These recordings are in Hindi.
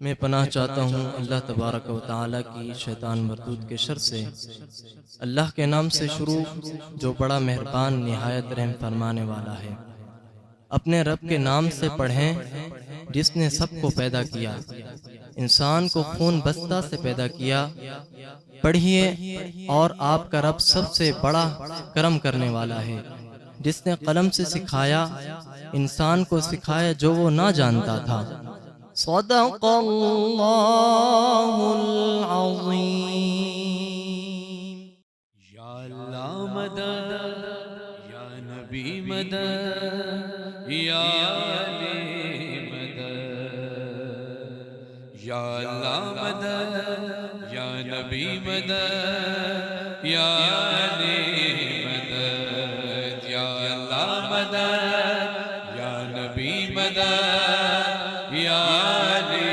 मैं पनाह चाहता हूँ अल्लाह तबारक व तआला की शैतान मरदूद के शर से। अल्लाह के नाम से शुरू जो बड़ा मेहरबान निहायत रहम फरमाने वाला है। अपने रब के नाम से पढ़ें जिसने सबको पैदा किया, इंसान को खून बस्ता से पैदा किया। पढ़िए और आपका रब सबसे बड़ा करम करने वाला है, जिसने कलम से सिखाया, इंसान को सिखाया जो वो ना जानता था। सदक़ल्लाहुल अज़ीम। या अल्लाह मदद, या नबी मदद, या अली मदद। या अल्लाह मदद, या नबी मदद, या अली मदद। या अल्लाह मदद, या नबी मदद, या अली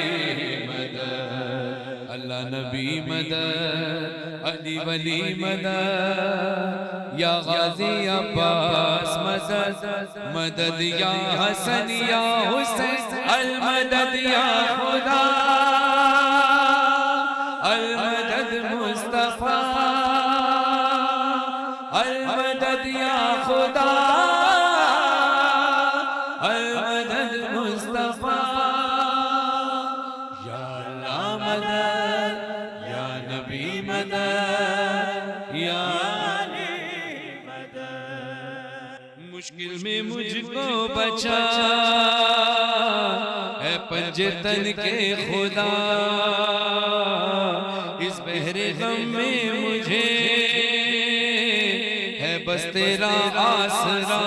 मदद। अल्लाह नबी मदद, अली वली मदद। या गाजी अब्बास मदद, मदद या हसन या हुसैन। अल मदद या खुदा, अल मदद मुस्तफा। अल मदद या खुदा, अल मदद मुस्तफा। या अल्लाह मदद, या नबी मदद, या अली मदद। मुश्किल में मुझको बचा है पंजे तन के खुदा। इस बहरे गम में मुझे है बस तेरा आसरा।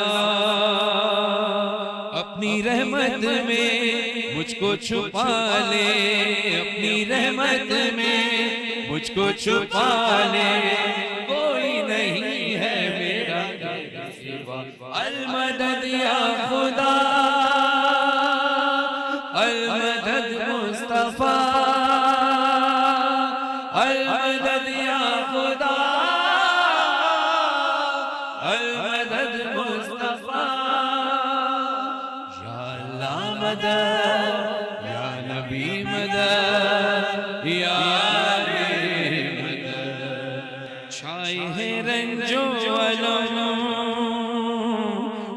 अपनी रहमत में मुझको छुपा ले, अपनी रहमत में मुझको छुपा ले। कोई नहीं है मेरा सिवा। अल मदद या खुदा, अल मदद मुस्तफा। अल मदद या खुदा, अल मदद मुस्तफा। या अल्लाह मदद, या नबी मदद, या अली मदद। छाए है रंजो अलम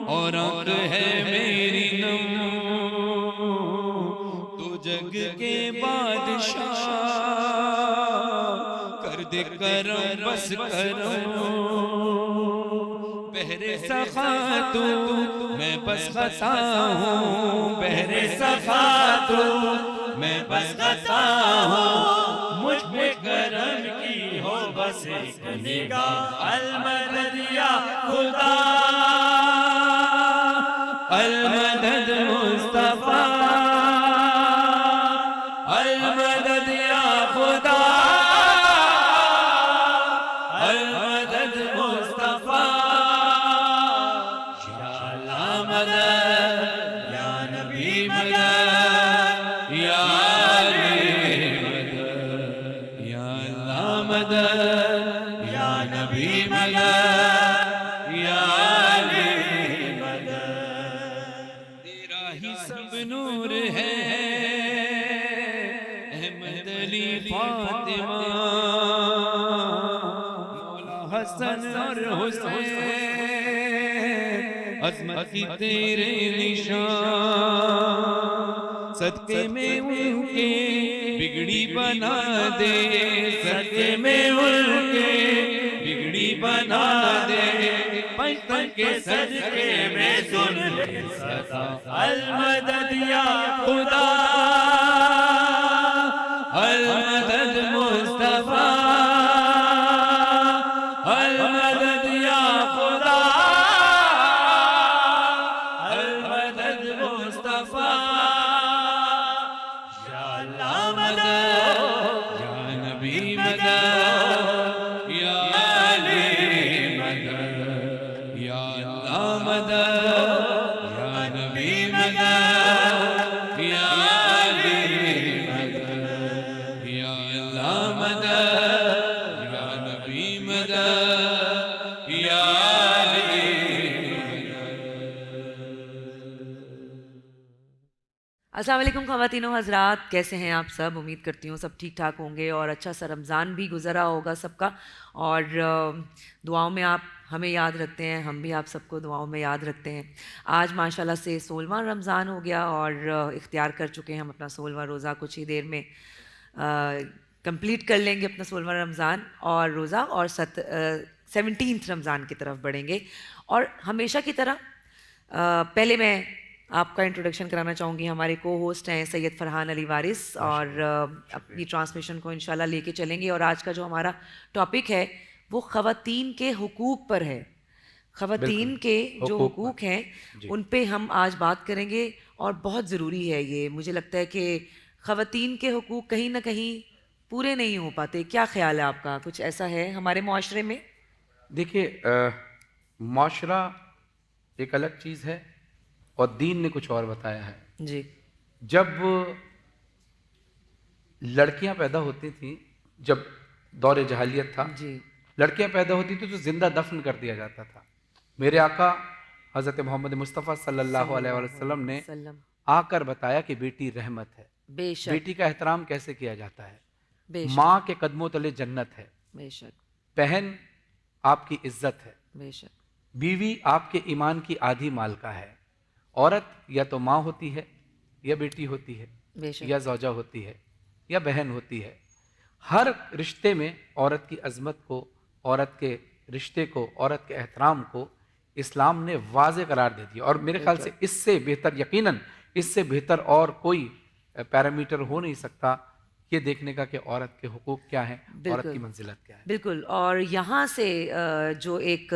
और आंख है मेरी नम। तो जग के बादशाह कर दे कर करम बस करो बहरे सखा तू मैं बस खता हूँ बहरे सखा तू मैं बस खता हूँ मुझ पे करम की हो बस एक निगाह अलमदद या खुदा अलमदद मुस्तफा अलमदद या खुदा अलमदद मुस्तफा या अल्लाह मदद या नबी मदद या अली मदद या अल्लाह मदद या नबी मदद या अली मदद तेरा ही सब नूर है अहमद अली फातिमा मौला हसन और हुसैन अज़मत की तेरे निशान सदके में उनके बिगड़ी बना दे सदके में उनके बिगड़ी बना दे पंचतन के सदके में सुन ले सदा अलमदद या खुदा अलमदद मुस्तफा अलमदद या खुदा अलमदद मुस्तफा या अल्लाह मदद या नबी मदद या अली मदद या अल्लाह मदद या नबी मदद या अली मदद या अल्लाह मदद या नबी मदद या अली अस्सलाम वालेकुम ख़वातीनो हज़रात, कैसे हैं आप सब? उम्मीद करती हूँ सब ठीक ठाक होंगे और अच्छा सा रमज़ान भी गुज़रा होगा सबका। और दुआओं में आप हमें याद रखते हैं, हम भी आप सबको दुआओं में याद रखते हैं। आज माशाल्लाह से 16वां रमज़ान हो गया और इख्तियार कर चुके हैं हम अपना 16वां रोज़ा। कुछ ही देर में कंप्लीट कर लेंगे अपना 16वां रमज़ान और रोज़ा और 17th रमज़ान की तरफ बढ़ेंगे। और हमेशा की तरह पहले मैं आपका इंट्रोडक्शन कराना चाहूँगी। हमारे को होस्ट हैं सैयद फरहान अली वारिस और अपनी ट्रांसमिशन को इंशाल्लाह लेके चलेंगे। और आज का जो हमारा टॉपिक है वो ख़वातीन के हुकूक पर है। ख़वातीन के जो हुकूक हैं उन पे हम आज बात करेंगे और बहुत ज़रूरी है ये। मुझे लगता है कि ख़वातीन के हुकूक कहीं ना कहीं पूरे नहीं हो पाते। क्या ख्याल है आपका? कुछ ऐसा है हमारे माशरे में? देखिए, माशरा एक अलग चीज़ है और दीन ने कुछ और बताया है। जी। जब लड़कियां पैदा होती थी, जब दौर जहालियत था, जी। लड़कियां पैदा होती थी तो जिंदा दफन कर दिया जाता था। मेरे आका हज़रत मोहम्मद मुस्तफ़ा सल्लल्लाहु अलैहि वसल्लम ने आकर बताया कि बेटी रहमत है। बेशक। बेटी का एहतराम कैसे किया जाता है? बेशक। माँ के कदमों तले जन्नत है। बेशक। बहन आपकी इज्जत है। बेशक। बीवी आपके ईमान की आधी मालका है। औरत या तो माँ होती है या बेटी होती है या ज़ौजा होती है या बहन होती है। हर रिश्ते में औरत की अज़मत को, औरत के रिश्ते को, औरत के एहतराम को इस्लाम ने वाज़े करार दे दिया। और मेरे ख्याल से इससे बेहतर, यकीनन इससे बेहतर और कोई पैरामीटर हो नहीं सकता ये देखने का कि औरत के हुकूक क्या हैं, औरत की मंजिलत क्या है। बिल्कुल। और यहाँ से जो एक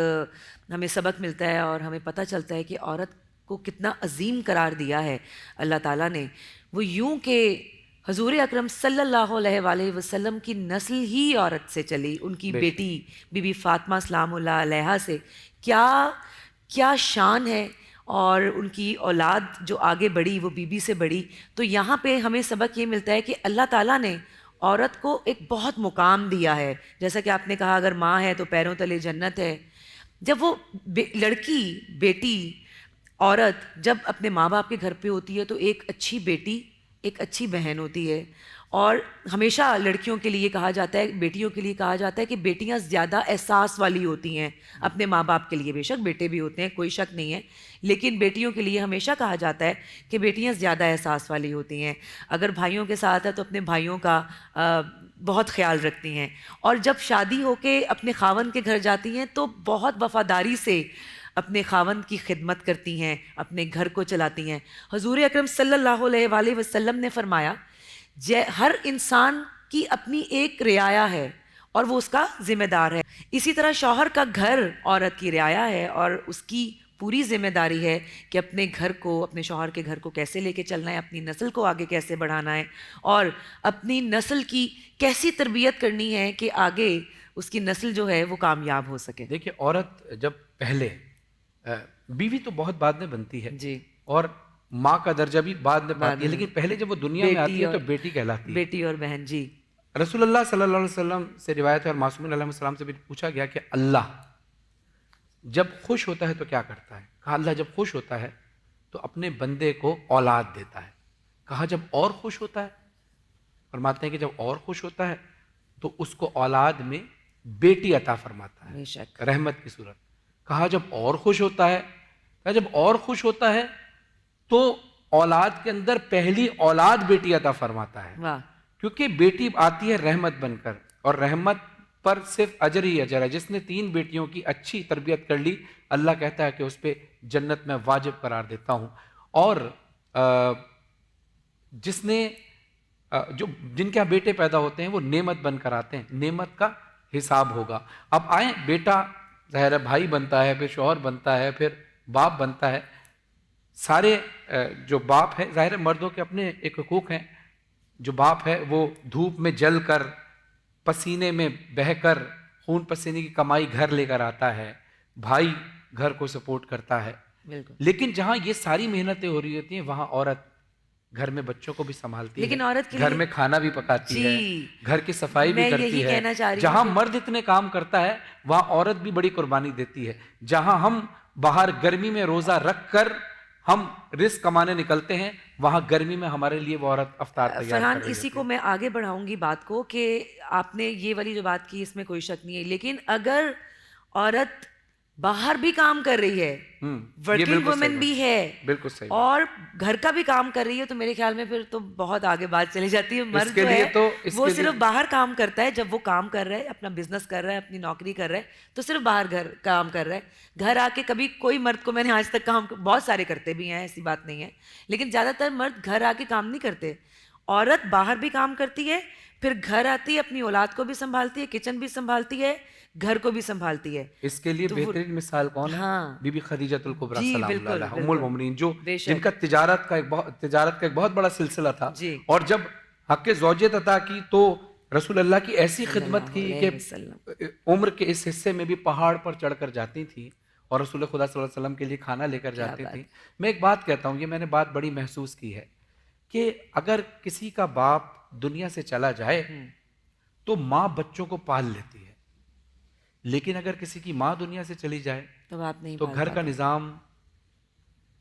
हमें सबक मिलता है और हमें पता चलता है कि औरत को कितना अजीम करार दिया है अल्लाह ताला ने। वो यूं कि हजूर अकरम सल्लल्लाहु अलैहि वसल्लम की नस्ल ही औरत से चली। उनकी बेटी बीबी फातिमा सलामुल्लाह अलैहा से क्या शान है। और उनकी औलाद जो आगे बढ़ी वो बीबी से बढ़ी। तो यहाँ पे हमें सबक ये मिलता है कि अल्लाह ताला ने औरत को एक बहुत मुकाम दिया है। जैसा कि आपने कहा, अगर माँ है तो पैरों तले जन्नत है। जब वो लड़की, बेटी, औरत जब अपने माँ बाप के घर पे होती है तो एक अच्छी बेटी, एक अच्छी बहन होती है। और हमेशा लड़कियों के लिए कहा जाता है, बेटियों के लिए कहा जाता है कि बेटियां ज़्यादा एहसास वाली होती हैं अपने माँ बाप के लिए। बेशक बेटे भी होते हैं, कोई शक नहीं है, लेकिन बेटियों के लिए हमेशा कहा जाता है कि बेटियां ज़्यादा एहसास वाली होती हैं। अगर भाइयों के साथ है तो अपने भाइयों का बहुत ख्याल रखती हैं, और जब शादी होके अपने खावंद के घर जाती हैं तो बहुत वफादारी से अपने खावंद की खिदमत करती हैं, अपने घर को चलाती हैं। हुजूर अकरम सल्लल्लाहु अलैहि वसल्लम ने फरमाया, हर इंसान की अपनी एक रियाया है और वो उसका जिम्मेदार है। इसी तरह शौहर का घर औरत की रियाया है और उसकी पूरी जिम्मेदारी है कि अपने घर को, अपने शौहर के घर को कैसे लेके चलना है, अपनी नस्ल को आगे कैसे बढ़ाना है और अपनी नस्ल की कैसी तरबियत करनी है कि आगे उसकी नस्ल जो है वो कामयाब हो सके। देखिए, औरत जब पहले बीवी तो बहुत बाद में बनती है जी, और माँ का दर्जा भी बाद में पाती है, लेकिन पहले जब वो दुनिया में आती है तो बेटी कहलाती है, बेटी और बहन। जी, रसूलुल्लाह सल्लल्लाहु अलैहि वसल्लम से रिवायत है और मासूमीन अलैहिस्सलाम से भी पूछा गया कि अल्लाह जब खुश होता है तो क्या करता है? कहा अल्लाह जब खुश होता है तो अपने बंदे को औलाद देता है। कहा जब और खुश होता है? फरमाते हैं कि जब और खुश होता है तो उसको औलाद में बेटी अता फरमाता है, बेशक, रहमत की सूरत। कहा जब और खुश होता है, कहा जब और खुश होता है तो औलाद के अंदर पहली औलाद बेटी अता फरमाता है, वाह, क्योंकि बेटी आती है रहमत बनकर, और रहमत पर सिर्फ अजर ही अजर है। जिसने 3 बेटियों की अच्छी तरबियत कर ली, अल्लाह कहता है कि उस पर जन्नत में वाजिब करार देता हूँ। और जिसने जो जिनके यहाँ बेटे पैदा होते हैं वो नेमत बनकर आते हैं, नेमत का हिसाब होगा। अब आए, बेटा ज़ाहिर है भाई बनता है, फिर शौहर बनता है, फिर बाप बनता है। सारे जो बाप है, ज़ाहिर है मर्दों के अपने एक हुकूक हैं। जो बाप है वो धूप में जल कर, पसीने में बहकर, खून पसीने की कमाई घर लेकर आता है, भाई घर को सपोर्ट करता है। बिल्कुल। लेकिन जहाँ ये सारी मेहनतें हो रही होती हैं वहाँ औरत घर में बच्चों को भी संभालती है, लेकिन औरत के घर लिए में खाना भी पकाती है, घर की सफाई भी मैं करती यही है। कहना चाह रही हूँ जहाँ कि- मर्द इतने काम करता है वहाँ औरत भी बड़ी कुर्बानी देती है। जहाँ हम बाहर गर्मी में रोजा रख कर हम रिस्क कमाने निकलते हैं, वहाँ गर्मी में हमारे लिए वो औरत अफ्तार तैयार फरहान, कर रही इसी होती को है। मैं आगे बढ़ाऊंगी बात को कि आपने ये वाली जो बात की इसमें कोई शक नहीं है, लेकिन अगर औरत बाहर भी काम कर रही है, ये वर्किंग बिल्कुल सही वुमेन बात। भी है, बिल्कुल सही बात। और घर का भी काम कर रही है, तो मेरे ख्याल में फिर तो बहुत आगे बात चली जाती है। मर्द इसके जो लिए है तो- वो इसके सिर्फ लिए- बाहर काम करता है। जब वो काम कर रहा है, अपना बिजनेस कर रहा है, अपनी नौकरी कर रहा है, तो सिर्फ बाहर घर काम कर रहा है। घर आके कभी कोई मर्द को, मैंने आज तक काम, बहुत सारे करते भी हैं, ऐसी बात नहीं है, लेकिन ज़्यादातर मर्द घर आके काम नहीं करते। औरत बाहर भी काम करती है, फिर घर आती है, अपनी औलाद को भी संभालती है, किचन भी संभालती है, घर को भी संभालती है। इसके लिए तो वो- बेहतरीन मिसाल कौन है? हाँ। बीबी खदीजतुल कुबरा जी, सलामुल्लाह बिल्कुल, अलैहा, बिल्कुल। उम्मुल मोमिनीन, जो बेशक। जिनका तिजारत का एक बहुत बड़ा सिलसिला था। जी। और जब हक ज़ौजियत अता की तो रसूल अल्लाह की ऐसी खिदमत की सल्लल्लाहु अलैहि वसल्लम। कि उम्र के इस हिस्से में भी पहाड़ पर चढ़कर जाती थी और रसूल खुदा सल्लल्लाहु अलैहि वसल्लम के लिए खाना लेकर क्या जाती बात थी। मैं एक बात कहता हूँ, ये मैंने बात बड़ी महसूस की है कि अगर किसी का बाप दुनिया से चला जाए तो माँ बच्चों को पाल लेती है, लेकिन अगर किसी की माँ दुनिया से चली जाए तो बाप नहीं तो पाल घर का पाते। निज़ाम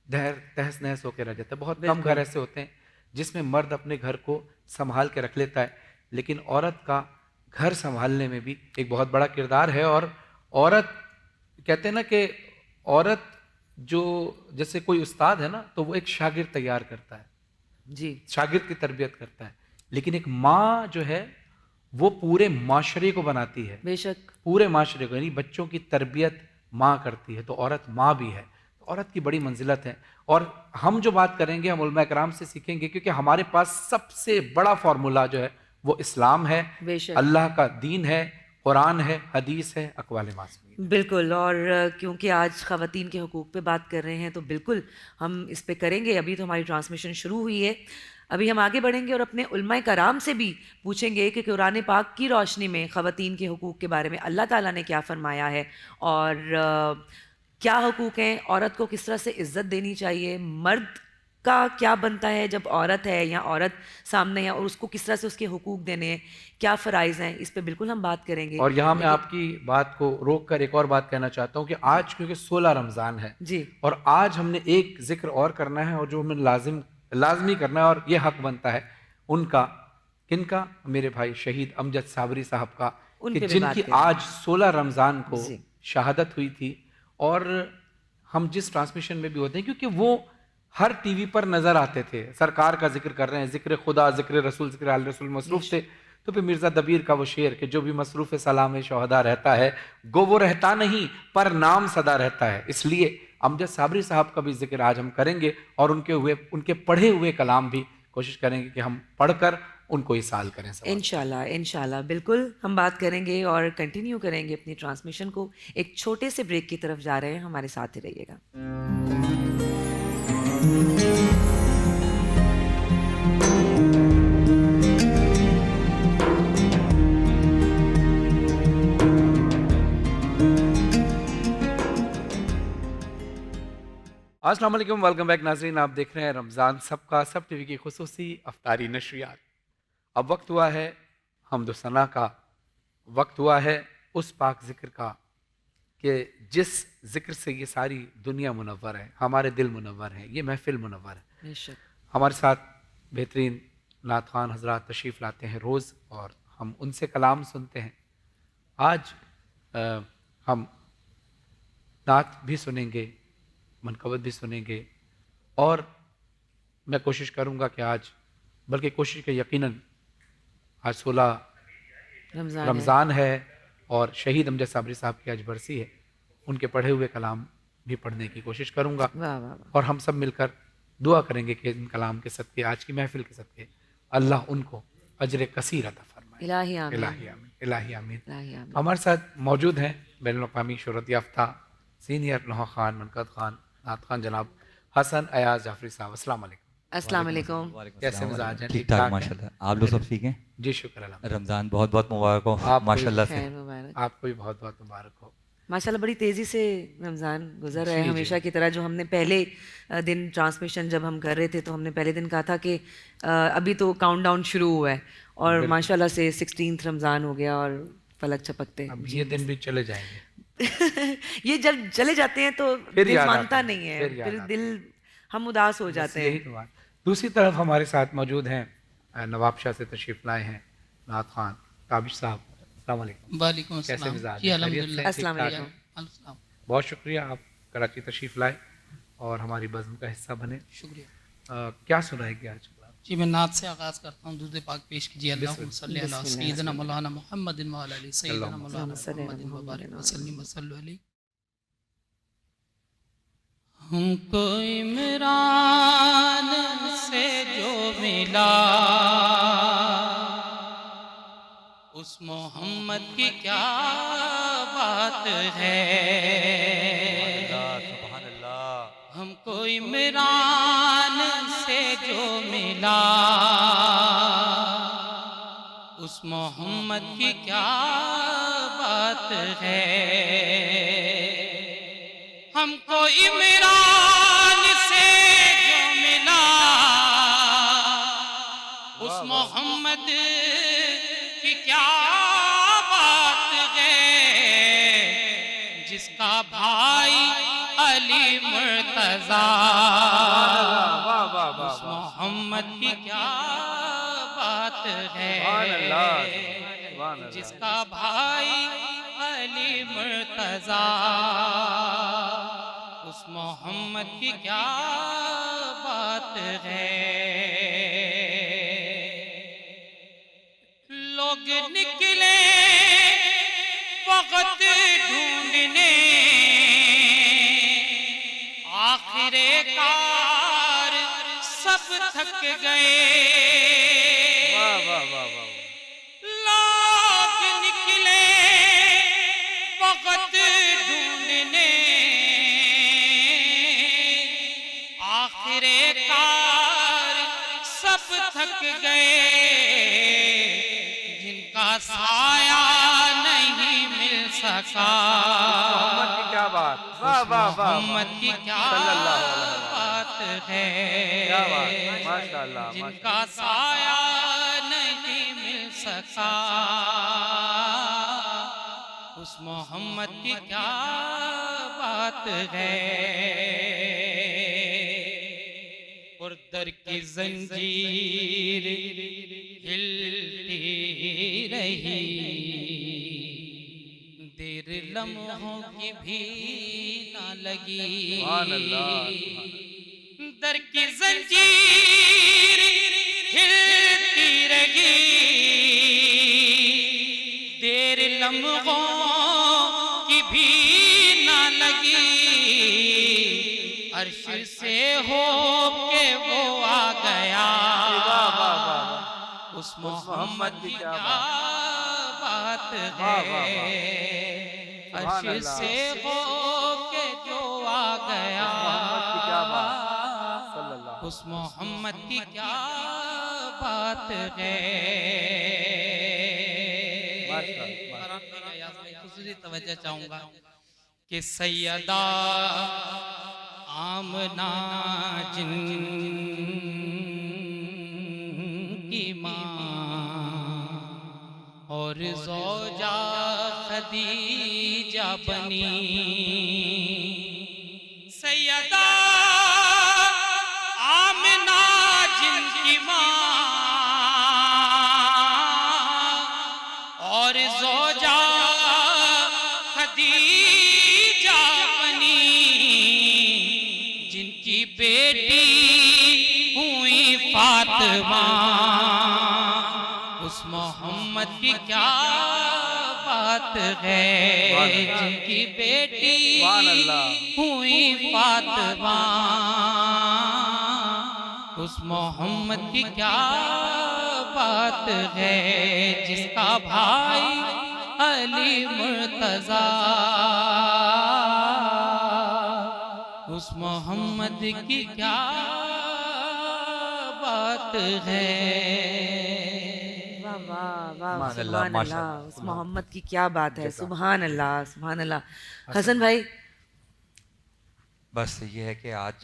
तहस नहस होकर रह जाता है। बहुत कम बिल्कुल। घर ऐसे होते हैं जिसमें मर्द अपने घर को संभाल के रख लेता है, लेकिन औरत का घर संभालने में भी एक बहुत बड़ा किरदार है। और औरत, कहते हैं ना कि औरत जो, जैसे कोई उस्ताद है ना, तो वो एक शागिर्द तैयार करता है, जी, शागिर्द की तरबियत करता है, लेकिन एक माँ जो है वो पूरे माशरे को बनाती है, बेशक। पूरे माशरे को, यानी बच्चों की तरबियत माँ करती है। तो औरत माँ भी है, तो औरत की बड़ी मंजिलत है। और हम जो बात करेंगे हम उलमा इकराम से सीखेंगे, क्योंकि हमारे पास सबसे बड़ा फार्मूला जो है वो इस्लाम है, बेशक। अल्लाह का दीन है, कुरान है, हदीस है, अक़वाल मासूमी। बिल्कुल। और क्योंकि आज ख़वातीन के हुकूक पे बात कर रहे हैं तो बिल्कुल हम इस पे करेंगे। अभी तो हमारी ट्रांसमिशन शुरू हुई है, अभी हम आगे बढ़ेंगे और अपने उलमा कराम से भी पूछेंगे कि कुरान पाक की रोशनी में ख़वातीन के हुकूक के बारे में अल्लाह ताला ने क्या फ़रमाया है और क्या हुकूक हैं, औरत को किस तरह से इज़्ज़त देनी चाहिए, मर्द का क्या बनता है जब औरत है या औरत सामने है और उसको किस तरह से उसके हुकूक देने हैं, क्या फ़राइज़ हैं, इस पे बिल्कुल हम बात करेंगे। और यहाँ मैं आपकी बात को रोक कर एक और बात कहना चाहता हूँ कि आज क्योंकि 16 रमज़ान है जी, और आज हमने एक जिक्र और करना है और जो हमें लाजमी करना है और ये हक बनता है उनका इनका, मेरे भाई शहीद अमजद साबरी साहब का, उन कि पे भी बात जिनकी करें। आज 16 रमज़ान को जी। शहादत हुई थी। और हम जिस ट्रांसमिशन में भी होते हैं, क्योंकि वो हर टीवी पर नजर आते थे, सरकार का जिक्र कर रहे हैं, जिक्र खुदा, जिक्र रसूल, जिक्र आल रसूल मसरूफ थे। तो फिर मिर्ज़ा दबीर का वो शेर कि जो भी मसरूफ़ सलाम शहदा रहता है, गो वो रहता नहीं पर नाम सदा रहता है। इसलिए अमजद साबरी साहब का भी जिक्र आज हम करेंगे, और उनके पढ़े हुए कलाम भी कोशिश करेंगे कि हम पढ़कर उनको इसाल करें। इंशाल्लाह, इंशाल्लाह, बिल्कुल हम बात करेंगे और कंटिन्यू करेंगे अपनी ट्रांसमिशन को। एक छोटे से ब्रेक की तरफ जा रहे हैं, हमारे साथ ही रहिएगा। अस्सलाम वालेकुम, वेलकम बैक नाज़रीन। आप देख रहे हैं रमज़ान सबका सब टीवी की खुसूसी अफ्तारी नशरियात। अब वक्त हुआ है हम्द सना का, वक्त हुआ है उस पाक ज़िक्र का कि जिस ज़िक्र से ये सारी दुनिया मुनव्वर है, हमारे दिल मुनव्वर हैं, ये महफिल मुनव्वर है। बेशक। हमारे साथ बेहतरीन नात ख़ान हज़रात तशरीफ़ लाते हैं रोज़, और हम उनसे कलाम सुनते हैं। आज हम नात भी सुनेंगे, मनकबत भी सुनेंगे, और मैं कोशिश करूंगा कि आज, बल्कि कोशिश के यकीनन आज 16 रमज़ान है और शहीद अमजद साबरी साहब की आज बरसी है, उनके पढ़े हुए कलाम भी पढ़ने की कोशिश करूंगा। वाह वाह वाह। और हम सब मिलकर दुआ करेंगे कि इन कलाम के सदके, आज की महफिल के सदके, अल्लाह उनको अजर कसीर अता फरमाए। इलाही आमीन। इलाही आमीन, इलाही आमीन। इलाही आमीन। हमारे साथ मौजूद हैं बैनुल-अक़वामी शोहरत याफ्ता सीनियर लोहा खान, मनकद खान, नात खान जनाब हसन अयाज जाफरी साहब। अस्सलाम वालेकुम। अस्सलाम वालेकुम। कैसे मिजाज हैं? ठीक ठाक माशाल्लाह। आप लोग सब ठीक हैं? जी शुक्र अल्हम्दुलिल्लाह। रमज़ान बहुत बहुत मुबारक हो आपको भी माशाल्लाह से। खैर मुबारक। आपको भी बहुत बहुत मुबारक हो। माशाल्लाह बड़ी तेज़ी से रमज़ान गुजर रहा है, जी, जी। हमेशा की तरह। जो हमने पहले दिन ट्रांसमिशन जब हम कर रहे थे, तो हमने पहले दिन कहा था कि अभी तो काउंटडाउन शुरू हुआ है, और माशाल्लाह से 16 रमज़ान हो गया और फलक छपकते। अब ये दिन भी चले जाएंगे। ये जब चले जाते हैं तो फिर दिल याद मानता आता है, नहीं है, फिर याद फिर आता दिल हम उदास हो जाते यही हैं। तो बात। दूसरी तरफ हमारे साथ मौजूद हैं नवाबशाह से तशरीफ लाए हैं नात खान ताबिश साहब। अस्सलाम वालेकुम। वालेकुम कैसे अस्सलाम। मिजाज जी हैं? अल्हम्दुलिल्लाह। खैरियत से? अस्सलाम ठीक-ठाक वालेकुम। हैं? अस्सलाम। बहुत शुक्रिया, आप कराची तशरीफ लाए और हमारी बज़्म का हिस्सा बने। शुक्रिया। क्या सुनाएंगे आज? जी मैं नात से आगाज़ करता हूँ। दूध पाक पेश कीजिए। अल्लाहुम्मा सल्ली अला बिस्मिल्लाह। सय्यिदना मौलाना मुहम्मदिन व अला आलि सय्यिदना मौलाना सल्ली मुहम्मदिन व बारिक अला वसल्लिम वसल्लु अलैहि। हमको इमरान से जो मिला, उस मोहम्मद की क्या बात है। हमको इमरान से जो मिला, उस मोहम्मद की क्या बात है। हमको इमरान से जो मिला, उस मोहम्मद की क्या बात है। जिसका भाई अली मुर्तज़ा, उस मोहम्मद की क्या बात है। जिसका भाई अली मुर्तज़ा, उस मोहम्मद की क्या बात है। लोग निकले वक्त ढूंढने, आखिरे कार सब थक गए। लोग निकले वक्त ढूंढने, आखिरे कार सब थक गए। जिनका साया नहीं मिल सका, मोहम्मद की क्या बात, वाह वाह वाह, मोहम्मद की क्या बात है। क्या बात, माशाअल्लाह, जिनका साया नहीं मिल सका, उस मोहम्मद की क्या बात है। और दर की जंजीर हिल रही, देर लम्हों की भी ना लगी, दर की जंजीर हिलती रही, देर लम्हों की भी ना लगी, अर्श से हो के वो आ गया, उस मोहम्मद की क्या बात है, अर्श से हो के जो आ गया, उस मोहम्मद की क्या बात है। दूसरी तवज्जो चाहूंगा कि सैयदा आमना जिनकी माँ और ज़ौजा खदीजा बनी, सैयदा आमना जिनकी माँ और ज़ौजा खदीजा बनी, जिनकी बेटी हुई फातिमा, उस मोहम्मद की क्या बात है, जिनकी बेटी हुई फातिमा, उस मोहम्मद की क्या बात है, जिसका भाई अली मुर्तज़ा, उस मोहम्मद की क्या बात है। वाह वाह वाह, माशाअल्लाह, सुभान अल्लाह, उस मोहम्मद की क्या बात है, सुभान अल्लाह सुभान अल्लाह। हसन भाई, बस ये है कि आज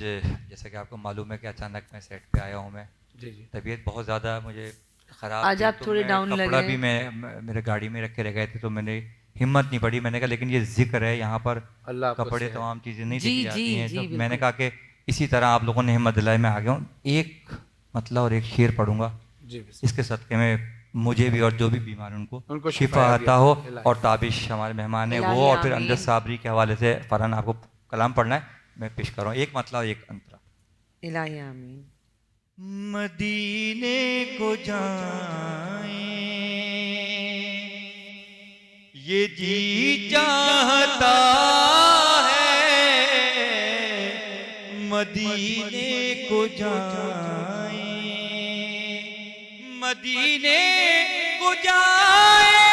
जैसा कि आपको मालूम है कि अचानक मैं सेट पे आया हूँ, मैं जी जी तबीयत बहुत ज़्यादा मुझे ख़राब आज थी, आप तो थोड़े मैं डाउन लग कपड़ा रहे भी मैं मेरे गाड़ी में रख के रह गए थे, तो मैंने हिम्मत नहीं पड़ी, मैंने कहा लेकिन ये जिक्र है यहाँ पर, अल्लाह आपको कपड़े सेहत। तमाम चीज़ें नहीं जी, देखी जाती जी, हैं, जी, तो बिल्कुल। मैंने कहा कि इसी तरह आप लोगों ने हिम्मत दिलाई, मैं आ गया हूँ। एक मतलब और एक शेर पढ़ूंगा, जी बिस्मिल्लाह। इसके सदक़े में मुझे भी और जो भी बीमार हैं उनको उनको शिफा शिफा आता हो, इलाही। और ताबिश हमारे मेहमान है वो, इलाही और फिर आमीन। अंदर साबरी के हवाले से फरहान आपको कलाम पढ़ना है, मैं पेश कर रहा हूँ, एक मतलब एक अंतरा। इलाही आमीन। मदीने को जाएं ये जी चाहता है, मदीने को जाएं, मदीने को जाएं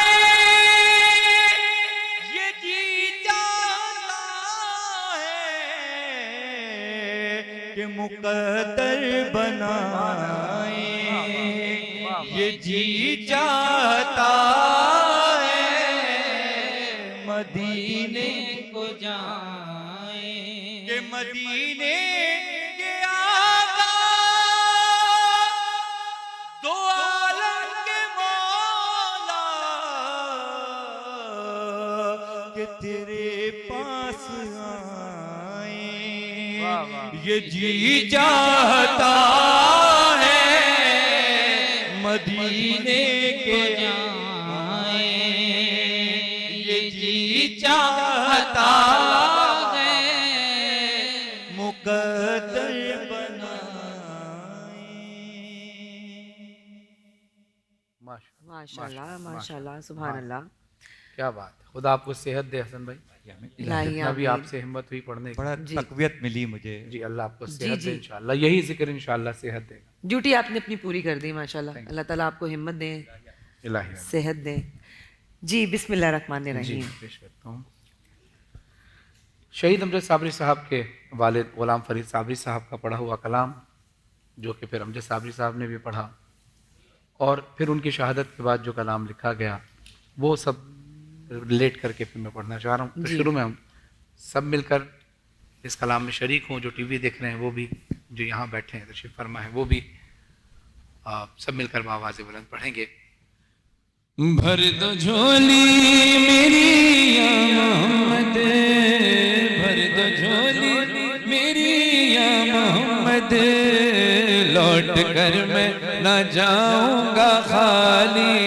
ये जी चाहता है कि मुक़द्दर बनाए, ये जी चाहता है मदीने को जाएं, के मदीने के आका दो आलम के मौला के तेरे पास आए, ये जी चाहता है मदीने के जाएं, ये जी चाहता है मुक़द्दर बनाए। माशाअल्लाह, माशाल्लाह माशाल्लाह, सुभान अल्लाह। क्या बात है, खुदा आपको सेहत दे हसन भाई, इलाही जितना भी आमीन। आपसे हिम्मत हुई पढ़ने की। बड़ा जी। तकवीत मिली मुझे। जी अल्लाह आपको सेहत जी। दे इंशाअल्लाह, यही जिक्र इंशाअल्लाह सेहत देगा। ड्यूटी आपने अपनी पूरी कर दी माशाल्लाह, अल्लाह ताला आपको हिम्मत दें, इलाही सेहत दें। जी बिस्मिल्लाह रहमान जी रहीम। पेश करता हूँ। शहीद अमजद साबरी साहब के वालिद गुलाम फरीद साबरी साहब का पढ़ा हुआ कलाम, जो कि फिर अमजद साबरी साहब ने भी पढ़ा, और फिर उनकी शहादत के बाद जो कलाम लिखा गया वो सब रिलेट करके फिर मैं पढ़ना चाह रहा हूँ। तो जी। शुरू में हम सब मिलकर इस कलाम में शरीक हों, जो टीवी देख रहे हैं वो भी, जो यहाँ बैठे हैं तशरीफ फरमा है वो भी, सब मिलकर आवाज़ बुलंद पढ़ेंगे। भर दो झोली मेरी या मोहम्मद, भर दो झोली मेरी या मोहम्मद, लौट कर मैं न जाऊंगा खाली,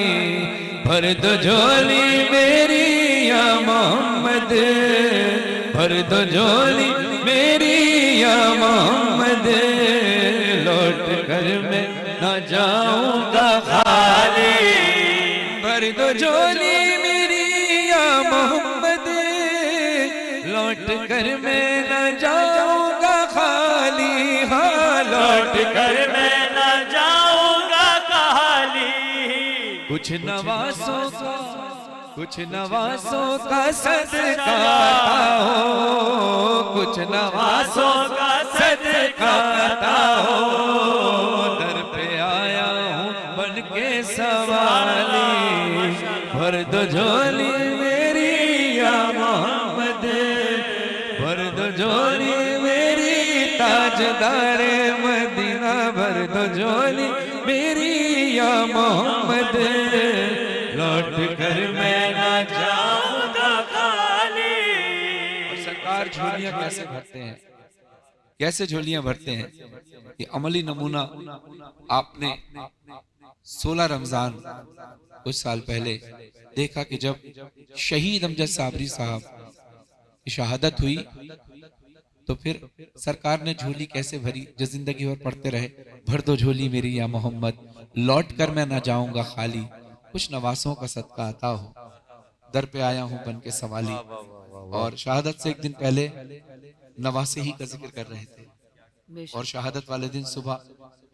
भर दो झोली मेरी या मोहम्मद, भर दो झोली मेरी या मोहम्मद, लौट कर मैं न जाऊंगा खाली। भर दो झोली मेरी या मोहम्मद, लौट कर मैं न जाऊंगा खाली। हाँ लौट कर मैं न जाऊंगा खाली। कुछ नवासों का, कुछ नवासों का सदका हो, कुछ नवासों का सदका हो। दर पे आया हूँ बन के सवाली, भर दो झोली मेरी या मोहम्मद, भर दो झोली मेरी ताजदारे मदीना, भर दो झोली मेरी या मोहम्मद, लौट कर मैं ना जाऊंगा खाली। और सरकार झोलियां कैसे भरते हैं, कैसे झोलियां भरते हैं, ये अमली नमूना आपने 16 रमजान कुछ साल पहले देखा कि जब शहीद अमजद साबरी साहब की शहादत हुई तो फिर सरकार ने झोली कैसे भरी, जो जिंदगी भर पढ़ते रहे, भर दो झोली मेरी या मोहम्मद, लौट कर मैं ना जाऊंगा खाली, कुछ नवासों का सदका आता हो, दर पे आया हूं बन के सवाली। और शहादत से एक दिन पहले नवासे ही का जिक्र कर रहे थे और शहादत वाले दिन सुबह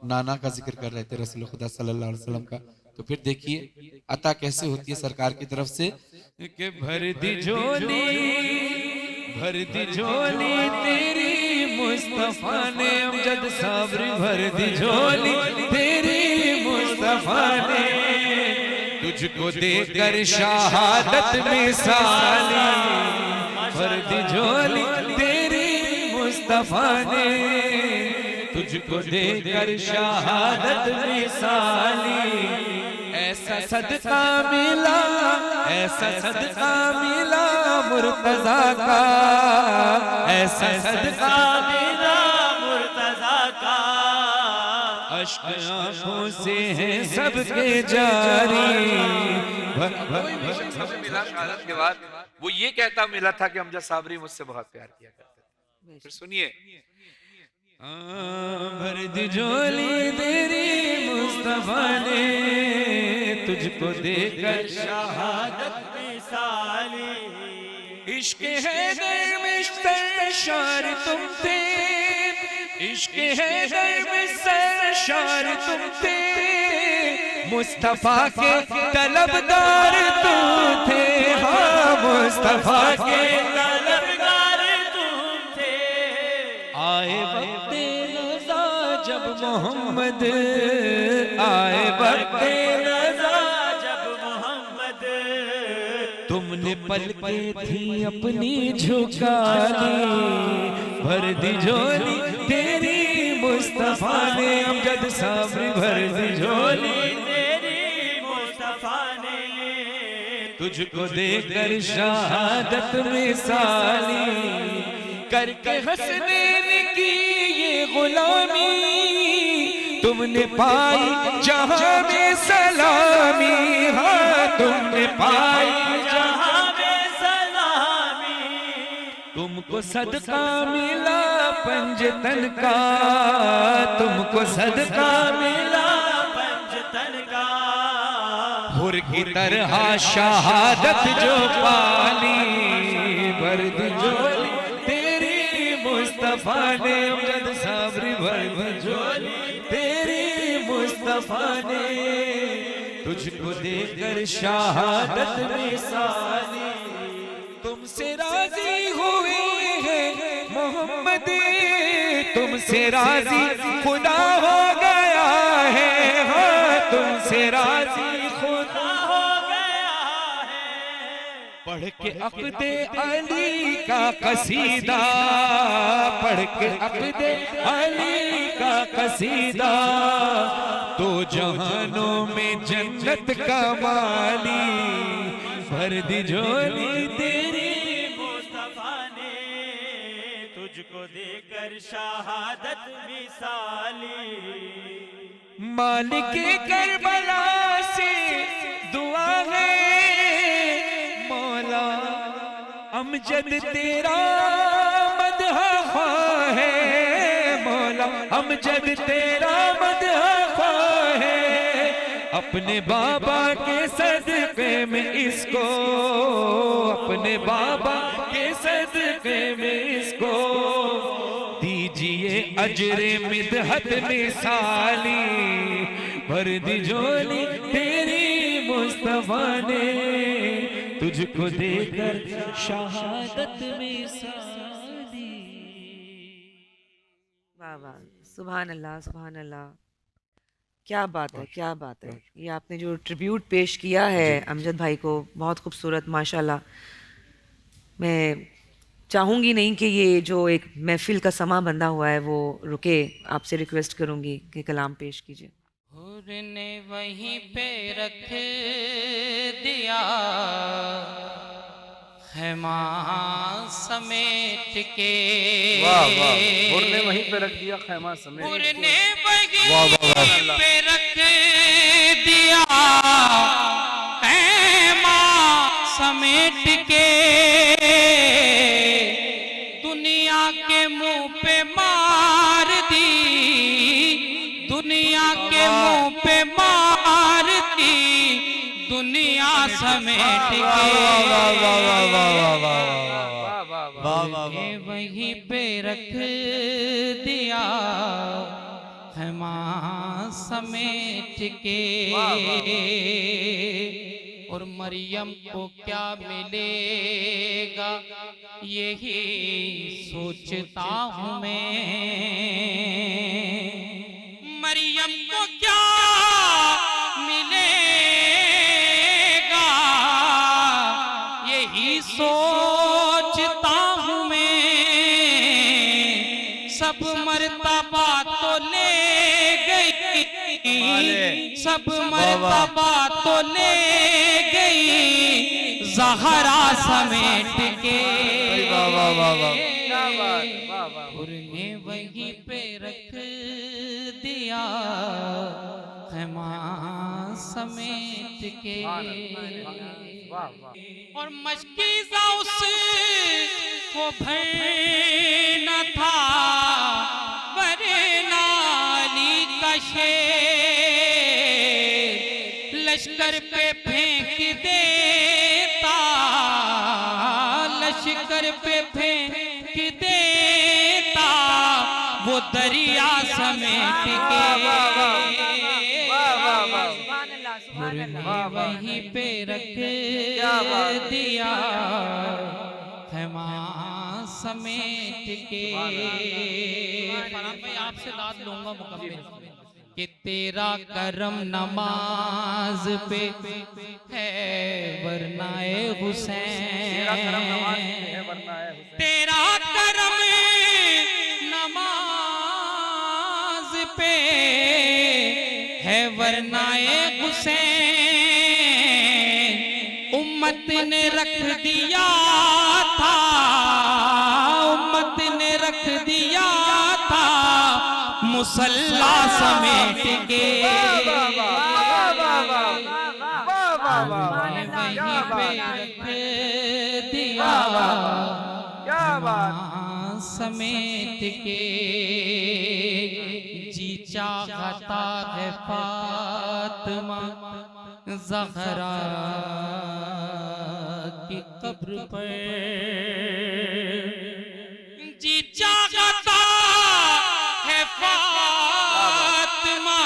नाना का जिक्र कर रहे थे रसूल खुदा सल्लल्लाहु अलैहि वसल्लम का। तो फिर देखिए अता कैसे होती है सरकार की तरफ से कि भर दी झोली, भर दी झोली तेरी मुस्तफा ने अमजद साबरी, भर दी झोली तेरी मुस्तफा ने, तुझको देकर शहादत मिसाली, भर दी झोली तेरी मुस्तफा ने, तुझको देकर शहादत मिसाली। ऐसा सदका मिला, ऐसा सदका मिला मुर्तजा का, ऐसा सदका मिला मुर्तजा का। अश्क आंखों से है सबके जारी। मिला शहादत के बाद वो ये कहता मिला था कि अमजद साबरी मुझसे बहुत प्यार किया करते थे। फिर सुनिए, भर दी झोली तेरी मुस्तफा ने, तुझको देकर शहादत मिसाली। इश्क है दर में सरशार तुम थे, इश्क है दर में सरशार तुम थे, मुस्तफा के तलबगार तुम थे। हाँ मुस्तफा के तलबगार तुम थे। आए वक्त रज़ा जब मोहम्मद, आए वक्त रज़ा जब मोहम्मद, तुमने पलकें थी अपनी झुका ली, भर दी झोली तेरी मुस्तफा ने अमजद साबरी, भर दी झोली तेरी मुस्तफा ने, तुझको देकर शहादत मिसाली, करके हसनैन की ये गुलामी, तुमने पाई जहां में सलामी। हाँ तुमने पाई जहां में सलामी, तुमको सदका मिला पंजतन का, तुमको सदका मिला पंजतन का। हुर की तरह शहादत जो पाली, भर दी झोली तेरी मुस्तफा ने अमजद साबरी, भर दी झोली तेरी मुस्तफा ने, तुझको देकर शहादत मिसाली। तुमसे राजी हुए हैं मोहम्मद, तुमसे राजी खुदा हो गया है। हाँ तुमसे राजी खुदा हो गया है। पढ़ के अक़दे अली का कसीदा, पढ़ के अक़दे अली का कसीदा, तो जहानों में जन्नत का माली, भर दी झोली तेरी मुस्तफा ने, तुझको देकर शहादत मिसाली। मालिक करबला से दुआ है मौला अमजद तेरा मदह है मौला अमजद तेरा मदह है अपने बाबा के सदके में इसको अपने बाबा के सदके में इसको दीजिए अजरे मिदहत निसाली भर दी झोली तेरी मुस्तफा ने तुझको देकर शहादत में साली। वाह वाह, सुभान अल्लाह सुभान अल्लाह, क्या बात है क्या बात है। ये आपने जो ट्रिब्यूट पेश किया है अमजद भाई को, बहुत खूबसूरत माशाल्लाह। मैं चाहूँगी नहीं कि ये जो एक महफिल का समा बंधा हुआ है वो रुके, आपसे रिक्वेस्ट करूँगी कि कलाम पेश कीजिए। हुर ने वहीं पे रख दिया खैमा समेट के। वाह वाह, हुर ने वहीं पे रख दिया खैमा समेट हुर के। ने वहीं पे रख दिया खैमा समेट के। दुनिया के मुंह पे मार दी, दुनिया के मुंह पे मार दी, दुनिया समेट के। वहीं पे रख दिया खैमा समेट के। और मरियम को क्या मिलेगा यही सोचता हूँ मैं। मरियम को क्या मिलेगा यही सोचता हूँ मैं। सब मर्तबा तो ले गई, सब मर्तबा तो ले गई ज़हरा समेट के। उन्हें वहीं पे रख दिया खैमा समेट के। और मशकीज़ा उसको भर न था बरनाली का शेर, लश्कर पे फेंक देता, लश्कर पे फेंक देता वो दरिया समेट के। वहीं पे रख दिया खैमा समेट के। फरहान भाई आपसे दाद लूंगा मुकम्मिल कि तेरा करम नमाज पे है वरनाए हुसैन। तेरा करम नमाज पे है वरनाए हुसैन। उम्मत ने रख दिया था, उम्मत ने रख दिया था मुसल्ला समेट के। वहीं पे रख दिया समेट के। जी चाहता है फातिमा ज़हरा की कब्र पर, जी चाहता है फातिमा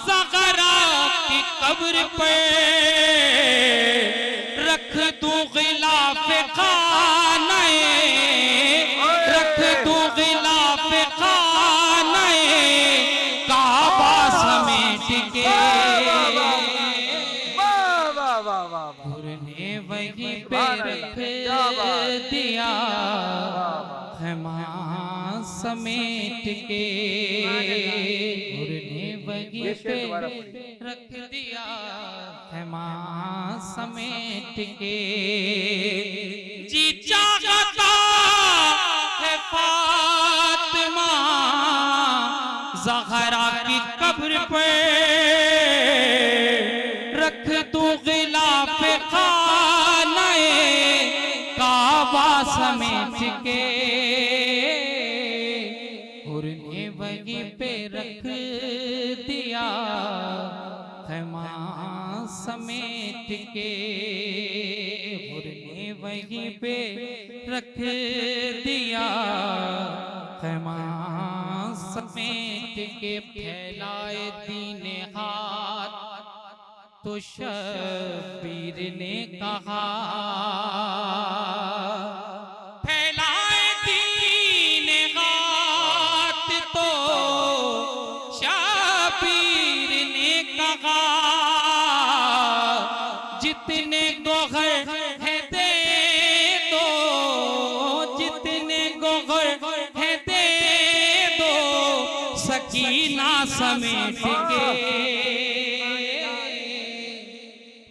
ज़हरा की कब्र पर। रख दूं गिलाफ खाने, रख दूं गिलाफ खाने काबा समेट के। उन्हें वहीं पे रख दिया खैमा समेट के। उन्हें वहीं पे रख दिया खैमा समेट के। जी चाहता है फातिमा ज़हरा की कब्र पे। समेट के हुरने वही पे रख दिया खैमा समेट के, हुरने वही पे रख दिया खैमा समेट के। फैलाए दीने हाथ तो शबीर ने कहा, फैलाए दीने हाथ तो शबीर ने कहा, जितने गोहर है दे दो, जितने गोहर है दे दो, सकीना समेट के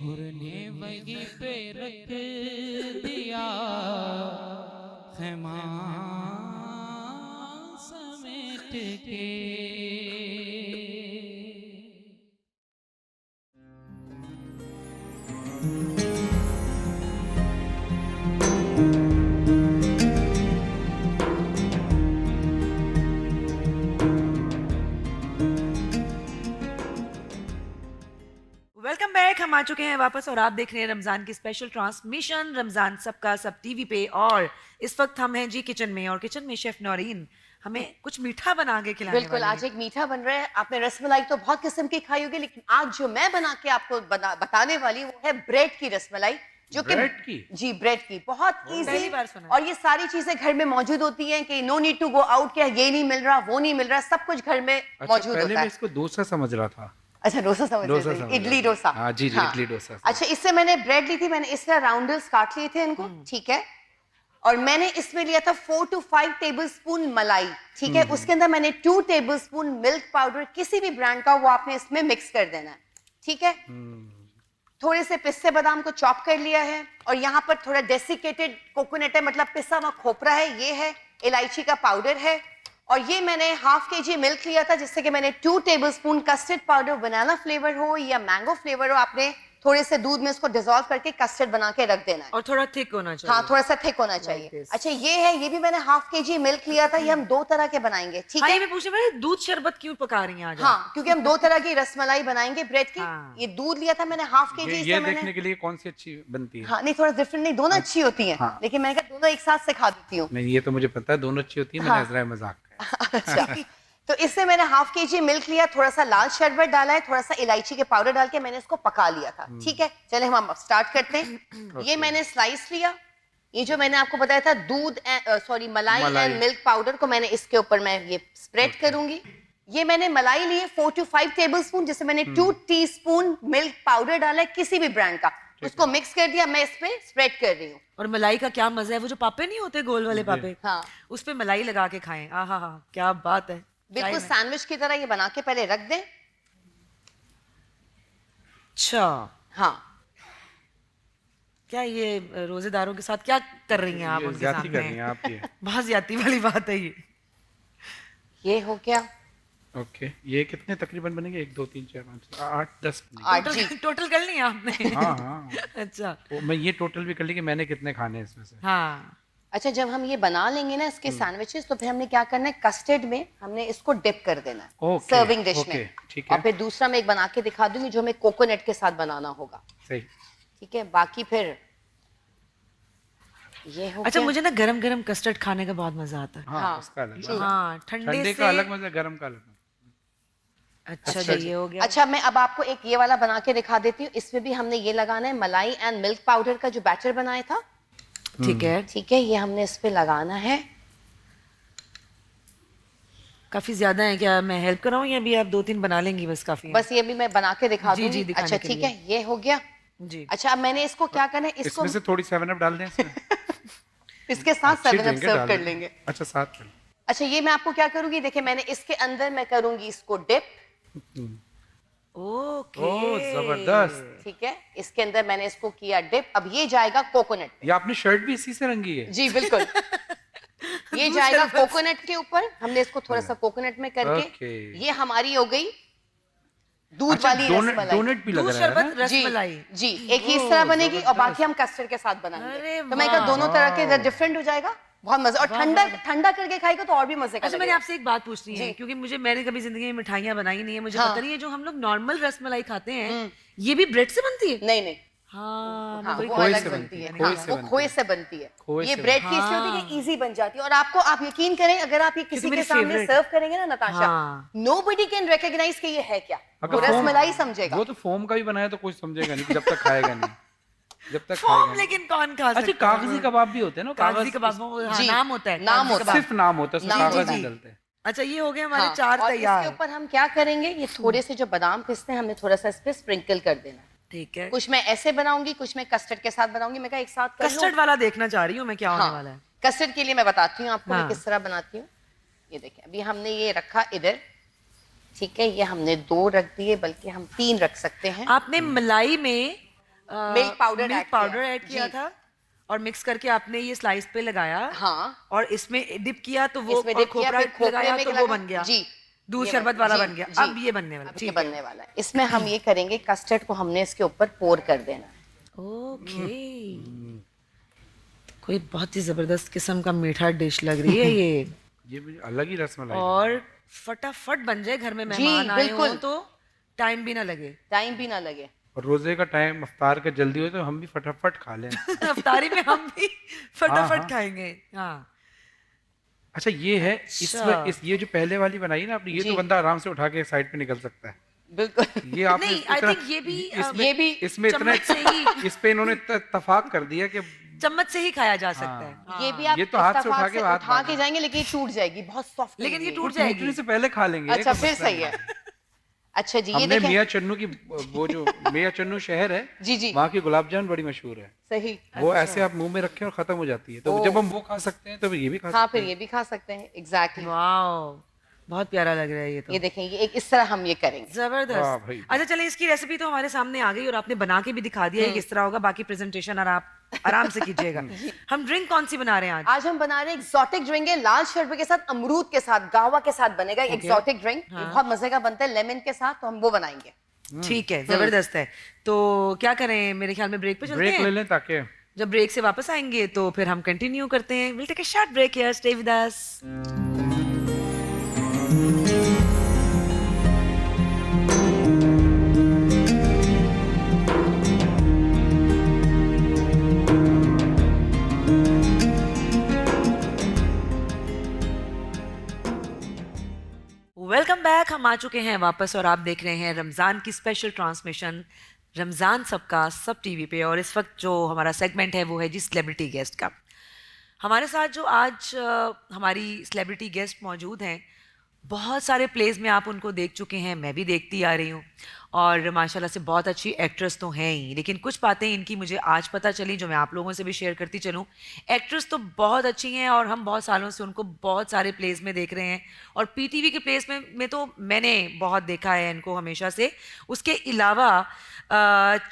हुरने वही पे रख दिया खैमा समेट के। Welcome back. हम आ चुके हैं वापस और आप देख रहे हैं रमजान की स्पेशल ट्रांसमिशन रमजान सबका सब टीवी पे। और इस वक्त हम हैं जी किचन में, और किचन में शेफ नौरीन हमें कुछ मीठा बना के खिलाने बिल्कुल, वाली आज एक मीठा बन रहा है। आपने रसमलाई तो बहुत किस्म की खाई होगी, लेकिन आज जो मैं बना के आपको बताने वाली वो है ब्रेड की रसमलाई, जो कि ब्रेड की? जी ब्रेड की, बहुत पहली इजी। बार सुना। और ये सारी चीजें घर में मौजूद होती हैं कि no need to go out, क्या ये नहीं मिल रहा वो नहीं मिल रहा, सब कुछ घर में मौजूद पहले होता मैं है। इसको डोसा समझ रहा था। अच्छा, डोसा समझ डोसा रहे थे, समझ इडली रहा था। डोसा। हाँ जी जी, इडली डोसा। अच्छा, इससे मैंने ब्रेड ली थी, मैंने इस तरह राउंडल्स काट लिए थे इनको, ठीक है। और मैंने इसमें लिया था 4 to 5 टेबलस्पून मलाई, ठीक है। उसके अंदर मैंने 2 टेबलस्पून मिल्क पाउडर, किसी भी ब्रांड का, वो आपने इसमें मिक्स कर देना है, ठीक है। थोड़े से पिस्ते बादाम को चॉप कर लिया है, और यहाँ पर थोड़ा डेसिकेटेड कोकोनट है, मतलब पिसा हुआ खोपरा है, ये है। इलायची का पाउडर है, और ये मैंने ½ kg मिल्क लिया था, जिससे कि मैंने 2 tablespoon custard powder, banana flavour हो या मैंगो फ्लेवर हो, आपने थोड़े से दूध में इसको डिसॉल्व करके कस्टर्ड बना के रख देना है। और थोड़ा थिक होना चाहिए। हाँ, थोड़ा सा थिक होना चाहिए। अच्छा, ये है, ये भी मैंने ½ kg मिल्क लिया था। ये हम 2 तरह के बनाएंगे, ठीक हाँ, है। ये मैं पूछने वाली, दूध शरबत क्यों पका रही हैं आज? हाँ, क्योंकि हम 2 तरह की रसमलाई बनाएंगे ब्रेड की। हाँ। ये दूध लिया था मैंने ½ kg, ये इसमें देखने मैंने, के लिए कौन सी अच्छी बनती है? हाँ नहीं, थोड़ा डिफरेंट नहीं, दोनों अच्छी होती हैं, हाँ। लेकिन मैंने कहा दोनों एक साथ सिखा देती हूँ। नहीं, ये तो मुझे पता है दोनों अच्छी होती है, मैंने हाँ। हज़रा मजाक का। अच्छा, तो इससे मैंने ½ kg मिल्क लिया, थोड़ा सा लाल शरबत डाला है, थोड़ा सा इलायची के पाउडर डाल के मैंने इसको पका लिया था, ठीक है। चले हम स्टार्ट करते हैं। ये मैंने स्लाइस लिया, ये जो मैंने आपको बताया था दूध मलाई एंड मिल्क पाउडर को मैंने इसके ऊपर मैं ये स्प्रेड करूंगी। ये मैंने मलाई ली है 4 to 5 टेबलस्पून, जिसमें मैंने 2 टीस्पून मिल्क पाउडर डाला है, किसी भी ब्रांड का, उसको मिक्स कर दिया, मैं इस पे स्प्रेड कर रही हूँ। और मलाई का क्या मजा है, वो जो पापे नहीं होते गोल वाले पापे, हाँ, उस पे मलाई लगा के खाएं, आहा हा, क्या बात है। बिल्कुल सैंडविच की तरह ये बना के पहले रख दें। अच्छा, हाँ, क्या ये रोजेदारों के साथ क्या कर रही हैं आप ये उनके ज्यादती कर रही सामने? हैं आप ये। बहुत ज्यादती वाली बात है ये हो गया। ओके, ये कितने तकरीबन बनेंगे? 1 2 3 4 5 8 10 8 जी। टोटल कर लिया आपने? हाँ हाँ। अच्छा, तो मैं ये टोटल भी कर ली कि मैंने कितने खाने हैं इसमें से। हाँ। अच्छा, जब हम ये बना लेंगे ना इसके सैंडविचेस, तो फिर हमने क्या करना है, कस्टर्ड में हमने इसको डिप कर देना है, ओके, सर्विंग डिश ओके, में। ठीक है। और फिर दूसरा मैं एक बना के दिखा दूंगी जो हमें कोकोनट के साथ बनाना होगा, सही। ठीक है। बाकी फिर ये हो अच्छा, गया। मुझे ना गरम गरम कस्टर्ड खाने का बहुत मजा आता है। हाँ, हाँ, उसका अलग। हाँ, ठंडे ठंडे से। का अलग मजा, गरम का अलग। अच्छा जी, ये हो गया। अच्छा, मैं अब आपको एक ये वाला बना के दिखा देती हूँ। इसमें भी हमने ये लगाना है मलाई एंड मिल्क पाउडर का जो बैटर बनाया था, ठीक है। ठीक है। ये हमने इस पे लगाना है। काफी ज्यादा है क्या? मैं हेल्प कराऊं या भी आप 2-3 बना लेंगी? बस काफी है। बस ये भी मैं बना के दिखा जी, दूंगी। जी, दिखाने अच्छा, के ठीक लिए। है, ये हो गया जी। अच्छा, अब मैंने इसको क्या करना है, इसको इसमें से थोड़ी 7 अप डाल दें इसमें। इसके साथ अच्छी 7 अप देंगे, सर्व डाल कर दें। लेंगे। अच्छा, साथ कर। अच्छा, ये मैं आपको क्या करूंगी, देखिए मैंने इसके अंदर मैं करूंगी इसको डिप, ओके। ओह, जबरदस्त। ठीक है। इसके अंदर मैंने इसको किया डिप। अब ये जाएगा कोकोनट पे। ये आपने शर्ट भी इसी से रंगी है? जी बिल्कुल। ये जाएगा कोकोनट के ऊपर। हमने इसको थोड़ा सा कोकोनट में करके, ओके। ये हमारी हो गई दूध वाली रसमलाई। डोनट भी लग दूध रहा है शरबत ना? रसमलाई। जी, एक ही इस तरह बनेगी और बाकी हम कस्टर्ड के साथ बनाएंगे। अरे तो मैं कहा दोनों तरह के डिफरेंट हो जाएगा, बहुत मजा। और ठंडा ठंडा करके खाएगा तो और भी मजे का अच्छा, मैंने लगेगा। आपसे एक बात पूछनी है, क्योंकि मैंने कभी जिंदगी में मिठाइयाँ बनाई नहीं है, मुझे पता नहीं है। जो हम लोग नॉर्मल रसमलाई खाते हैं, ये भी ब्रेड से बनती है? नहीं नहीं, हाँ, हाँ, वो खोए अलग से बनती है। बनती हाँ, है, वो खोए से बनती है। खोए ये से ब्रेड की इसलिए होती है कि इजी बन जाती है। और आपको, आप यकीन करें, अगर आप ये किसी मेरी के सामने favorite सर्व करेंगे ना नताशा, हाँ। नोबडी कैन रिकॉग्नाइज कि ये है क्या। अगर वो फोम- रसमलाई समझेगा। वो तो फोम का भी बनाया तो कोई समझेगा नहीं, जब तक खाएगा नहीं, जब तक फोम खाएगा नहीं। लेकिन कौन खा सकता अच्छा, है? कागजी कबाब भी होते हैं ना? कागजी कबाब, हाँ, जी, नाम होता है, नाम कागजी होता कबाब। सिर्फ नाम होता है, उसमें नाम कागज होता नहीं है। डलते। अच्छा, ये हो गए हमारे हाँ, 4 और तैयार। इसके ऊपर हम क्या करेंगे, ये थोड़े से जो बादाम पिस्ते हैं हमने थोड़ा सा इस पे स्प्रिंकल कर देना। ठीक है, कुछ मैं ऐसे बनाऊंगी, कुछ मैं कस्टर्ड के साथ बनाऊंगी। मैं कहा एक साथ कर लूं। कस्टर्ड वाला देखना चाह रही हूँ मैं, क्या होने वाला है। कस्टर्ड के लिए मैं बताती हूँ आपको हाँ। मैं किस तरह बनाती हूँ। ये देखें, अभी हमने ये रखा इधर, ठीक है, ये हमने 2 रख दिए, बल्कि हम 3 रख सकते हैं। आपने मलाई में मिल्क पाउडर ऐड किया था और मिक्स करके आपने ये स्लाइस पे लगाया। हाँ, और इसमें डिप किया तो वो, इसमें और dip किया, खोपरा फिर खोपरे लगाया में तो लगा। वो बन गया। जी, दूध ये शरबत बन- वाला जी, बन गया। जी। अब ये बनने वाला। अब ये ठीक है, बनने वाला है। इसमें हम ये करेंगे, कस्टर्ड को हमने इसके ऊपर पोर कर देना। ओके। कोई बहुत ही जबरदस्त किस्म का मीठा डिश लग रही है ये। ये भी अलग ही रसमलाई है। और फटाफट बन जाए, घर में जी, मेहमान आए हो बिल्कुल। तो टाइम भी ना लगे। टाइम भी ना लगे। और रोजे का टाइम, अफ्तार का जल्दी हो तो हम भी फटाफट खा लें। अफ्तारी में हम भी हाँ। फटाफट खाएंगे। हाँ, अच्छा, ये है अच्छा। ये जो पहले वाली बनाई ना आपने, ये जी। तो बंदा आराम से उठा के साइड पे निकल सकता है। बिल्कुल। ये आपने नहीं, I think ये भी, ये भी इसमें इतना चम्मच से ही इस पे इन्होंने इत्तेफाक कर दिया कि चम्मच से ही खाया जा सकता है। हाँ। ये भी आप ये तो हाथ से इत्तेफाक उठा के हाथ उठा के मारना। जाएंगे, लेकिन ये टूट जाएगी, बहुत सॉफ्ट। लेकिन ये टूट टूटने जाएगी। से पहले खा लेंगे। अच्छा, एक फिर मसला सही नहीं। है। अच्छा जी, ये हमने देखें। मियाँ चन्नू की, वो जो मियाँ चन्नू शहर है, जी जी, वहाँ की गुलाब जामुन बड़ी मशहूर है। सही। वो ऐसे आप मुंह में रखें और खत्म हो जाती है। तो ओ। जब हम वो खा सकते हैं तो ये भी खा हाँ, सकते फिर ये भी खा सकते हैं। एग्जैक्टली। वाओ, बहुत प्यारा लग रहा है ये तो। ये देखें, ये एक इस तरह हम ये करेंगे। वाह जबरदस्त। भाई। अच्छा, चलें, इसकी रेसिपी तो हमारे सामने आ गई और आपने बना के भी दिखा दिया है किस तरह होगा। बाकी प्रेजेंटेशन और आप आराम से कीजिएगा। हम ड्रिंक कौन सी बना रहे हैं आज? आज हम बना रहे हैं एक्सोटिक ड्रिंक है, लाल शरबत के साथ, अमरूद के साथ, गावा के साथ बनेगा एक्सोटिक ड्रिंक। ये बहुत मजे का बनता है लेमन के साथ, तो हम वो बनाएंगे। ठीक है, जबरदस्त है। तो क्या करें, मेरे ख्याल में ब्रेक पे चलते ब्रेक ले हैं। लें ताकि जब ब्रेक से वापस आएंगे तो फिर हम कंटिन्यू करते हैं। Will take a short break here, stay with us. Welcome back. हम आ चुके हैं वापस और आप देख रहे हैं रमज़ान की स्पेशल ट्रांसमिशन रमज़ान सबका सब टीवी पे। और इस वक्त जो हमारा सेगमेंट है वो है जी सेलिब्रिटी गेस्ट का। हमारे साथ जो आज हमारी सेलिब्रिटी गेस्ट मौजूद हैं, बहुत सारे प्लेस में आप उनको देख चुके हैं, मैं भी देखती आ रही हूँ, और माशाल्लाह से बहुत अच्छी एक्ट्रेस तो हैं ही। लेकिन कुछ बातें इनकी मुझे आज पता चली जो मैं आप लोगों से भी शेयर करती चलूँ। एक्ट्रेस तो बहुत अच्छी हैं और हम बहुत सालों से उनको बहुत सारे प्लेस में देख रहे हैं, और पीटीवी के प्लेस में तो मैंने बहुत देखा है इनको हमेशा से। उसके अलावा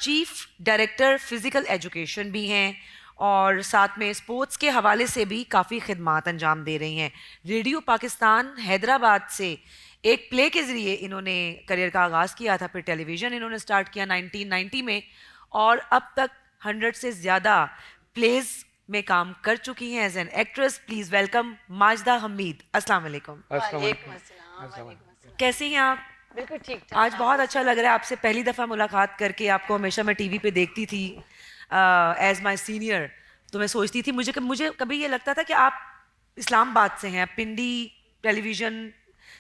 चीफ डायरेक्टर फ़िज़िकल एजुकेशन भी हैं, और साथ में स्पोर्ट्स के हवाले से भी काफ़ी खिदमात अंजाम दे रही हैं। रेडियो पाकिस्तान हैदराबाद से एक प्ले के ज़रिए इन्होंने करियर का आगाज़ किया था, फिर टेलीविज़न इन्होंने स्टार्ट किया 1990 में, और अब तक 100 से ज़्यादा प्लेस में काम कर चुकी हैं as an actress. Please welcome Majida Hamid. अस्सलाम वालेकुम। कैसी हैं आप? बिल्कुल ठीक। आज बहुत अच्छा लग रहा है आपसे पहली दफ़ा मुलाकात करके। आपको हमेशा मैं टीवी पे देखती थी एज माय सीनियर, तो मैं सोचती थी, मुझे कभी ये लगता था कि आप इस्लामाबाद से हैं, पिंडी टेलीविज़न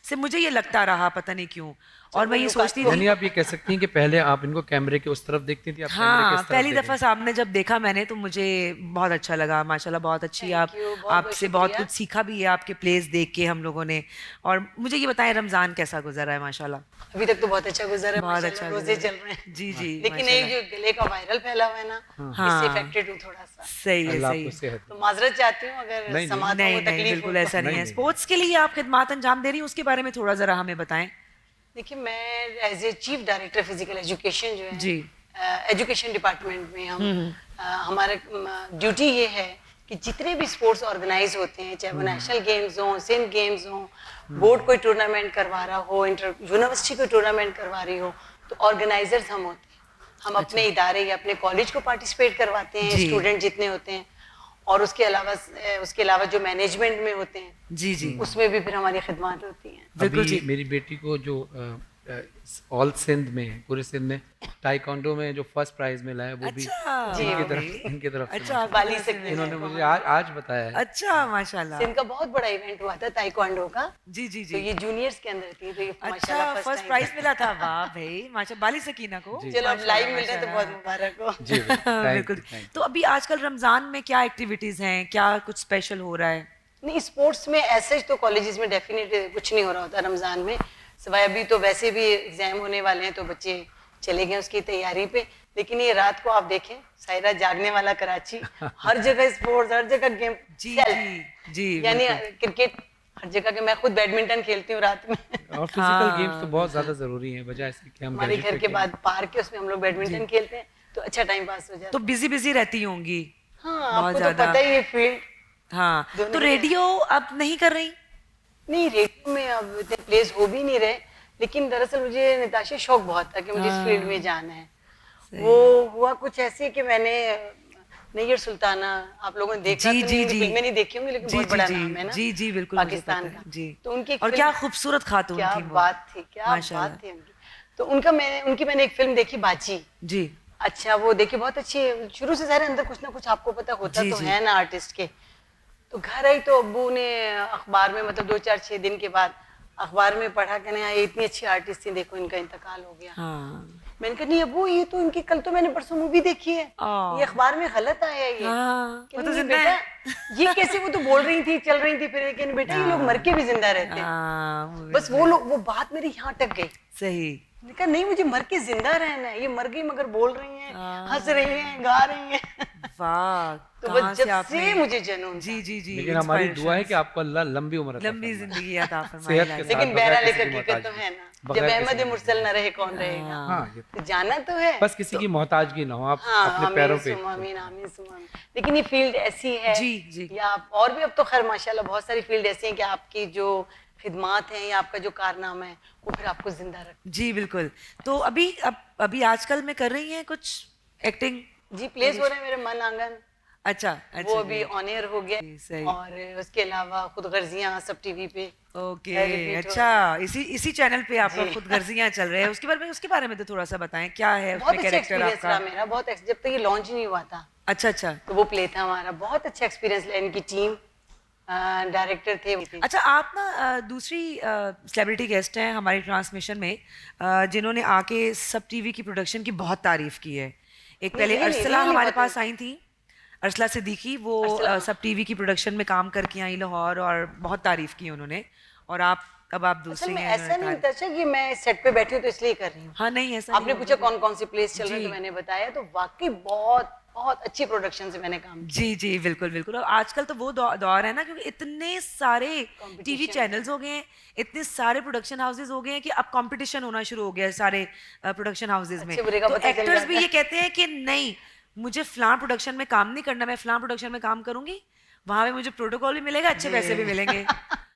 से मुझे ये लगता रहा, पता नहीं क्यों। और मैं ये सोचती थी, यानी आप ये कह सकती हैं कि पहले आप इनको कैमरे के उस तरफ देखती थी, आप कैमरे के हाँ, इस तरफ पहली देख दफ़ा सामने जब देखा मैंने तो मुझे बहुत अच्छा लगा। माशाल्लाह बहुत अच्छी आप, आपसे बहुत कुछ सीखा भी है आपके प्लेस देख के हम लोगों ने। और मुझे ये बताएं, रमज़ान कैसा गुजरा है? माशाल्लाह अभी तक तो बहुत अच्छा गुजरा है, बहुत माशाल्लाह, अच्छा रोजे गुजरा चल रहे हैं। जी जी, लेकिन एक जो गले का वायरल फैला हुआ है ना, इससे अफेक्टेड हूँ थोड़ा सा। सही है, अल्लाह सही आपको है। सेहत तो माजरत चाहती हूँ अगर नहीं, समाज नहीं को नहीं, तकलीफ बिल्कुल हो। ऐसा नहीं है। नहीं। स्पोर्ट्स के लिए आप खिदमात अंजाम दे रही हैं, उसके बारे में थोड़ा ज़रा हमें बताएं। देखिए, मैं as a chief director physical education जो है जी, एजुकेशन डिपार्टमेंट में हम हमारा ड्यूटी ये है कि जितने भी स्पोर्ट्स ऑर्गेनाइज होते हैं, चाहे वो नेशनल गेम्स हों, सिंध गेम्स हों, बोर्ड कोई टूर्नामेंट करवा रहा हो, यूनिवर्सिटी कोई टूर्नामेंट करवा रही हो, तो ऑर्गेनाइजर्स हम होते हैं। हम अपने इदारे या अपने कॉलेज को पार्टिसिपेट करवाते हैं, स्टूडेंट जितने होते हैं, और उसके अलावा जो मैनेजमेंट में होते हैं जी जी उसमें भी फिर हमारी खिदमत होती हैं। अभी मेरी बेटी को जो ऑल सिंध में, पूरे सिंध में टाइकोंडो में जो फर्स्ट प्राइज मिला है वो भी इनकी तरफ से। अच्छा, बाली से इन्होंने मुझे आज बताया है। अच्छा माशाल्लाह। सिंध का बहुत बड़ा इवेंट हुआ था ताइक्वांडो का। जी जी तो जी। ये जूनियर्स के अंदर थी, तो ये अच्छा, माशाल्लाह फर्स्ट प्राइज मिला था। वाह भाई माशा, बाली सकीना को। चलो अब लाइव मिल रहा है तो बहुत मुबारक हो। जी बिल्कुल। तो अभी आजकल रमजान में क्या एक्टिविटीज हैं, क्या कुछ स्पेशल हो रहा है? नहीं, स्पोर्ट्स में ऐसे तो कॉलेजेस में डेफिनेटली कुछ नहीं हो रहा होता रमजान में, सिवाय अभी तो वैसे भी एग्जाम होने वाले हैं तो बच्चे चले गए उसकी तैयारी पे। लेकिन ये रात को आप देखें, सायरा जागने वाला कराची, हर जगह स्पोर्ट्स, हर जगह गेम। जी जी जी। यानी क्रिकेट हर जगह के, मैं खुद बैडमिंटन खेलती हूँ रात में। और फिजिकल गेम्स तो बहुत ज्यादा जरूरी हैं, बजाय इसके कि हम हमारे घर के बाद पार्क है, उसमें हम लोग बैडमिंटन खेलते हैं, तो अच्छा टाइम पास हो जाता है। तो बिजी रहती होंगी। हाँ, बहुत आपको तो ज्यादा। पता ही है फील्ड। हाँ, तो रेडियो अब नहीं कर रही? नहीं, रेडियो में अब इतने प्लेस हो भी नहीं रहे, लेकिन दरअसल मुझे निताशा शौक बहुत था कि मुझे इस फील्ड में जाना है। वो हुआ कुछ ऐसे कि मैंने नैयर सुल्ताना, आप लोगों ने देखा जी तो जी नहीं, जी फिल्में नहीं देखी होंगी, लेकिन बहुत बड़ा नाम है ना। जी जी बिल्कुल, पाकिस्तान का। जी। तो उनकी और क्या खूबसूरत खातून क्या थी वो। बात थी, क्या बात थी उनकी। तो उनकी मैंने एक फिल्म देखी, बाजी। जी। अच्छा, वो देखी, बहुत अच्छी। शुरू से सारे अंदर कुछ ना कुछ आपको पता होता तो है ना आर्टिस्ट के। तो घर आई तो अब्बू ने अखबार में, मतलब 2-4-6 दिन के बाद अखबार में पढ़ा कि नहीं, इतनी अच्छी आर्टिस्ट थी, देखो इनका इंतकाल हो गया। हाँ। मैंने कहा नहीं अब्बू, ये तो इनकी कल तो मैंने परसों मूवी देखी है, ये अखबार में गलत आया है ये। हाँ, वो तो बेटा ये कैसे, वो तो बोल रही थी, चल रही थी, फिर लेकिन बेटा ये लोग मर के भी जिंदा रहते हैं। बस वो बात मेरी यहाँ अटक गई। सही। मैंने कहा नहीं, मुझे मर के जिंदा रहना है, ये मर गई मगर बोल रही हैं, हंस रही हैं, गा रही हैं। वाह, तो बस जब से मुझे जुनून। जी जी जी। लेकिन हमारी दुआ है कि आपको अल्लाह लंबी उम्र अता लंबी जिंदगी अता फरमाए। फरमाए। लेकिन बहरहाल एक हकीकत तो है ना, जब अहमद मुरसल न रहे कौन रहेगा। हाँ, तो जाना तो है, बस किसी की मोहताजगी ना हो, आप अपने पैरों पे। लेकिन ये फील्ड ऐसी है जी जी। या और भी अब तो खैर माशाल्लाह बहुत सारी फील्ड ऐसी हैं कि आपकी जो खिदमात हैं या आपका जो कारनामा है वो फिर आपको जिंदा रख। जी बिल्कुल। तो अभी आजकल में कर रही हैं कुछ एक्टिंग? जी, प्लेस हो रहे हैं मेरे मन आंगन। अच्छा, वो अभी ऑन एयर हो गया, सही। और उसके अलावा खुद गर्जियां सब टीवी पे। ओके, अच्छा, इसी चैनल पे आपका खुद गर्जियां चल रहे हैं। उसके बारे में तो थोड़ा सा बताएं, क्या है बहुत उसमें अच्छा कैरेक्टर एक्सपीरियंस आपका? रहा मेरा, बहुत जब तक ये लॉन्च नहीं हुआ था। अच्छा अच्छा। तो वो प्ले था हमारा, बहुत अच्छा एक्सपीरियंस लिया। इनकी टीम, डायरेक्टर थे। अच्छा, आप ना दूसरी सेलिब्रिटी गेस्ट हैं हमारी ट्रांसमिशन में, जिन्होंने आके सब टीवी की प्रोडक्शन की बहुत तारीफ की है। एक पहले अरसला हमारे पास आई थी, अरसला सिद्दीकी, वो सब टीवी की प्रोडक्शन में काम करके आई लाहौर, और बहुत तारीफ की उन्होंने। और अब आप दूसरी हैं। ऐसा नहीं दर्शक कि मैं सेट पे बैठी हूँ तो इसलिए कर रही हूँ। हाँ, नहीं ऐसा आपने पूछा कौन कौन से प्लेस चल रहे हैं, तो मैंने बताया। तो वाकई बहुत बहुत अच्छी प्रोडक्शन से मैंने काम किया। जी जी बिल्कुल बिल्कुल। और आजकल तो वो दौर है ना, क्योंकि इतने सारे टीवी चैनल्स हो गए हैं, इतने सारे प्रोडक्शन हाउसेज हो गए हैं कि अब कंपटीशन होना शुरू हो गया है सारे प्रोडक्शन हाउसेज में। तो एक्टर्स भी ये कहते हैं कि नहीं, मुझे फलां प्रोडक्शन में काम नहीं करना, मैं फलां प्रोडक्शन में काम करूंगी, वहां पे मुझे प्रोटोकॉल भी मिलेगा, अच्छे पैसे भी मिलेंगे।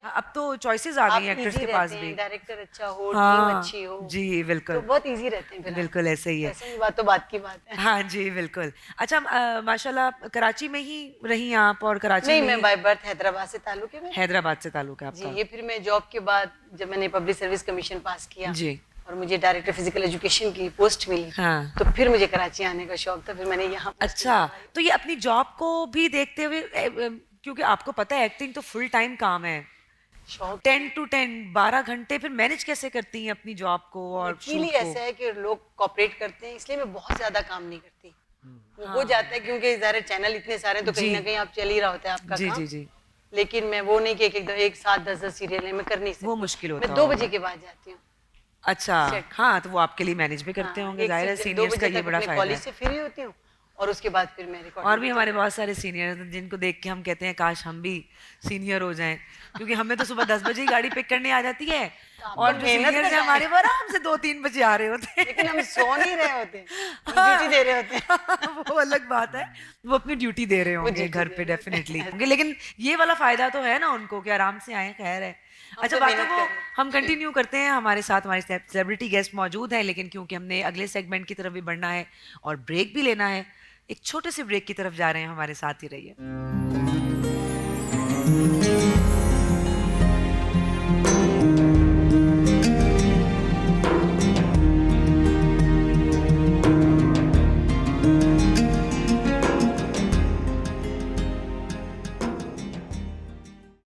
अब तो चॉइसेस आ गई हैं एक्टर्स के पास भी। डायरेक्टर अच्छा हो, टीम अच्छी हो, जी बिल्कुल, तो बहुत इजी रहते हैं। बिल्कुल ऐसे ही है। ऐसे ही बात तो बात की बात है। हाँ जी बिल्कुल। अच्छा, माशाल्लाह कराची में ही रही आप? और कराची नहीं, में मैं बाय बर्थ हैदराबाद से ताल्लुक है। हैदराबाद से ताल्लुक है आपका? जी, ये फिर मैं जॉब के बाद जब मैंने पब्लिक सर्विस कमीशन पास किया जी, और मुझे डायरेक्टर फिजिकल एजुकेशन की पोस्ट मिली, हाँ, तो फिर मुझे कराची आने का शौक था, फिर मैंने यहाँ। अच्छा, तो ये अपनी जॉब को भी देखते हुए, क्योंकि आपको पता है एक्टिंग तो फुल टाइम काम है, 10 to 10 12 घंटे, फिर मैनेज कैसे करती हैं अपनी जॉब को? और एक्चुअली ऐसा है कि लोग कोऑपरेट करते हैं, इसलिए मैं बहुत ज्यादा काम नहीं करती। हो जाता है क्योंकि सारे चैनल इतने सारे, तो कहीं ना कहीं आप चल ही रहा होता है आपका काम। जी जी। लेकिन मैं वो नहीं कि एक साथ 10 सीरियल में कर नहीं सकती, वो मुश्किल होता है। मैं 2 बजे के बाद जाती हूँ। अच्छा, हाँ, तो वो आपके लिए मैनेज भी करते होंगे, जाहिर है, सीनियर्स का ये बड़ा फायदा है। कॉलेज से फ्री होती हूँ और उसके बाद फिर मैं रिकॉर्ड। और भी हमारे बहुत सारे सीनियर जिनको देख के हम कहते हैं काश हम भी सीनियर हो जाएं, क्योंकि हमें तो सुबह 10 बजे ही गाड़ी पिक करने आ जाती है, और जो मेहनत सीनियर्स कर हैं हमारे वो आराम से 2-3 बजे आ रहे होते हैं, लेकिन हम सो नहीं रहे होते, ड्यूटी दे रहे होते हैं। वो अलग बात है, वो अपनी ड्यूटी दे रहे होंगे घर पे डेफिनेटली। लेकिन ये वाला फायदा तो है ना उनको कि आराम से आए, खैर है। अच्छा, तो बातों मेहनत को कर रहे हैं। हम कंटिन्यू करते हैं। हमारे साथ हमारे सेलिब्रिटी गेस्ट मौजूद हैं, लेकिन क्योंकि हमने अगले सेगमेंट की तरफ भी बढ़ना है और ब्रेक भी लेना है, एक छोटे से ब्रेक की तरफ जा रहे हैं, हमारे साथ ही रहिए।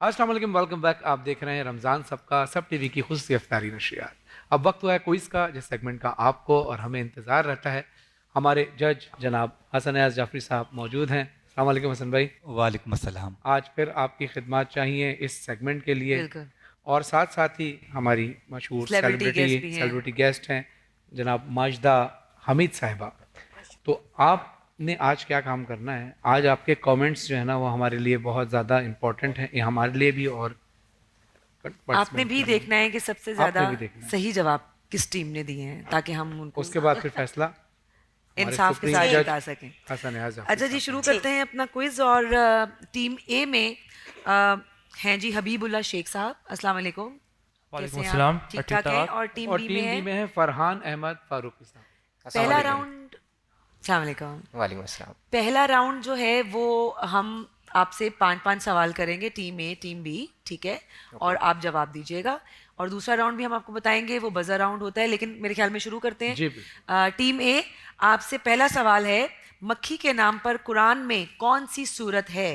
अस्सलाम वालेकुम, वेलकम बैक। आप देख रहे हैं रमज़ान सबका सब टीवी की खुशी इफ्तारी नशियात। अब वक्त हुआ है क्विज़ का, जिस सेगमेंट का आपको और हमें इंतज़ार रहता है। हमारे जज जनाब हसन अयाज जाफरी साहब मौजूद हैं। अस्सलाम वालेकुम हसन भाई। वालेकुम अस्सलाम। आज फिर आपकी खिदमत चाहिए इस सेगमेंट के लिए, बिल्कुल। और साथ साथ ही हमारी मशहूर Celebrity guest भी हैं। सेलिब्रिटी गेस्ट हैं जनाब माजिदा हमीद साहिबा। तो आपने आज क्या काम करना है, आज आपके कमेंट्स जो है ना वो हमारे लिए बहुत ज़्यादा इम्पोर्टेंट हैं, ये हमारे लिए भी, और आपने भी देखना है कि सबसे आपने ज्यादा भी देखना है। सही जवाब किस टीम ने दिए हैं, ताकि हम उनको उसके बाद फिर फैसला हमारे इंसाफ के सुप्रीम साथ जज बता सकें। हसन अयाज जाफरी अच्छा जी, साहब। शुरू करते हैं अपना क्विज। और टीम ए में हैं जी हबीबुल्ला शेख साहब। अस्सलाम वालेकुम। वालेकुम कैसे हैं अस्सलाम, आप? ठीक ठीक ठाक है। ठाक। और टीम और बी टीम बी में में है है फरहान अहमद फारूकी साहब। पहला राउंड। अस्सलाम वालेकुम। वालेकुम अस्सलाम। पहला राउंड जो है वो हम आपसे 5-5 सवाल करेंगे, टीम ए टीम बी, ठीक है, और आप जवाब दीजिएगा। और दूसरा राउंड भी हम आपको बताएंगे, वो बजर राउंड होता है, लेकिन मेरे ख्याल में शुरू करते हैं। जी टीम ए, आपसे पहला सवाल है, मक्खी के नाम पर कुरान में कौन सी सूरत है?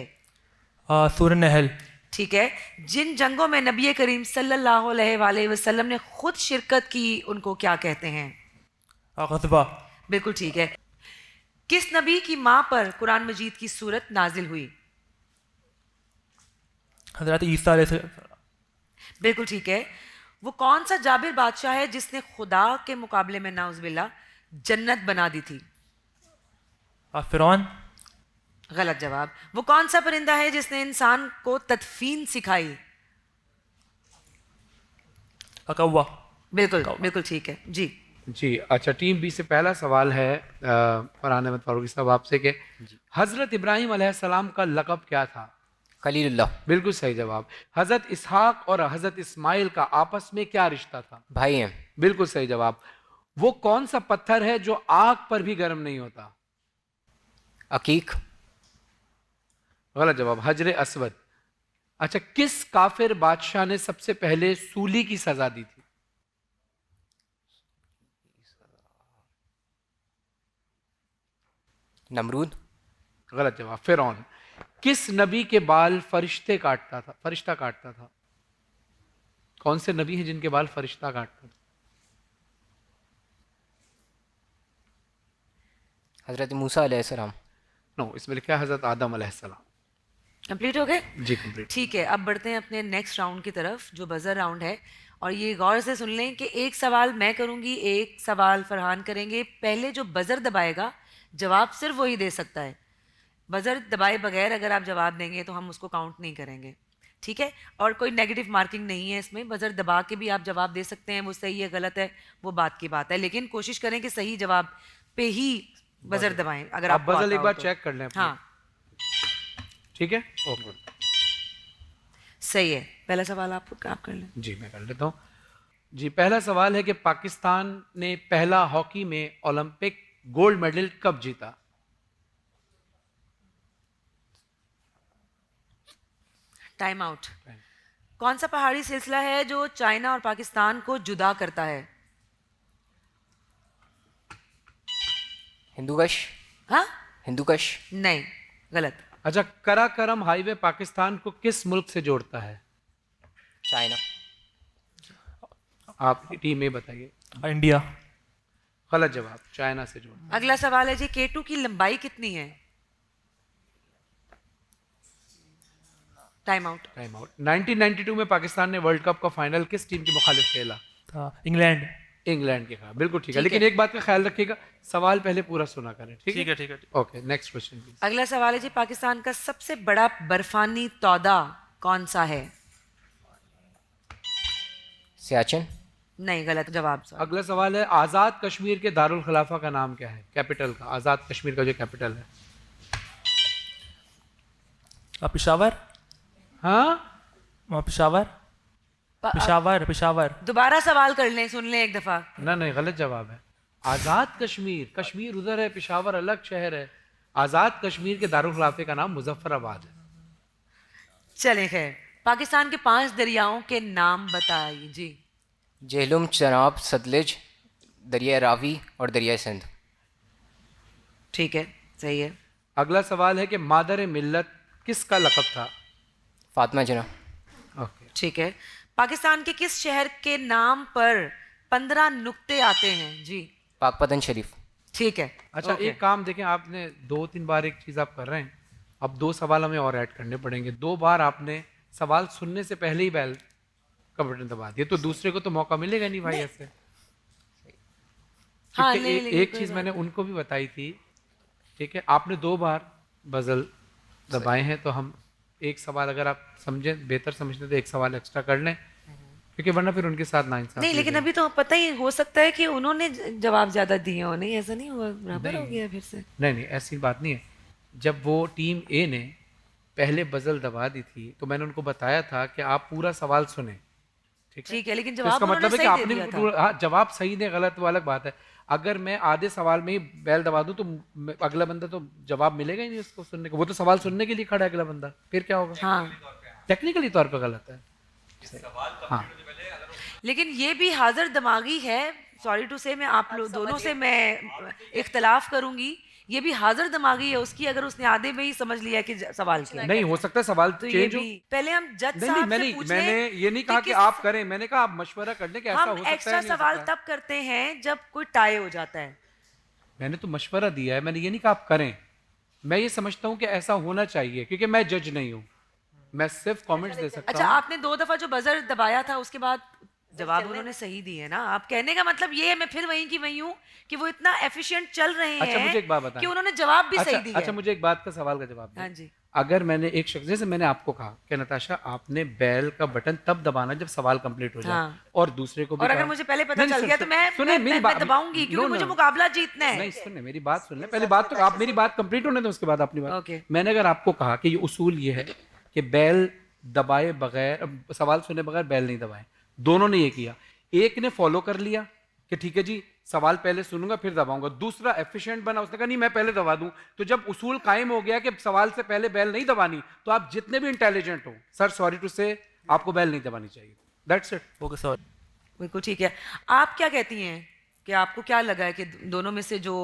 सूरह नहल। ठीक है। जिन जंगों में नबी करीम सल्लल्लाहु अलैहि वसल्लम ने खुद शिरकत की, उनको क्या कहते हैं? ग़ज़वा। बिल्कुल ठीक है। किस नबी की माँ पर कुरान मजीद की सूरत नाजिल हुई? हज़रत ईसा अलैहिस्सलाम। बिल्कुल ठीक है। वो कौन सा जाबिर बादशाह है जिसने खुदा के मुकाबले में नाउज़ुबिल्लाह जन्नत बना दी थी? फ़िरौन। गलत जवाब। वो कौन सा परिंदा है जिसने इंसान को तदफीन सिखाई? कौवा। बिल्कुल बिल्कुल ठीक है जी। जी अच्छा, टीम बी से पहला सवाल है फरहान अहमद फारूकी साहब आपसे कि हज़रत इब्राहीम अलैहिस्सलाम का लक़ब क्या था? खलीलुल्लाह। बिल्कुल सही जवाब। हज़रत इसहाक और हज़रत इस्माइल का आपस में क्या रिश्ता था? भाई हैं। बिल्कुल सही जवाब। वो कौन सा पत्थर है जो आग पर भी गर्म नहीं होता? अकीक। गलत जवाब। हजर असवद। अच्छा, किस काफिर बादशाह ने सबसे पहले सूली की सजा दी थी? नमरूद। गलत जवाब। फिरौन। किस नबी के बाल फरिश्ता काटता था? कौन से नबी हैं जिनके बाल फरिश्ता काटता था? हज़रत मूसा अलैहिस्सलाम। नो, इसमें लिखा है हज़रत आदम अलैहिस्सलाम। कंप्लीट हो गए? जी कंप्लीट। ठीक है, अब बढ़ते हैं अपने नेक्स्ट राउंड की तरफ, जो बजर राउंड है। और ये गौर से सुन लें कि एक सवाल मैं करूंगी, एक सवाल फरहान करेंगे। पहले जो बजर दबाएगा जवाब सिर्फ वही दे सकता है। बजर दबाए बगैर अगर आप जवाब देंगे तो हम उसको काउंट नहीं करेंगे, ठीक है। और कोई नेगेटिव मार्किंग नहीं है इसमें। बजर दबा के भी आप जवाब दे सकते हैं, वो सही है गलत है वो बात की बात है, लेकिन कोशिश करें कि सही जवाब पे ही बजर दबाएं। अगर आप आपको बजर आता एक हो बार तो। चेक कर लें अपने। हाँ ठीक है, ओके सही है। पहला सवाल आप कर लें। जी मैं कर लेता हूँ। जी पहला सवाल है कि पाकिस्तान ने पहला हॉकी में ओलंपिक गोल्ड मेडल कब जीता? Time out. कौन सा पहाड़ी सिलसिला है जो चाइना और पाकिस्तान को जुदा करता है? हिंदूकश। हाँ? हिंदूकश। नहीं, गलत। अच्छा, कराकरम हाईवे पाकिस्तान को किस मुल्क से जोड़ता है? चाइना। आप टीम में बताइए। इंडिया। गलत जवाब। चाइना से जोड़ता अगला सवाल है जी, केटू की लंबाई कितनी है? Time out. Time out. 1992 में पाकिस्तान ने वर्ल्ड कप का फाइनल किस टीम के मुखालिफ खेला? इंग्लैंड। इंग्लैंड के खिलाफ। बिल्कुल ठीक है, लेकिन एक बात का ख्याल रखिएगा, सवाल पहले पूरा सुना करें। ठीक है। Okay, next question please. अगला सवाल है जी, पाकिस्तान का सबसे बड़ा बर्फानी तौदा कौन सा है? सियाचिन। नहीं, गलत जवाब सर। अगला सवाल है, आज़ाद कश्मीर के दारुल खिलाफा का नाम क्या है? कैपिटल का, आज़ाद कश्मीर का जो कैपिटल है। पेशावर। हाँ, पेशावर। पेशावर। पेशावर। दोबारा सवाल कर लें, सुन लें एक दफा। ना नहीं, गलत जवाब है। आज़ाद कश्मीर, कश्मीर उधर है, पेशावर अलग शहर है। आज़ाद कश्मीर के दारुल खिलाफे का नाम मुजफ्फराबाद है। चलें खैर, पाकिस्तान के 5 दरियाओं के नाम बताइए जी। झेलम, चनाब, सतलज, दरिया रावी और दरिया सिंध। ठीक है, सही है। अगला सवाल है कि मादर मिल्लत किसका लक़ब था? फातिमा जिना। ओके, ठीक है। पाकिस्तान के किस शहर के नाम पर 15 नुक्ते आते हैं जी? पाकपतन शरीफ। ठीक है। अच्छा, एक काम देखें, आपने 2-3 बार एक चीज़ आप कर रहे हैं, अब 2 सवाल हमें और ऐड करने पड़ेंगे। 2 बार आपने सवाल सुनने से पहले ही बेल का बटन दबा दिया, तो दूसरे को तो मौका मिलेगा नहीं भाई ऐसे। हाँ, एक चीज़ मैंने उनको भी बताई थी, ठीक है, आपने 2 बार बजल दबाए हैं, तो हम एक सवाल अगर आप समझें, बेहतर समझते तो एक सवाल एक्स्ट्रा कर लें, क्योंकि वरना फिर उनके साथ नाइंसाफी नहीं, लेकिन अभी तो पता ही हो सकता है कि उन्होंने जवाब ज्यादा दिए हो। नहीं, ऐसा नहीं हुआ, बराबर हो गया फिर से। नहीं, ऐसी बात नहीं है। जब वो टीम ए ने पहले बजल दबा दी थी तो मैंने उनको बताया था कि आप पूरा सवाल सुने, ठीक है, लेकिन तो जवाब इसका मतलब है कि उन्होंने सही दे आपने दिया था। हाँ, जवाब सही ने गलत वो अलग बात है। अगर मैं आधे सवाल में ही बैल दबा दूं तो अगला बंदा तो जवाब मिलेगा ही नहीं उसको सुनने को। वो तो सवाल सुनने के लिए खड़ा है अगला बंदा, फिर क्या होगा? हाँ, टेक्निकली तौर पर गलत है। हाँ, लेकिन ये भी हाजिर दिमागी है। सॉरी टू से, मैं आप लोग दोनों से मैं इख्तलाफ करूंगी। ये भी हाजिर दिमागी है उसकी, अगर उसने आधे में ही समझ लिया कि सवाल क्या है। नहीं हो सकता सवाल तो ये चेंज हो। भी पहले हम जज नहीं, साहब मैंने से पूछ मैंने लें ये नहीं कहा कि आप करें, मैंने कहा आप मशवरा कर लें कि ऐसा हो हम सकता है एक्स्ट्रा नहीं हो सवाल सकता है। तब करते हैं जब कोई टाई हो जाता है। मैंने तो मशवरा दिया है, मैंने ये नहीं कहा आप करें। मैं ये समझता हूँ कि ऐसा होना चाहिए, क्योंकि मैं जज नहीं हूँ, मैं सिर्फ कमेंट्स दे सकता अच्छा, हूँ। आपने 2 दफा जो बजर दबाया था उसके बाद जवाब उन्होंने सही दिए ना। आप कहने का मतलब ये है, मैं फिर वहीं की वहीं हूँ कि वो इतना एफिशिएंट चल रहे हैं। अच्छा, मुझे एक बात बताएं कि उन्होंने जवाब भी सही दिया। अच्छा, मुझे एक बात का सवाल का जवाब दें। हाँ जी। अगर मैंने एक शख्स, जैसे मैंने आपको कहा कि नताशा आपने बेल का बटन तब दबाना जब सवाल कंप्लीट हो जाए, हाँ। और दूसरे को भी और अगर कहा- मुझे पहले पता नहीं, चल गया तो मैं दबाऊंगी, क्योंकि मुझे मुकाबला जीतना है। नहीं, सुनने मेरी बात सुन ले पहले। बात तो आप मेरी बात कंप्लीट होने दो, उसके बाद अपनी बात। ओके। मैंने अगर आपको कहा कि ये उसूल ये है कि बेल दबाए बगैर, सवाल सुने बगैर बेल नहीं दबाए, दोनों ने ये किया। एक ने फॉलो कर लिया कि ठीक है जी, सवाल पहले सुनूंगा फिर दबाऊंगा। दूसरा एफिशिएंट बना, उसने कहा नहीं मैं पहले दबा दूं। तो जब उसूल कायम हो गया कि सवाल से पहले बेल नहीं दबानी, तो आप जितने भी इंटेलिजेंट हो, सर सॉरी टू से, आपको बेल नहीं दबानी चाहिए। That's it. Okay sir. बिल्कुल ठीक है। आप क्या कहती हैं कि आपको क्या लगा है कि दोनों में से जो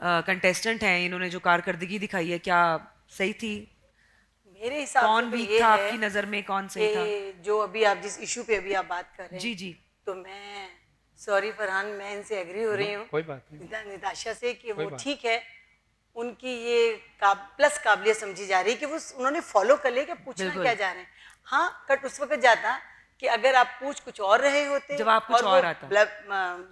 कंटेस्टेंट हैं, इन्होंने जो कारकर्दगी दिखाई है, क्या सही थी? मेरे हिसाब कौन से तो वीक ये था है आपकी नजर में, कौन सही था? कि जो अभी आप जिस इशू पे अभी आप बात कर रहे हैं, जी जी, तो मैं सॉरी फरहान, मैं इनसे एग्री हो रही हूँ कोई बात नहीं। निताशा से कि कोई वो बात ठीक है, उनकी ये प्लस काबिलियत समझी जा रही है कि वो उन्होंने फॉलो कर लिया कि पूछना बिल्कुल। क्या जा रहे हैं। हाँ, कट उस वक्त जाता कि अगर आप पूछ कुछ और रहे होते, जवाब कुछ और आता।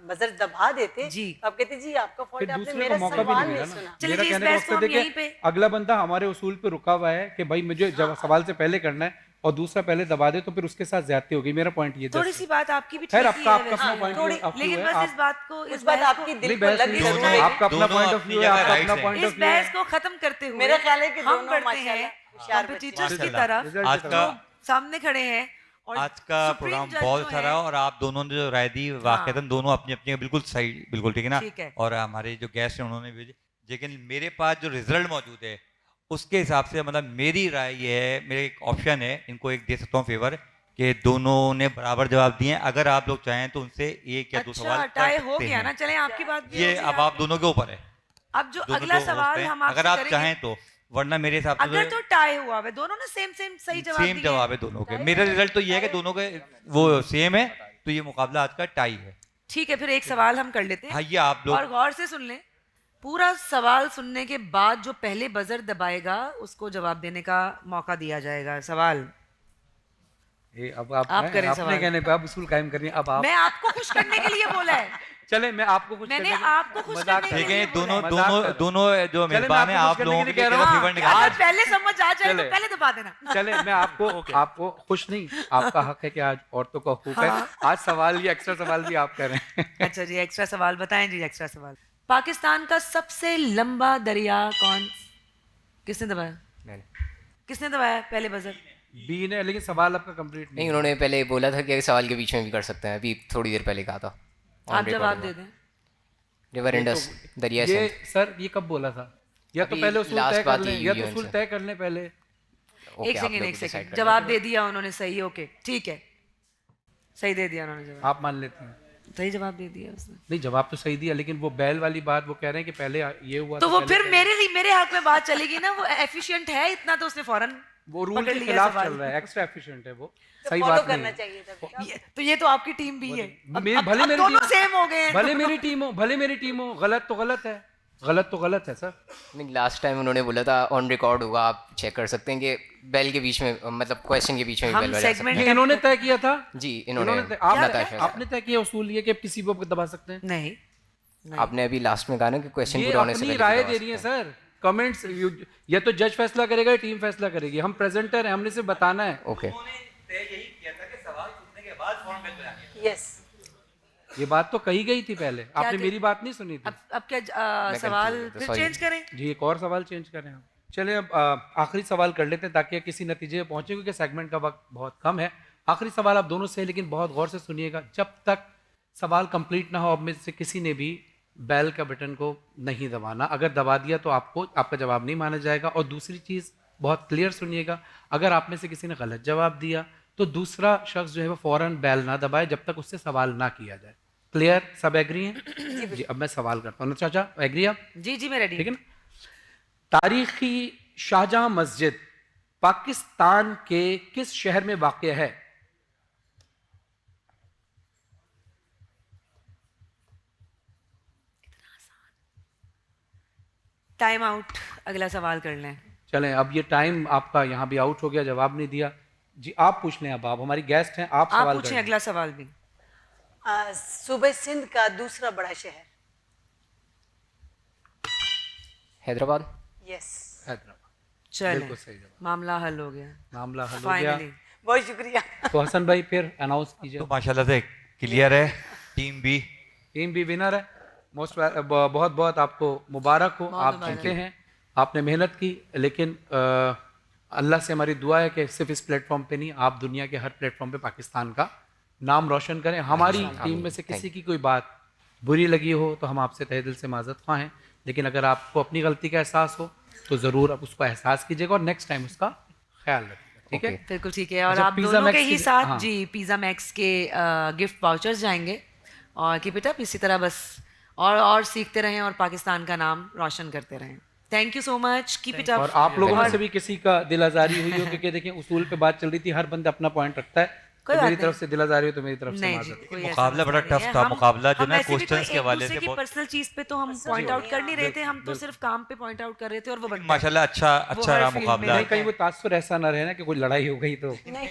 बजर दबा देते जी। तो आप कहते जी आपका फॉल्ट, फिर आपने दूसरे मेरा को मौका भी सवाल नहीं नहीं मिला ना। सुना। चलिए मेरा जी, इस कहने का बहस को मकसद हम है यहीं कि पे- अगला बंदा हमारे उसूल पे रुका हुआ है कि भाई मुझे सवाल से पहले करना है, और दूसरा पहले दबा दे तो फिर उसके साथ ज्यादती होगी। मेरा पॉइंट ये थोड़ी सी बात आपकी भी खैर, ठीक आपका ही है अपना वैसे। point थोड़ी, of view लेकिन है, बस आप- इस बात को, उस इस बात बहस आपकी को, दिल नहीं, को बहस लग नहीं जरूर होना, रही है। आपका अपना दोनों पॉइंट ऑफ अपनी व्यू है, जगह आपका right अपना है। पॉइंट ऑफ इस व्यू है। बहस को खत्म करते हुए मेरा ख्याल है कि हम दोनों बढ़ते हैं माशाल्लाह होशियार बच्चे कॉम्पिटिटर्स की माशाल्लाह। तरफ रिजल्ट आज की का जो सामने खड़े हैं। और आज का सुप्रीम प्रोग्राम जज बहुत जो अच्छा है- रहा, और आप दोनों ने जो राय दी वाकईतन दोनों अपनी अपनी बिल्कुल सही, बिल्कुल ठीक है ना। ठीक है। और हमारे जो गेस्ट हैं उन्होंने भी, लेकिन मेरे पास जो रिजल्ट मौजूद है उसके हिसाब से मतलब मेरी राय ये है, मेरे एक ऑप्शन है, इनको एक दे सकता हूँ फेवर, कि दोनों ने बराबर जवाब दिए हैं। अगर आप लोग चाहें तो उनसे एक या दो अच्छा, सवाल टाई कर हो सकते गया हैं। ना। चलें, आपकी बात भी ये होगी, अब आप दोनों के ऊपर है। अब जो दोनों अगला तो सवाल होस्ट हैं। हम आपसे अगर आप करेंगे, चाहें तो, वरना मेरे हिसाब से अगर तो टाई हुआ है, दोनों ने सेम सेम सही जवाब सेम दिए जवाब हैं। है दोनों के। मेरा रिजल्ट तो ये है कि दोनों के वो सेम है, तो ये मुकाबला आज का टाई है। ठीक है, फिर एक सवाल हम कर लेते हैं। हाँ, ये आप लोग और गौर से सुन लें। पूरा सवाल सुनने के बाद जो पहले बजर दबाएगा उसको जवाब देने का मौका दिया जाएगा। सवाल ये अब आप करें अपने सवाल। कहने पे आप उसूल कायम करिए। अब आप मैं आपको खुश करने के लिए बोला है। चले मैं आपको कुछ मैंने करने के- आपको खुश मजाक करने कर के ठीक है, लिए दोनों बोला दोनों मजाक कर। दोनों जो चले, मैं मेहमान है आपको आप कुछ लोगों करने के के लिए लिए कह रहा हूँ। फेवर निकाल अगर पहले समझ आ जाए चले। तो पहले दबा देना। चले मैं आपको खुश नहीं, आपका हक है कि आज औरतों का हुकूक है। आज सवाल ये एक्स्ट्रा सवाल भी आप कर रहे हैं। अच्छा जी, एक्स्ट्रा सवाल बताएं जी, एक्स्ट्रा सवाल। पाकिस्तान का सबसे लंबा दरिया कौन? किसने दबाया? मैंने किसने दबाया पहले बजर? बी ने, लेकिन सवाल आपका कंप्लीट नहीं, नहीं। उन्होंने पहले बोला था कि सवाल के बीच में भी कर सकते हैं, अभी थोड़ी देर पहले कहा था। आप जवाब दे दें। रिवर इंडस, दरिया ये सिंध। सर ये कब बोला था? या तो अभी पहले उसूल last तय कर बात लें, ही या हुई तो है उसूल उनसे। तय कर लें पहले। ओके, एक आप सेकंड, लोग एक decide सेकंड, कर जवाब दे दिया उन्होंने, सही, ओके ठीक है, सही दे दिया उन्होंने जवाब, आप मान लेते हैं? सही जवाब दे दिया उसने। नहीं, जवाब तो सही दिया, लेकिन वो बैल वाली बात वो कह रहे हैं कि पहले ये हुआ तो वो पहले फिर मेरे हक में बात चलेगी ना, वो एफिशिएंट है इतना तो उसने फौरन वो रूल पकड़ के लिया खिलाफ सवाल। चल रहा है, एक्स्ट्रा एफिशिएंट है वो। सही फॉलो बात करना नहीं है। चाहिए था। तो ये तो आपकी टीम भी है। भले मेरी दोनों टीम- सेम हो गए हैं। भले मेरी टीम हो, भले मेरी टीम हो, गलत तो गलत है, गलत तो गलत है सर। नहीं, लास्ट टाइम उन्होंने बोला था, ऑन रिकॉर्ड होगा, आप चेक कर सकते हैं कि बेल के बीच में, मतलब क्वेश्चन के बीच में भी हम बेल बजा सकते segment- नहीं, इन्होंने तय किया था। हैं। जी, इन्होंने तय- बताया शायद। आपने तय किया उसूल ये कि किसी को दबा सकते हैं। नहीं, आपने अभी लास्ट में कहा ना कि क्वेश्चन ये पूरा होने से अपनी पहले राय दबा दे रही है सकते हैं। सर। कमेंट्स या तो जज फैसला करेगा या टीम फैसला करेगी। हम प्रेजेंटर हैं, हमने सिर्फ बताना है। ओके, यस, ये बात तो कही गई थी पहले, आपने थे? मेरी बात नहीं सुनी थी। अब क्या सवाल confused हूँ, फिर sorry। चेंज करें? जी, एक और सवाल चेंज करें हम। चलिए अब आखिरी सवाल कर लेते हैं ताकि किसी नतीजे पे पहुंचे, क्योंकि सेगमेंट का वक्त बहुत कम है। आखिरी सवाल आप दोनों से है, लेकिन बहुत गौर से सुनिएगा। जब तक सवाल कंप्लीट ना हो, अब में से किसी ने भी बेल का बटन को नहीं दबाना। अगर दबा दिया तो आपका जवाब नहीं माना जाएगा। और दूसरी चीज़ बहुत क्लियर सुनिएगा, अगर आप में से किसी ने गलत जवाब दिया तो दूसरा शख्स जो है वो फ़ौरन बेल ना दबाए जब तक उससे सवाल ना किया जाए। क्लियर? सब एग्री हैं? जी, अब मैं सवाल करता हूँ। चाचा एग्री आप? जी जी, मैं रेडी। ठीक है ना। तारीखी शाहजहां मस्जिद पाकिस्तान के किस शहर में वाक़ है? टाइम आउट, अगला सवाल कर लें। चलें, अब ये टाइम आपका यहाँ भी आउट हो गया, जवाब नहीं दिया। जी आप पूछ लें, अब आप हमारी गेस्ट हैं, आप सवाल आप पूछें करें। अगला सवाल भी। सूबे सिंध का दूसरा बड़ा शहर। हैदराबाद। यस, हैदराबाद। चलें, बिल्कुल सही जवाब। मामला हल हो गया, मामला हल हो गया। फाइनली। बहुत शुक्रिया। तो हसन भाई फिर अनाउंस कीजिए। तो माशाल्लाह से क्लियर है, टीम बी टीम भी विनर है। बहुत बहुत आपको मुबारक हो, आप जीते हैं। आपने मेहनत की, लेकिन अल्लाह से हमारी दुआ है कि सिर्फ इस प्लेटफॉर्म पे नहीं, आप दुनिया के हर प्लेटफॉर्म पे पाकिस्तान का नाम रोशन करें। हमारी टीम में से किसी की कोई बात बुरी लगी हो तो हम आपसे तहे दिल से माज़रत ख्वाह हैं, लेकिन अगर आपको अपनी गलती का एहसास हो तो ज़रूर आप उसको एहसास कीजिएगा और नेक्स्ट टाइम उसका ख्याल रखिएगा। ठीक है? बिल्कुल ठीक है। और अच्छा, आप पिज़्ज़ा दोनों के मैक्स ही की- साथ हाँ। जी पिज़्ज़ा मैक्स के गिफ्ट वाउचर्स जाएंगे। और कीप इट अप, इसी तरह बस और सीखते रहें और पाकिस्तान का नाम रोशन करते रहें। Thank you so much, keep it up. और आप लोगों में से भी किसी का दिल आज़ारी हुई हो, क्योंकि देखिए उसूल पे बात चल रही थी, हर बंदा अपना पॉइंट रखता है। कोई तो बात मेरी तरफ नहीं। से दिल आज़ारी हो तो मेरी तरफ से नहीं जी, माज़रत। कोई ऐसा मुकाबला मसला बड़ा नहीं टफ है। था, हम- मुकाबला जो हम ना वैसे भी क्वेश्चंस कोई के हवाले एक से दूसरे की बहुत पर्सनल चीज पे तो हम पॉइंट आउट कर नहीं रहे थे, हम तो सिर्फ काम पे पॉइंट आउट कर रहे थे और वो बनता है। माशाल्लाह अच्छा हर रहा फील्ड में मुकाबला। नहीं, कहीं वो तासुर ऐसा ना रहे ना कि कोई लड़ाई हो गई तो नहीं,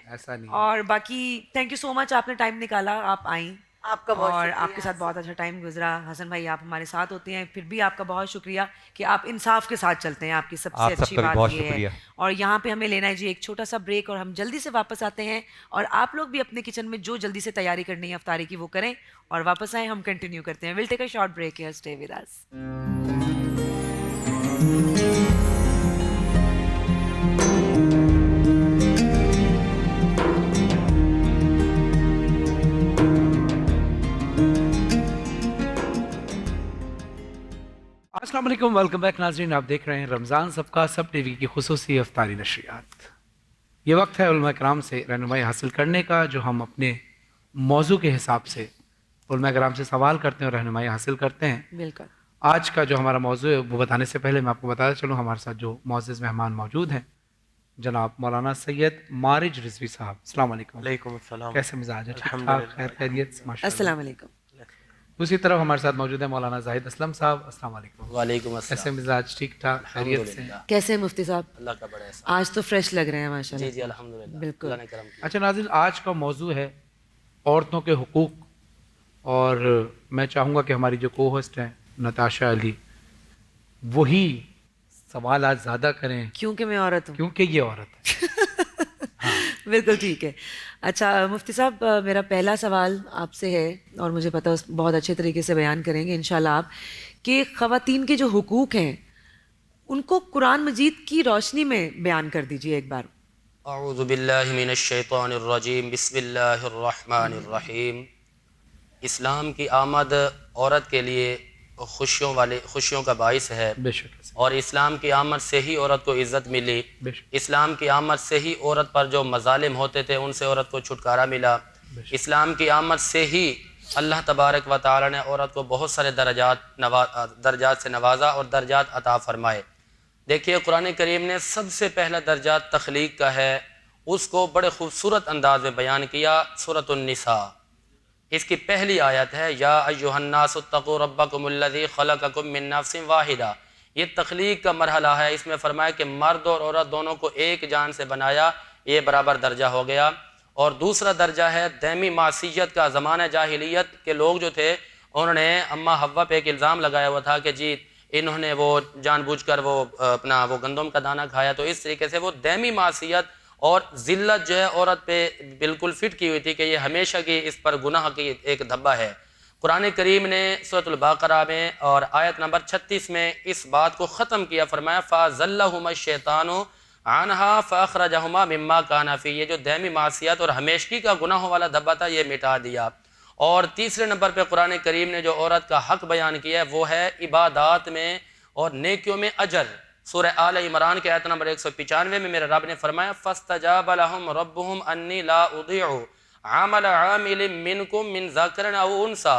ऐसा नहीं। और बाकी थैंक यू सो मच, आपने टाइम निकाला, आप आई आपका बहुत और शुक्रिया। आपके साथ बहुत अच्छा टाइम गुजरा। हसन भाई, आप हमारे साथ होते हैं, फिर भी आपका बहुत शुक्रिया कि आप इंसाफ के साथ चलते हैं, आपकी आप सबसे अच्छी सबका भी बात बहुत ये है। शुक्रिया। और यहाँ पे हमें लेना है जी एक छोटा सा ब्रेक और हम जल्दी से वापस आते हैं। और आप लोग भी अपने किचन में जो जल्दी से तैयारी करनी है अफ्तारी की वो करें और वापस आए, हम कंटिन्यू करते हैं। Will take a short break here, stay with us. अस्सलाम वालेकुम, वेलकम बैक नाज़रीन। आप देख रहे हैं रमज़ान सबका सब टीवी की खुसूसी अफ्तारी नशरियात। ये वक्त है उलमा कराम से रहनुमाई हासिल करने का, जो हम अपने मौजू के हिसाब से उलमा कराम से सवाल करते हैं और रहनुमाई हासिल करते हैं। बिल्कुल। आज का जो हमारा मौजू है वो बताने से पहले मैं आपको बताता चलूँ, हमारे साथ जो मोअज़्ज़िज़ मेहमान मौजूद हैं, जनाब मौलाना सैयद मारिज रिजवी साहब। अस्सलाम वालेकुम। वालेकुम अस्सलाम। कैसे मिजाज है? ठीक ठाक, अल्हम्दुलिल्लाह। खैर खैरियत से? माशाअल्लाह। अस्सलाम वालेकुम। दूसरी तरफ हमारे साथ मौजूद है मौलाना जाहिद असलम साहब। अस्सलाम वालेकुम। वालेकुम अस्सलाम। कैसे मिजाज? ठीक ठाक, खैरियत से? कैसे हैं मुफ्ती साहब? अल्लाह का बड़ा एहसान। आज तो फ्रेश लग रहे हैं माशाल्लाह। जी जी अल्हम्दुलिल्लाह, बिल्कुल। अल्लाह ने करम किया। अच्छा नाज़रीन, आज का मौजू है औरतों के हुकूक, और मैं चाहूँगा कि हमारी जो को होस्ट हैं नताशा अली, वही सवाल आज ज़्यादा करें, क्योंकि मैं औरत हूँ। क्योंकि ये औरत है। बिल्कुल ठीक है। अच्छा मुफ्ती साहब, मेरा पहला सवाल आपसे है, और मुझे पता है बहुत अच्छे तरीके से बयान करेंगे इंशाल्लाह आप, कि ख़वातीन के जो हुकूक हैं उनको कुरान मजीद की रोशनी में बयान कर दीजिए एक बार। अऊज़ु बिल्लाहि मिनश शैतानिर रजीम, बिस्मिल्लाहिर रहमानिर रहीम। इस्लाम की आमद औरत के लिए खुशियों का बाइस है, और इस्लाम की आमद से ही औरत को इज़्ज़त मिली। इस्लाम की आमद से ही औरत पर जो मज़ालिम होते थे उनसे औरत को छुटकारा मिला। इस्लाम की आमद से ही अल्लाह तबारक व तआला ने औरत को बहुत सारे दर्जात से नवाजा और दर्जात अता फरमाए। देखिए कुरान करीम ने सबसे पहला दर्जा तख्लीक का है, उसको बड़े खूबसूरत अंदाज में बयान किया। सूरतुन निसा, इसकी पहली आयत है, या अय्युहन्नासु इत्तक़ू रब्बकुमुल्लज़ी ख़लक़कुम मिन नफ्सिन वाहिदा। ये तख्लीक का मरहला है, इसमें फरमाया कि मर्द और औरत दोनों को एक जान से बनाया, ये बराबर दर्जा हो गया। और दूसरा दर्जा है दैमी मासियत का। ज़माना जाहिलियत के लोग जो थे उन्होंने अम्मा हव्वा पे एक इल्ज़ाम लगाया हुआ था कि जी इन्होंने वो जानबूझकर वो अपना वो गंदम का दाना खाया, तो इस तरीके से वो दैमी मासियत और ज़िल्लत जो है औरत पे बिल्कुल फिट की हुई थी कि ये हमेशा की इस पर गुनाह की एक धब्बा है। कुरान करीम ने सूरतुल बक़रा में और आयत नंबर 36 में इस बात को ख़त्म किया, फरमाया फ़अज़ल्लहुमा शैतानु अनहा फ़अख़रजहुमा मिम्मा काना फ़ी। ये जो दैमी मासियत और हमेशगी का गुनाहों वाला धब्बा था ये मिटा दिया। और तीसरे नंबर पे कुरान करीम ने जो औरत का हक बयान किया है वो है इबादात में और नेकियों में अजर। सूरह आल इमरान के आयत नंबर 195 में मेरे रब ने फरमाया फ़स्तजाब लहुम रब्बुहुम अन्नी ला उदीउ अमल आमिलिन मिनकुम मिन ज़करिन औ उनसा।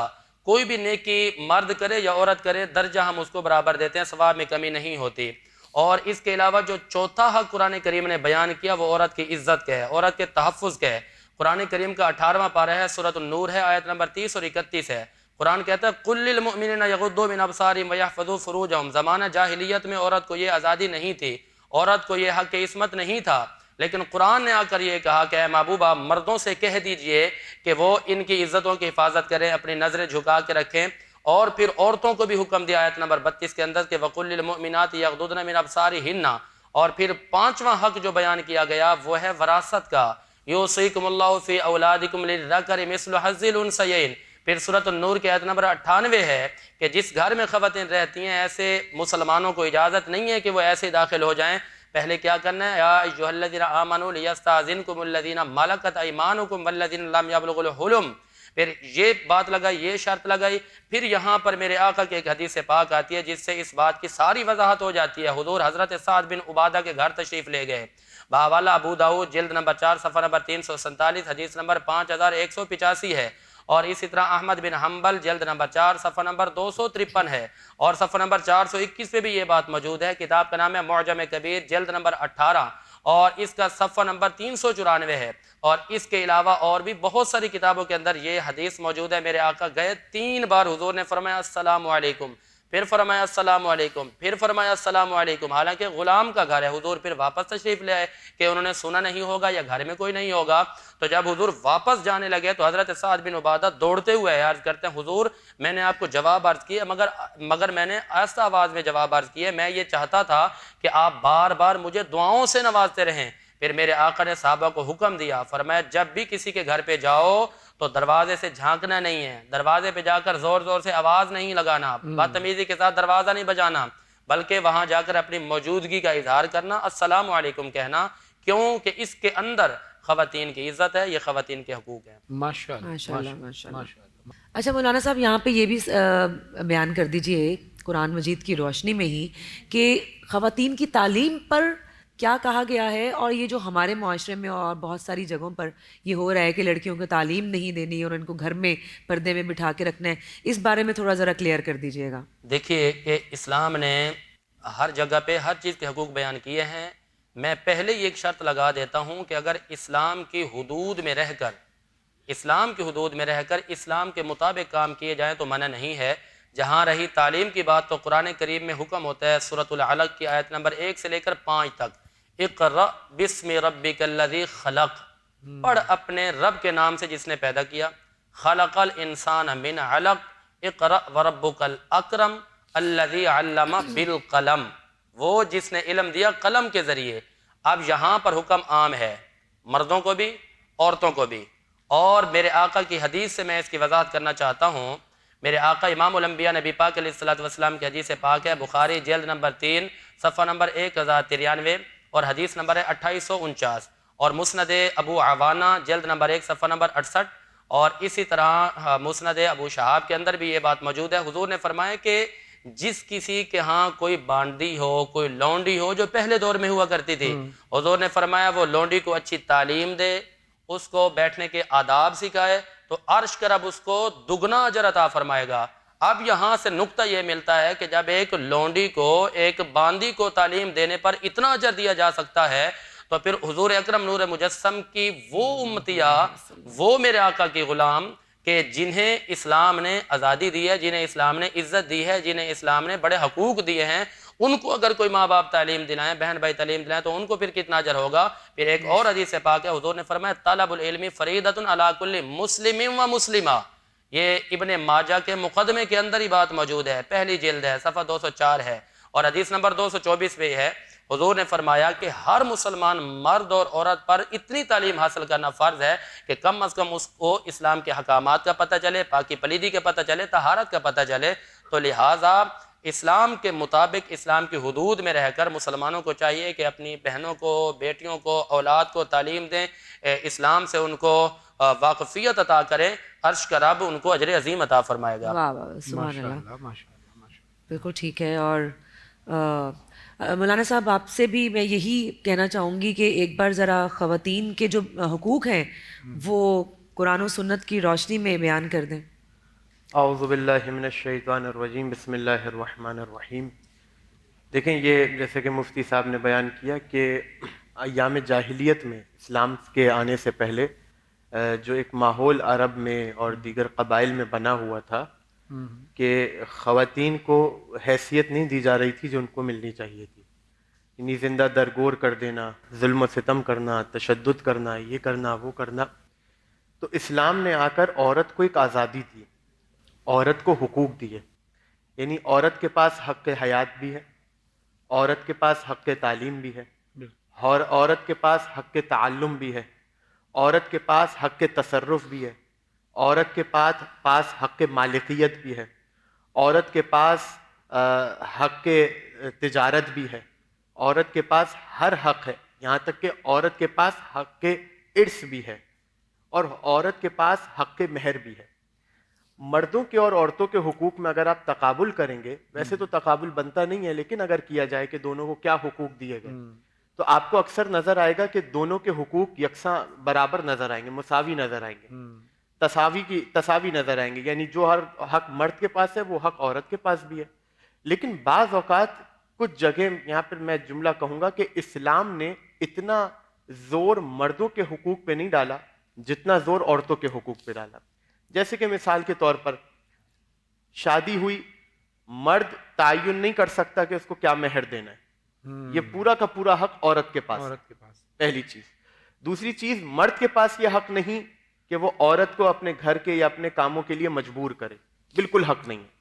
कोई भी नेकी मर्द करे या औरत करे, दर्जा हम उसको बराबर देते हैं, सवाब में कमी नहीं होती। और इसके अलावा जो चौथा हक कुरान करीम ने बयान किया वो औरत की इज्जत का है, औरत के तहफ़्फ़ुज़ का है। कुरान करीम का 18वां पारा है, सूरत नूर है, आयत नंबर 30 और 31 है। कुरान कहता है कुल लिल मुमिनीना यग़ुद्दू मिन अबसारिहिम व यहफ़ज़ू फ़ुरूजहुम। ज़माना जाहिलियत में औरत को ये आज़ादी नहीं थी, औरत को ये हक़ इस्मत नहीं था, लेकिन कुरान ने आकर ये कहा कि ऐ महबूबा मर्दों से कह दीजिए कि वो इनकी इज़्ज़तों की हिफाजत करें, अपनी नज़रें झुका के रखें। और फिर औरतों को भी हुक्म दिया आयत नंबर 32 के अंदर के वक़ुल लिल मुमिनाति यग़ुद्दुना मिन अबसारिहिन्ना। और फिर पाँचवां हक जो बयान किया गया वो है वरासत का, यूसीकुमुल्लाहु फ़ी औलादिकुम लिज़्ज़करि मिस्लु हज़्ज़िल उन्सयैन। फिर सूरत नूर के आयत नंबर 98 है कि जिस घर में ख़वातीन रहती हैं ऐसे मुसलमानों को इजाज़त नहीं है कि वो ऐसे दाखिल हो जाएं। पहले क्या करना है, या अय्युहल्लज़ीना आमनू लियस्ताज़िनकुमुल्लज़ीना मलकत अयमानुकुम वल्लज़ीना लम यबलुगुल हुलुम। फिर ये बात लगाई, ये शर्त लगाई। फिर यहाँ पर मेरे आका की एक हदीस पाक आती है जिससे इस बात की सारी वजाहत हो जाती है। हुजूर हज़रत साद बिन उबादा के घर तशरीफ़ ले गए। बावाला अबू दाऊद जिल्द नंबर 4 सफ़ा नंबर 347 हदीस नंबर 5185 है। और इसी तरह अहमद बिन हम्बल जल्द नंबर 4 सफ़ा नंबर 253 है। और सफ़ा नंबर 421 पे भी ये बात मौजूद है। किताब का नाम है मुअजम कबीर जल्द नंबर 18 और इसका सफ़ा नंबर 394 है। और इसके अलावा और भी बहुत सारी किताबों के अंदर ये हदीस मौजूद है। मेरे आका गए 3 बार, हुजूर ने फरमाया अस्सलामु अलैकुम, फिर फरमाया अस्सलामु अलैकुम, फिर फरमाया अस्सलामु अलैकुम। हालांकि गुलाम का घर है, हुजूर फिर वापस तशरीफ ले आए कि उन्होंने सुना नहीं होगा या घर में कोई नहीं होगा। तो जब हुजूर वापस जाने लगे तो हज़रत साद बिन उबादा दौड़ते हुए अर्ज करते हैं, हुजूर मैंने आपको जवाब अर्ज किया मगर मैंने आहिस्ता आवाज़ में जवाब अर्ज किया। मैं ये चाहता था कि आप बार बार मुझे दुआओं से नवाजते रहें। फिर मेरे आका ने साहबा को हुक्म दिया, फरमाया जब भी किसी के घर पे जाओ तो दरवाजे से झांकना नहीं है, दरवाजे पे जाकर जोर जोर से आवाज नहीं लगाना, बदतमीजी के साथ दरवाजा नहीं बजाना, बल्कि वहां जाकर अपनी मौजूदगी का इजहार करना, अस्सलामु अलैकुम कहना, क्योंकि इसके अंदर खवातीन की इज्जत है, ये खवातीन के हकूक है। माशाअल्लाह। अच्छा मौलाना साहब, यहाँ पे ये भी बयान कर दीजिए कुरान मजीद की रोशनी में ही कि खवातीन की तालीम पर क्या कहा गया है, और ये जो हमारे माशरे में और बहुत सारी जगहों पर ये हो रहा है कि लड़कियों को तालीम नहीं देनी और इनको घर में पर्दे में बिठा के रखना है, इस बारे में थोड़ा ज़रा क्लियर कर दीजिएगा। देखिए कि इस्लाम ने हर जगह पे हर चीज़ के हकूक़ बयान किए हैं। मैं पहले ही एक शर्त लगा देता हूँ कि अगर इस्लाम की हुदूद में रहकर इस्लाम की हुदूद में रहकर इस्लाम के मुताबिक काम किए जाएँ तो मना नहीं है। जहाँ रही तालीम की बात तो कुरान करीम में हुक्म होता है सूरतुल अलक की आयत नंबर 1 से लेकर 5 तक, इक़रा बिस्मि रब्बिकल्लज़ी खलक़, पढ़ अपने रब के नाम से जिसने पैदा किया। खलक़ल इंसान मिन अलक़, इक़रा व रब्बुकल अकरम अल्लज़ी अल्लम बिल कलम, वो जिसने इल्म दिया कलम के ज़रिए। अब यहाँ पर हुक्म आम है, मर्दों को भी औरतों को भी। और मेरे आका की हदीस से मैं इसकी वजाहत करना चाहता हूँ। मेरे आका इमामुल अंबिया नबी पाक अलैहिस्सलातु वस्सलाम की हदीस पाक है, बुखारी जल्द नंबर 3 सफ़ा नंबर 1093 और हदीस नंबर है 2849, और मुस्नद अबू आवाना जल्द नंबर 1 सफ़ा नंबर 68, और इसी तरह मुस्नद अबू शहाब के अंदर भी ये बात मौजूद है। हुजूर ने फरमाया कि जिस किसी के यहाँ कोई बांदी हो, कोई लौंडी हो, जो पहले दौर में हुआ करती थी, हुजूर ने फरमाया वो लौंडी को अच्छी तालीम दे, उसको बैठने के आदाब सिखाए, तो अर्श का रब उसको दुगना अजर अता फरमाएगा। अब यहाँ से नुक्ता ये मिलता है कि जब एक लौंडी को, एक बांदी को तालीम देने पर इतना अजर दिया जा सकता है, तो फिर हुजूर अकरम नूर मुजस्सम की वो उम्मतिया, वो मेरे आका की गुलाम कि जिन्हें इस्लाम ने आज़ादी दी है, जिन्हें इस्लाम ने इज़्ज़त दी है, जिन्हें इस्लाम ने बड़े हकूक़ दिए हैं, उनको अगर कोई माँ बाप तालीम दिलाएं, बहन भाई तालीम दिलाएं, तो उनको फिर कितना अजर होगा। फिर एक और हदीस से पाक है, हुजूर ने फरमाया तलबुल इल्मी फरीदतुन अला कुल्ली मुस्लिमिन व मुस्लिमा। ये इब्ने माजा के मुकदमे के अंदर ही बात मौजूद है, पहली जिल्द है, सफ़ा 204 है, और हदीस नंबर 224 पे है। हुजूर ने फरमाया कि हर मुसलमान मर्द और औरत पर इतनी तालीम हासिल करना फ़र्ज है कि कम अज़ कम उसको इस्लाम के हकामात का पता चले, पाकी पलीदी का पता चले, तहारत का पता चले। तो लिहाजा इस्लाम के मुताबिक, इस्लाम की हुदूद में रहकर मुसलमानों को चाहिए कि अपनी बहनों को, बेटियों को, औलाद को तालीम दें, इस्लाम से उनको वाकफियत अता करें, अर्श का रब उनको अजर अजीम अता फरमाएगा। वाह वाह, सुभान अल्लाह, बिल्कुल ठीक है। और मौलाना साहब, आपसे भी मैं यही कहना चाहूँगी कि एक बार ज़रा ख़वातीन के जो हुकूक़ हैं वो कुरान और सुन्नत की रोशनी में बयान कर दें। औज़ु बिल्लाहि मिनश शैतानिर रजीम, बिस्मिल्लाहिर रहमानिर रहीम। देखें, ये जैसे कि मुफ्ती साहब ने बयान किया कि अय्याम जाहिलियत में, इस्लाम के आने से पहले जो एक माहौल अरब में और दीगर कबाइल में बना हुआ था कि ख़वातीन को हैसियत नहीं दी जा रही थी जो उनको मिलनी चाहिए थी। यानी ज़िंदा दरगोर कर देना, जुल्म सितम करना, तशद्दुद करना, ये करना वो करना। तो इस्लाम ने आकर औरत को एक आज़ादी दी, औरत को हुकूक दिए। यानी औरत के पास हक़ हयात भी है, औरत के पास हक़ तालीम भी है, और औरत के पास हक़ ताल्लुम भी है, औरत के पास हक़ तसर्रुफ़ भी है, औरत के पास हक़ मालिकियत भी है, औरत के पास हक़ तिजारत भी है, औरत के पास हर हक़ है, यहाँ तक कि औरत के पास हक़ इर्स भी है, और औरत के पास हक़ महर भी है। मर्दों के और औरतों के हुकूक में अगर आप तकाबुल करेंगे, वैसे तो तकाबुल बनता नहीं है, लेकिन अगर किया जाए कि दोनों को क्या हुकूक दिए गए, तो आपको अक्सर नजर आएगा कि दोनों के हुकूक यकसा बराबर नजर आएंगे, मुसावी नजर आएंगे, तसावी नजर आएंगे। यानी जो हर हक मर्द के पास है वो हक औरत के पास भी है। लेकिन बाज़ औकात कुछ जगह, यहाँ पर मैं जुमला कहूँगा कि इस्लाम ने इतना जोर मर्दों के हुकूक पे नहीं डाला जितना जोर औरतों के हुकूक पे डाला। जैसे कि मिसाल के तौर पर शादी हुई, मर्द तायुन नहीं कर सकता कि उसको क्या मेहर देना है, ये पूरा का पूरा हक औरत के पास, पहली चीज। दूसरी चीज, मर्द के पास ये हक नहीं कि वो औरत को अपने घर के या अपने कामों के लिए मजबूर करे, बिल्कुल हक नहीं है।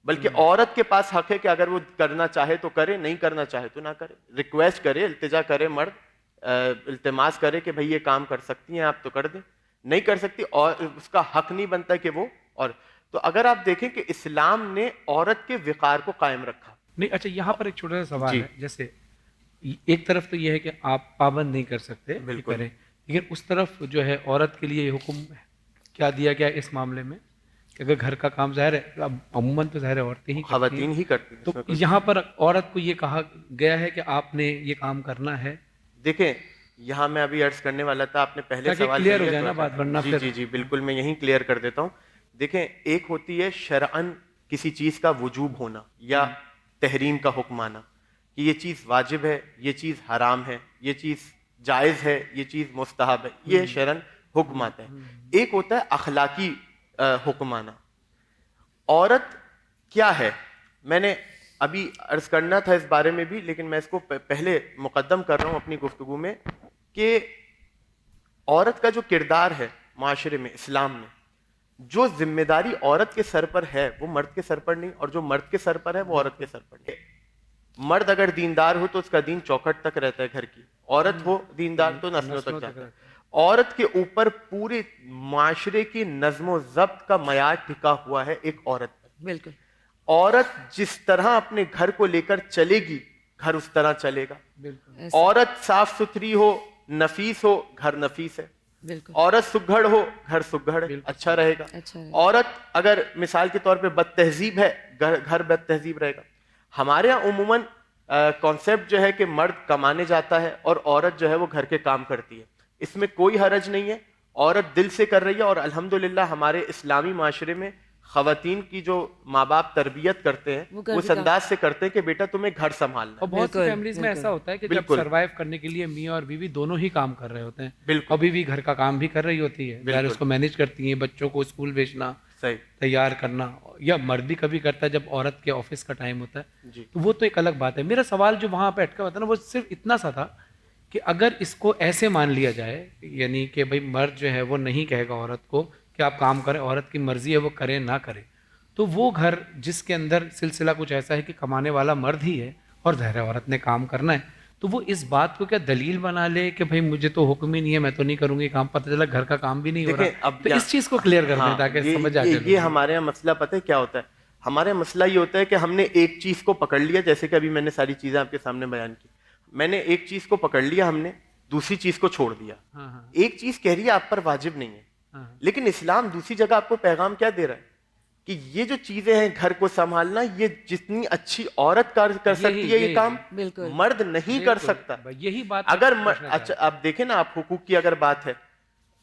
बल्कि औरत के पास हक है कि अगर वो करना चाहे तो करे, नहीं करना चाहे तो ना करे। रिक्वेस्ट करे, इल्तिजा करे, मर्द इल्तिमास करे कि भाई ये काम कर सकती हैं आप तो कर दें, नहीं कर सकती और उसका हक नहीं बनता कि वो। और तो अगर आप देखें कि इस्लाम ने औरत के विकार को कायम रखा। नहीं, अच्छा, यहाँ पर एक छोटा सा सवाल है। जैसे एक तरफ तो यह है कि आप पाबंद नहीं कर सकते, बिल्कुल करें, लेकिन उस तरफ जो है औरत के लिए हुक्म क्या दिया गया इस मामले में कि अगर घर का काम ज़ाहिर है, अब अमूमन तो ज़ाहिर है औरतें ही, ख़वातीन ही करती हैं, तो यहाँ पर औरत को ये कहा गया है कि आपने ये काम करना है। देखें, यहाँ मैं अभी अर्ज करने वाला था, आपने पहले सवाल क्लियर हो जाए ना बात, वरना जी जी जी बिल्कुल, मैं यहीं क्लियर कर देता हूँ। देखें, एक होती है शरअन किसी चीज़ का वजूब होना या तहरीम का हुक्म आना कि ये चीज़ वाजिब है, ये चीज़ हराम है, ये चीज़ जायज़ है, ये चीज़ मुस्तहब है, ये शरअन हुक्म आता है, एक होता है अखलाकी हुक्म आना। औरत क्या है, मैंने अभी अर्ज करना था इस बारे में भी, लेकिन मैं इसको पहले मुकद्दम कर रहा हूं अपनी गुफ्तगू में कि औरत का जो किरदार है माशरे में, इस्लाम में, जो जिम्मेदारी औरत के सर पर है वो मर्द के सर पर नहीं, और जो मर्द के सर पर है वो औरत के सर पर नहीं। मर्द अगर दीनदार हो तो उसका दीन चौखट तक रहता है घर की, औरत हो दीनदार तो नस्लों तक जाता है। औरत के ऊपर पूरे माशरे की नज्म जब्त का मयार टिका हुआ है एक औरत पर। बिल्कुल। औरत जिस तरह अपने घर को लेकर चलेगी घर उस तरह चलेगा। औरत साफ सुथरी हो, नफीस हो, घर नफीस है। औरत सुघड़ हो, घर सुघड़ है, अच्छा रहेगा। औरत अगर मिसाल के तौर पे बदतहजीब है, घर बदतहजीब रहेगा। हमारे यहाँ उमूमन कॉन्सेप्ट जो है कि मर्द कमाने जाता है और औरत जो है वो घर के काम करती है, इसमें कोई हरज नहीं है। औरत दिल से कर रही है, और अल्हम्दुलिल्लाह हमारे इस्लामी माशरे में खवातीन की जो माँ बाप तरबियत करते हैं वो इस अंदाज से करते हैं कि बेटा तुम्हें घर संभालना है। और बहुत सी फैमिलीज में ऐसा होता है कि जब सरवाइव करने के लिए मियाँ और बीवी दोनों ही काम कर रहे होते हैं। बिल्कुल। और बीवी घर का काम भी कर रही होती है, यार उसको मैनेज करती है, बच्चों को स्कूल भेजना, सही तैयार करना, या मर्द भी कभी करता है जब औरत के ऑफिस का टाइम होता है, तो वो तो एक अलग बात है। मेरा सवाल जो वहाँ पे अटका हुआ था ना, वो सिर्फ इतना सा था कि अगर इसको ऐसे मान लिया जाए, यानी कि भाई मर्द जो है वो नहीं कहेगा औरत को कि आप काम करें, औरत की मर्जी है वो करे ना करे, तो वो घर जिसके अंदर सिलसिला कुछ ऐसा है कि कमाने वाला मर्द ही है और ज़ाहिर है औरत ने काम करना है, तो वो इस बात को क्या दलील बना ले कि भाई मुझे तो हुक्म ही नहीं है, मैं तो नहीं करूंगी काम, पता चला घर का काम भी नहीं हो रहा। अब तो इस चीज़ को क्लियर कर दें ताकि समझ आ जाए। ये हमारे यहाँ मसला पता है क्या होता है, हमारे यहाँ मसला ये होता है कि हमने एक चीज़ को पकड़ लिया, जैसे कि अभी मैंने सारी चीज़ें आपके सामने बयान की, मैंने एक चीज़ को पकड़ लिया, हमने दूसरी चीज़ को छोड़ दिया। एक चीज़ कह रही है आप पर वाजिब नहीं है, लेकिन इस्लाम दूसरी जगह आपको पैगाम क्या दे रहा है कि ये जो चीजें हैं घर को संभालना, ये जितनी अच्छी औरत कर सकती है ये काम मर्द नहीं कर सकता। यही बात अगर अच्छा आप देखें ना, आप हुकूक की अगर बात है,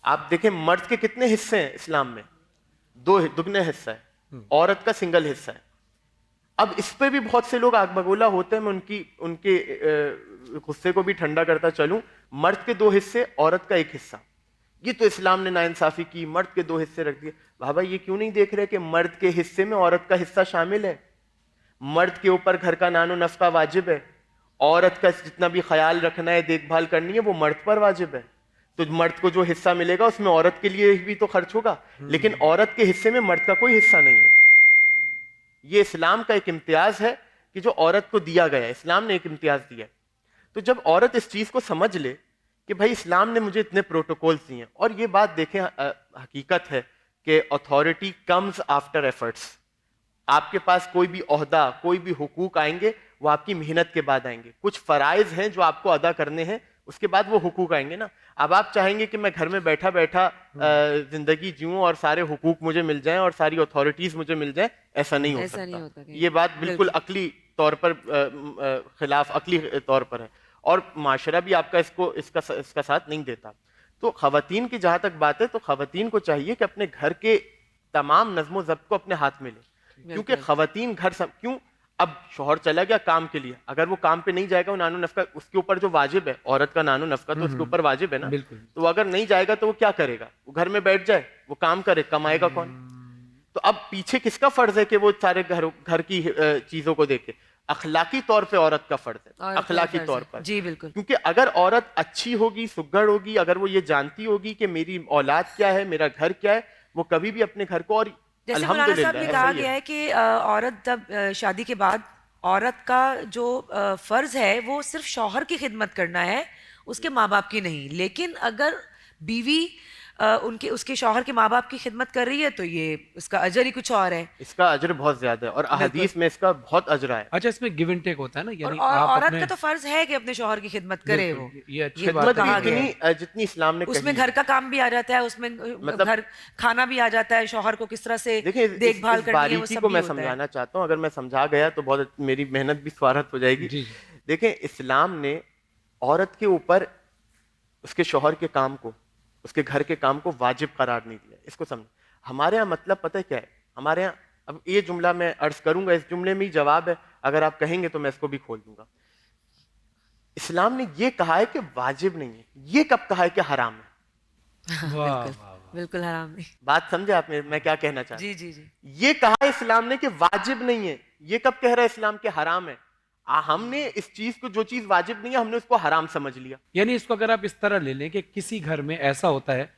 आप देखें मर्द के कितने हिस्से हैं इस्लाम में, दुगने हिस्सा है, औरत का सिंगल हिस्सा है। अब इस पे भी बहुत से लोग आग बगोला होते हैं, मैं उनके गुस्से को भी ठंडा करता चलूं। मर्द के 2 हिस्से, औरत का 1 हिस्सा, ये तो इस्लाम ने नाइंसाफी की, मर्द के 2 हिस्से रख दिए। बाबा ये क्यों नहीं देख रहे कि मर्द के हिस्से में औरत का हिस्सा शामिल है, मर्द के ऊपर घर का नानो नफका वाजिब है, औरत का जितना भी ख्याल रखना है, देखभाल करनी है, वो मर्द पर वाजिब है। तो मर्द को जो हिस्सा मिलेगा उसमें औरत के लिए भी तो खर्च होगा, लेकिन औरत के हिस्से में मर्द का कोई हिस्सा नहीं है। ये इस्लाम का एक इम्तियाज है कि जो औरत को दिया गया है, इस्लाम ने एक इम्तियाज दिया। तो जब औरत इस चीज को समझ ले कि भाई इस्लाम ने मुझे इतने प्रोटोकॉल्स दिए हैं, और ये बात देखें हकीकत है कि अथॉरिटी कम्स आफ्टर एफर्ट्स। आपके पास कोई भी ओहदा, कोई भी हुकूक आएंगे वो आपकी मेहनत के बाद आएंगे। कुछ फराइज हैं जो आपको अदा करने हैं, उसके बाद वो हुकूक आएंगे ना। अब आप चाहेंगे कि मैं घर में बैठा बैठा जिंदगी जीऊं और सारे हुकूक मुझे मिल जाएं और सारी अथॉरिटीज मुझे मिल जाएं, ऐसा नहीं हो सकता। ये बात बिल्कुल अकली तौर पर खिलाफ अकली तौर पर है, और माशरा भी आपका इसका साथ नहीं देता। तो खवातीन की जहां तक बात है, तो खवातीन को चाहिए कि अपने घर के तमाम नज़्मो ज़ब्त को अपने हाथ में ले, क्योंकि खवातीन क्यों, अब शोहर चला गया काम के लिए, अगर वो काम पे नहीं जाएगा, वो नानो नफका उसके ऊपर जो वाजिब है, औरत का नानो नफका तो उसके ऊपर वाजिब है ना, तो अगर नहीं जाएगा तो वो क्या करेगा, वो घर में बैठ जाए, वो काम करे, कमाएगा कौन? तो अब पीछे किसका फर्ज है कि वो सारे घर की चीजों को देखे? अखलाकी तौर पे औरत का फर्ज है, अखलाकी तौर पर। जी बिल्कुल। क्योंकि अगर औरत अच्छी होगी, सुघड़ होगी, अगर वो ये जानती होगी कि मेरी औलाद क्या है, मेरा घर क्या है, वो कभी भी अपने घर को, और जैसे मौलाना साहब ने कहा गया है कि औरत जब शादी के बाद औरत का जो फर्ज है वो सिर्फ शौहर की खिदमत करना है, उसके माँ बाप की नहीं। लेकिन अगर बीवी उसके शौहर के माँ बाप की खिदमत कर रही है तो ये उसका अजर ही कुछ और है, इसका अजर बहुत ज्यादा है, और अहदीस में इसका बहुत अजर है। अच्छा, इसमें गिव एंड टेक होता है ना, यानी औरत का तो फर्ज है कि अपने शौहर की खिदमत करे, वो ये अच्छी बात है। जितनी इस्लाम ने उसमें घर का काम भी आ जाता है, उसमें मतलब घर खाना भी आ जाता है, शौहर को किस तरह से देखभाल करनी है, वो सब को मैं समझाना चाहता हूँ। अगर मैं समझा गया तो बहुत मेरी मेहनत भी स्वार्थ हो जाएगी। देखें, इस्लाम ने औरत के ऊपर उसके शौहर के काम को, उसके घर के काम को वाजिब करार नहीं दिया। इसको समझ, हमारे यहाँ मतलब पता है क्या है, हमारे यहाँ, अब ये जुमला मैं अर्ज करूंगा, इस जुमले में ही जवाब है, अगर आप कहेंगे तो मैं इसको भी खोल दूंगा। इस्लाम ने ये कहा है कि वाजिब नहीं है, ये कब कहा है कि हराम है? बिल्कुल बिल्कुल हराम नहीं। बात समझे आपने मैं क्या कहना चाहता हूं? जी जी जी। ये कहा इस्लाम ने कि वाजिब नहीं है, ये कब कह रहा है इस्लाम के हराम है? हमने इस चीज को, जो चीज वाजिब नहीं है, हमने उसको हराम समझ लिया। यानी इसको अगर आप इस तरह ले लें कि किसी घर में ऐसा होता है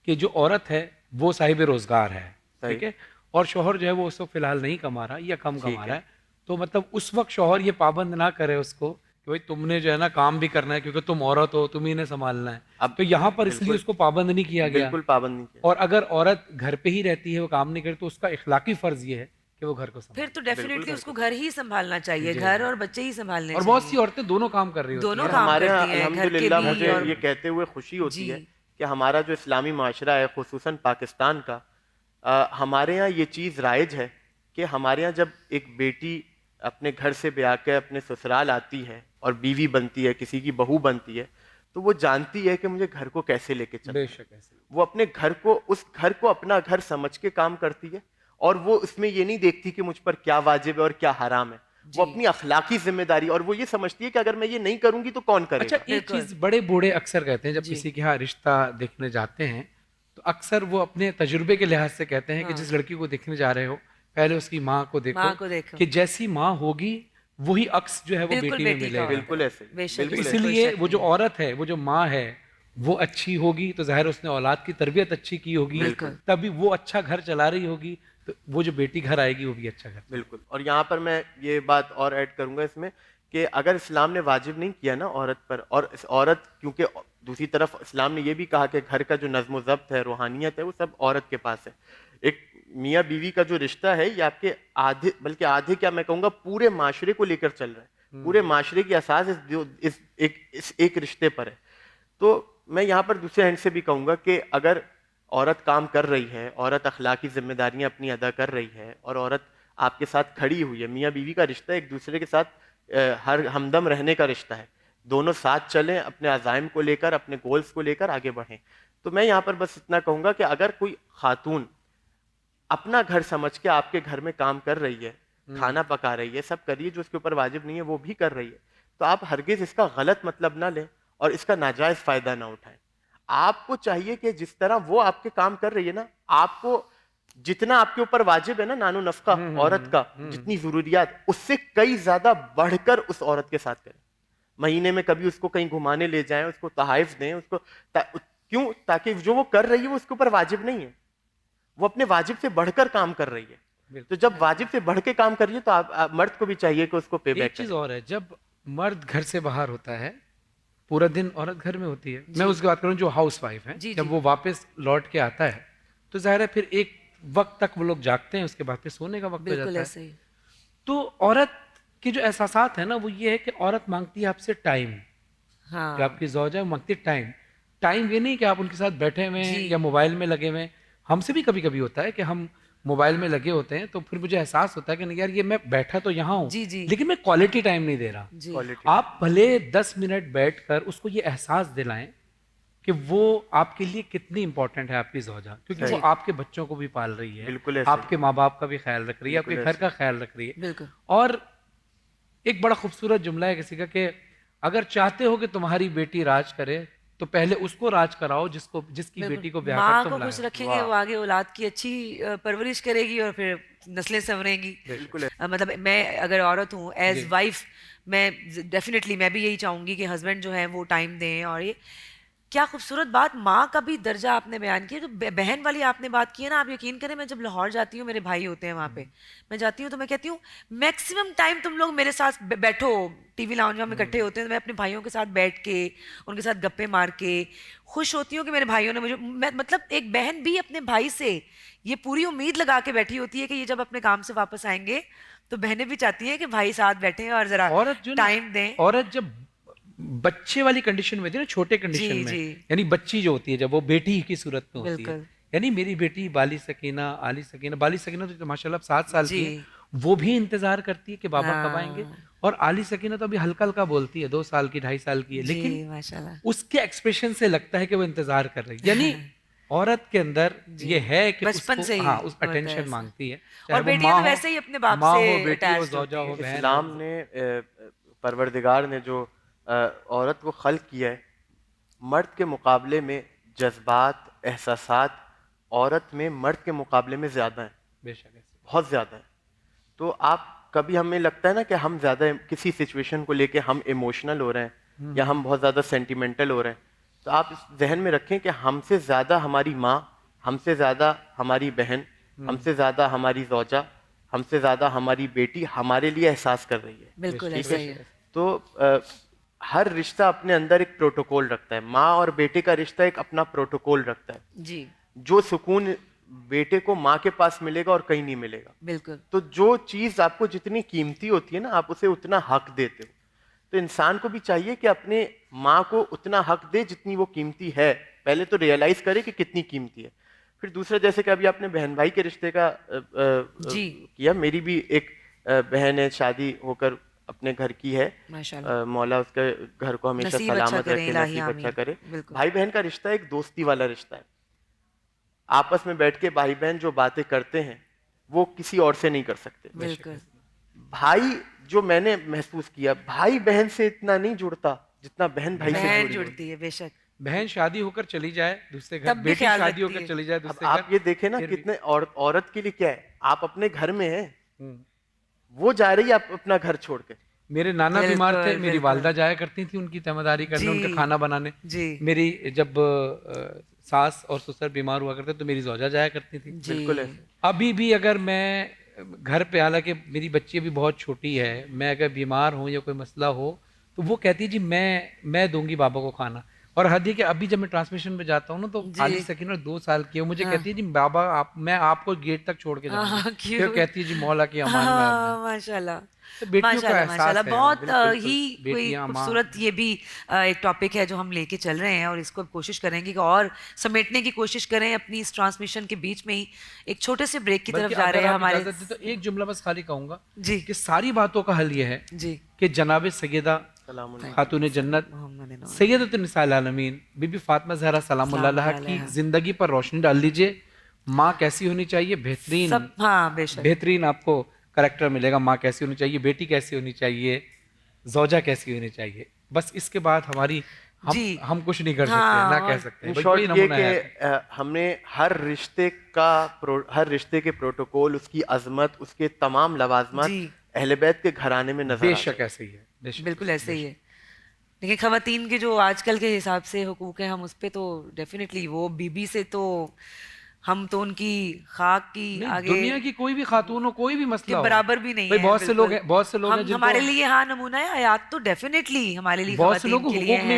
कि जो औरत है वो साहिब रोजगार है, ठीक है, और शोहर जो है वो उस वक्त फिलहाल नहीं कमा रहा या कम कमा रहा है, तो मतलब उस वक्त शोहर ये पाबंद ना करे उसको कि भाई तुमने जो है ना काम भी करना है क्योंकि तुम औरत हो, तुम ही ने संभालना है। अब तो यहाँ पर इसलिए उसको पाबंद नहीं किया गया, बिल्कुल पाबंद नहीं किया। और अगर औरत घर पे ही रहती है, वो काम नहीं करती, तो उसका इखलाकी फर्ज ये है कि वो घर को फिर तो डेफिनेटली उसको घर ही संभालना चाहिए, घर और बच्चे ही संभालने और बहुत सी औरतें दोनों काम कर रही होती दोनों हैं। काम हमारे यहाँ करती हैं, घर के अल्हम्दुलिल्लाह भी मुझे और ये कहते हुए खुशी होती है कि हमारा जो इस्लामी माशरा है, खुसूसन पाकिस्तान का, हमारे यहाँ ये चीज़ राइज है कि हमारे यहाँ जब एक बेटी अपने घर से ब्याह के अपने ससुराल आती है और बीवी बनती है, किसी की बहू बनती है, तो वो जानती है कि मुझे घर को कैसे लेके चलना है। बेशक ऐसे वो अपने घर को, उस घर को अपना घर समझ के काम करती है, और वो उसमें ये नहीं देखती कि मुझ पर क्या वाजिब है और क्या हराम है। वो अपनी अखलाकी जिम्मेदारी, और वो ये समझती है कि अगर मैं ये नहीं करूंगी तो कौन करेगा। अच्छा, एक चीज बड़े बूढ़े अक्सर कहते हैं जब किसी के यहाँ रिश्ता देखने जाते हैं, तो अक्सर वो अपने तजुर्बे के लिहाज से कहते हैं कि जिस लड़की को देखने जा रहे हो पहले उसकी माँ को देखो, कि जैसी माँ होगी वही अक्स जो है वो बेटी में मिलेगा। बिल्कुल ऐसे। इसलिए वो जो औरत है, वो जो माँ है, वो अच्छी होगी तो जाहिर उसने औलाद की तरबियत अच्छी की होगी, तभी वो अच्छा घर चला रही होगी, तो वो जो बेटी घर आएगी वो भी अच्छा घर। बिल्कुल। और यहाँ पर मैं ये बात और ऐड करूंगा इसमें कि अगर इस्लाम ने वाजिब नहीं किया ना औरत पर, और इस औरत, क्योंकि दूसरी तरफ इस्लाम ने ये भी कहा कि घर का जो नज़्म ज़ब्त है, रूहानियत है, वो सब औरत के पास है। एक मियाँ बीवी का जो रिश्ता है ये आपके आधे, बल्कि आधे क्या मैं कहूँगा पूरे माशरे को लेकर चल रहा है। पूरे माशरे की असास इस एक रिश्ते पर है। तो मैं यहाँ पर दूसरे एंड से भी कहूँगा कि अगर औरत काम कर रही है, औरत अखलाकी जिम्मेदारियाँ अपनी अदा कर रही है, और औरत आपके साथ खड़ी हुई है, मियाँ बीवी का रिश्ता एक दूसरे के साथ हर हमदम रहने का रिश्ता है, दोनों साथ चलें, अपने अज़ाइम को लेकर, अपने गोल्स को लेकर आगे बढ़ें। तो मैं यहाँ पर बस इतना कहूँगा कि अगर कोई खातून अपना घर समझ के आपके घर में काम कर रही है, खाना पका रही है, सब करिए, जो उसके ऊपर वाजिब नहीं है वो भी कर रही है, तो आप हरगिज इसका गलत मतलब ना लें और इसका नाजायज फायदा ना उठाएं। आपको चाहिए कि जिस तरह वो आपके काम कर रही है ना, आपको जितना आपके ऊपर वाजिब है ना नानो नफका औरत का, जितनी जरूरियात, उससे कई ज्यादा बढ़कर उस औरत के साथ करें। महीने में कभी उसको कहीं घुमाने ले जाएं, उसको तहाइफ दें, उसको क्यों? ताकि जो वो कर रही है वो उसके ऊपर वाजिब नहीं है, वो अपने वाजिब से बढ़कर काम कर रही है। तो जब वाजिब से बढ़ के काम कर रही है तो आप मर्द को भी चाहिए कि उसको पे बैक एक चीज और है, जब मर्द घर से बाहर होता है, पूरा दिन औरत घर में होती है, मैं उसकी बात करूं जो हाउस वाइफ है, जब वो वापस लौट के आता है तो जाहिर है फिर एक वक्त तक वो लोग जागते हैं, उसके बाद फिर सोने का वक्त हो जाता है। तो औरत के जो एहसासात है ना, वो ये है कि औरत मांगती है आपसे टाइम। जो आपकी ज़ौजा है वो मांगती है टाइम। टाइम ये नहीं कि आप उनके साथ बैठे हुए हैं या मोबाइल में लगे हुए हैं। हमसे भी कभी कभी होता है कि हम मोबाइल में लगे होते हैं, तो फिर मुझे एहसास होता है कि नहीं यार, ये मैं बैठा तो यहाँ हूँ लेकिन मैं क्वालिटी टाइम नहीं दे रहा। आप भले 10 मिनट बैठकर उसको ये एहसास दिलाएं कि वो आपके लिए कितनी इंपॉर्टेंट है आपकी ज़ौजा, क्योंकि वो आपके बच्चों को भी पाल रही है, आपके माँ बाप का भी ख्याल रख रही है, आपके घर का ख्याल रख रही है। और एक बड़ा खूबसूरत जुमला है किसी का कि अगर चाहते हो कि तुम्हारी बेटी राज करे तो पहले उसको राज कराओ जिसकी बेटी को ब्याह कर तुम लाए। माँ को खुश रखेंगे, वो आगे औलाद की अच्छी परवरिश करेगी और फिर नस्लें संवरेंगी। मतलब मैं अगर औरत हूँ एज वाइफ, मैं डेफिनेटली मैं भी यही चाहूंगी कि हस्बैंड जो है वो टाइम दें। और ये क्या खूबसूरत बात, माँ का भी दर्जा आपने बयान किया। जो बहन वाली आपने बात की है ना, आप यकीन करें मैं जब लाहौर जाती हूँ, मेरे भाई होते हैं वहाँ पे, मैं जाती हूँ तो मैं कहती हूँ मैक्सिमम टाइम तुम लोग मेरे साथ बैठो, टीवी लाउंज में हम इकट्ठे होते हैं, तो मैं अपने भाइयों के साथ बैठ के उनके साथ गप्पे मार के खुश होती हूँ कि मेरे भाइयों ने मुझे, मतलब एक बहन भी अपने भाई से ये पूरी उम्मीद लगा के बैठी होती है कि ये जब अपने काम से वापस आएंगे तो बहनें भी चाहती हैं कि भाई साथ बैठे और जरा टाइम दें। औरत जब बच्चे वाली कंडीशन में होती है ना, छोटे कंडीशन में, यानी बच्ची जो होती है जब वो बेटी की सूरत में होती है, यानी मेरी बेटी बाली सकीना, आली सकीना, बाली सकीना तो माशाल्लाह 7 साल की है, वो भी इंतजार करती है कि बाबा कब आएंगे। और आली सकीना तो अभी हल्का हल्का बोलती है, 2 साल की 2.5 साल की है, लेकिन उसके एक्सप्रेशन से लगता है कि वो इंतजार कर रही है। यानी औरत के अंदर ये है कि बचपन से ही उस अटेंशन मांगती है, और बेटियां तो वैसे ही अपने बाप से बेटी ज़ौजा हो, बहन। इस्लाम ने, परवरदिगार ने जो औरत को खल्क किया है, मर्द के मुकाबले में जज्बात, एहसासात औरत में मर्द के मुकाबले में ज़्यादा हैं, बेशक बहुत ज़्यादा है। तो आप कभी हमें लगता है ना कि हम ज़्यादा किसी सिचुएशन को लेके हम इमोशनल हो रहे हैं या हम बहुत ज़्यादा सेंटिमेंटल हो रहे हैं, तो आप इस जहन में रखें कि हमसे ज़्यादा हमारी माँ, हमसे ज़्यादा हमारी बहन, हमसे ज़्यादा हमारी ज़ौजा, हमसे ज़्यादा हमारी बेटी हमारे लिए एहसास कर रही है। बिल्कुल ठीक ऐसा ही है। तो हर रिश्ता अपने अंदर एक प्रोटोकॉल रखता है। माँ और बेटे का रिश्ता एक अपना प्रोटोकॉल रखता है। जी जो सुकून बेटे को माँ के पास मिलेगा और कहीं नहीं मिलेगा। बिल्कुल। तो जो चीज आपको जितनी कीमती होती है ना, आप उसे उतना हक देते हो। तो इंसान को भी चाहिए कि अपने माँ को उतना हक दे जितनी वो कीमती है। पहले तो रियलाइज करे कि कितनी कीमती है। फिर दूसरा, जैसे कि अभी आपने बहन भाई के रिश्ते का किया, मेरी भी एक बहन है, शादी होकर अपने घर की है। मौला उसके घर को हमेशा सलामत रखे, नसीब अच्छा करे। भाई बहन का रिश्ता एक दोस्ती वाला रिश्ता है। आपस में बैठ के भाई बहन जो बातें करते हैं वो किसी और से नहीं कर सकते। बिल्कुल। भाई, जो मैंने महसूस किया, भाई बहन से इतना नहीं जुड़ता जितना बहन भाई से जुड़ती है। बेशक। बहन शादी होकर चली जाए दूसरे घर, बेटी शादी होकर चली जाए दूसरे घर। आप ये देखें ना, कितने औरत के लिए क्या है, आप अपने घर में हैं, वो जा रही है अपना घर छोड़ के। मेरे नाना बीमार थे, मेरी वालदा जाया करती थी उनकी तैमादारी करने, उनका खाना बनाने। मेरी जब सास और ससुर बीमार हुआ करते तो मेरी ज़ौजा जाया करती थी। बिल्कुल। अभी भी अगर मैं घर पे, हालांकि मेरी बच्ची अभी बहुत छोटी है, मैं अगर बीमार हूँ या कोई मसला हो तो वो कहती है जी मैं दूंगी बाबा को खाना। और हद ये कि अभी जब मैं ट्रांसमिशन में जाता हूँ ना, तो खाली सकीना 2 साल की है, मुझे कहती है जी बाबा मैं आपको गेट तक छोड़ के जाऊंगी। फिर कहती है जी मौला की अमान में। माशाल्लाह। तो बेटियों का एहसास है, बहुत ही कोई खूबसूरत ये भी एक टॉपिक है जो हम लेके चल रहे हैं, और इसको कोशिश करेंगे कि और समेटने की कोशिश करें अपनी इस ट्रांसमिशन के बीच में ही। एक छोटे से ब्रेक की तरफ जा रहे हैं हमारे। तो एक जुमला बस खाली कहूंगा जी कि सारी बातों का हल ये है जी कि जनाब सैयदा खातून जन्नत सैयदतुन निसाइल आलमीन बीबी फातिमा ज़हरा सलामुल्लाह अलैहा की जिंदगी पर रोशनी डाल लीजिए। माँ कैसी होनी चाहिए, बेहतरीन, बेहतरीन आपको करैक्टर मिलेगा। माँ कैसी होनी चाहिए, बेटी कैसी होनी चाहिए, ज़ौजा कैसी होनी चाहिए। बस इसके बाद हम कुछ नहीं कर सकते, ना कह सकते। हमने हर रिश्ते के प्रोटोकॉल, उसकी अजमत, उसके तमाम लवाजमत अहले बैत के घराने में नजर बेशक ऐसे ही है। बिल्कुल ऐसे ही है। लेकिन खवातीन के जो आजकल के हिसाब से हुकूक हैं, हम उस पे तो डेफिनेटली, वो बीबी से तो हम तो उनकी खाक की आगे, दुनिया की कोई भी खातून हो, कोई भी मसला बराबर भी नहीं है। बहुत से लोग हैं हमारे लिए हाँ नमूना है हयात, तो डेफिनेटली हमारे लिए बहुत से लोग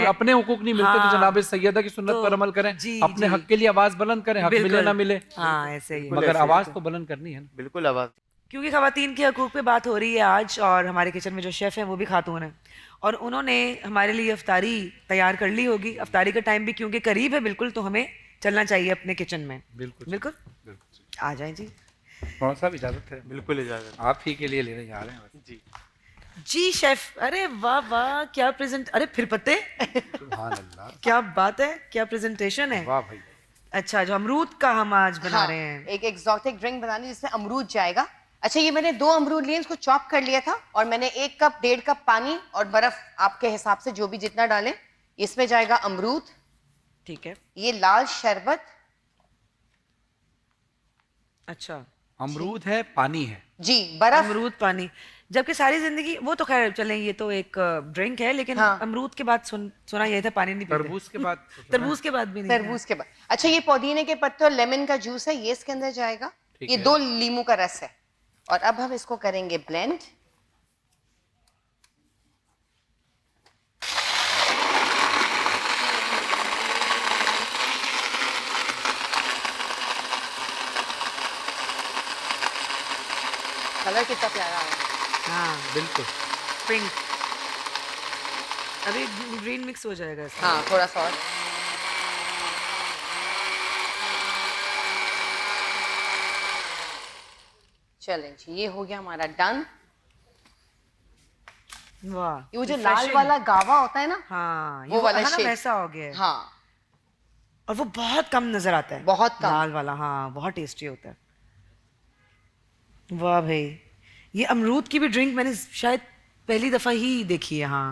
अपने हुकूक नहीं मिलते, तो जनाब सैयदा की सुन्नत पर अमल करें, अपने हक के लिए आवाज बुलंद करें, हक मिले ना मिले। हाँ ऐसे ही, मगर आवाज तो बुलंद करनी है। बिल्कुल आवाज, क्योंकि खवातीन के हकूक पे बात हो रही है आज, और हमारे किचन में जो शेफ है वो भी खातून है, और उन्होंने हमारे लिए अफ्तारी तैयार कर ली होगी। अफ्तारी का टाइम भी क्योंकि करीब है बिल्कुल, तो हमें चलना चाहिए अपने किचन में। बिल्कुल बिल्कुल आ जाएं जी। कौन सा इजाजत है? बिल्कुल इजाजत, आप ही के लिए लेने जा रहे हैं जी। जी शेफ, अरे वाह वाह, क्या प्रेजेंट, अरे फिर पत्ते सुभान अल्लाह, क्या बात है, क्या प्रेजेंटेशन है। वाह भाई। अच्छा, जो अमरूद का हम आज बना रहे हैं, एक एक्सोटिक ड्रिंक बनानी जिसमें अमरूद जाएगा। अच्छा, ये मैंने 2 अमरूद लिए, इसको चॉप कर लिया था, और मैंने 1 कप 1.5 कप पानी और बर्फ आपके हिसाब से जो भी जितना डालें, इसमें जाएगा अमरूद। ठीक है। ये लाल शरबत, अच्छा अमरूद है, पानी है जी, बर्फ, अमरूद पानी, जबकि सारी जिंदगी वो तो खैर चलें, ये तो एक ड्रिंक है, लेकिन हाँ। अमरूद के बाद सुना ये था पानी नहीं पीते। तरबूज के बाद तरबूज के बाद भी नहीं, तरबूज के बाद। अच्छा, ये पुदीने के पत्ते और लेमन का जूस है, ये इसके अंदर जाएगा। ये 2 लीमू का रस है, और अब हम इसको करेंगे ब्लेंड। कलर कितना प्यारा है। हाँ बिल्कुल, पिंक, अभी ग्रीन मिक्स हो जाएगा इसमें। हाँ थोड़ा सा और। चलें जी, ये हो गया हमारा डन। वाह, ये वो जो लाल वाला गावा होता है ना, हाँ वो वाला शेप वैसा हो गया है। हाँ, और वो बहुत कम नजर आता है, बहुत कम, लाल वाला। हाँ बहुत टेस्टी होता है। वाह भाई, ये अमरूद की भी ड्रिंक मैंने शायद पहली दफा ही देखी है। हाँ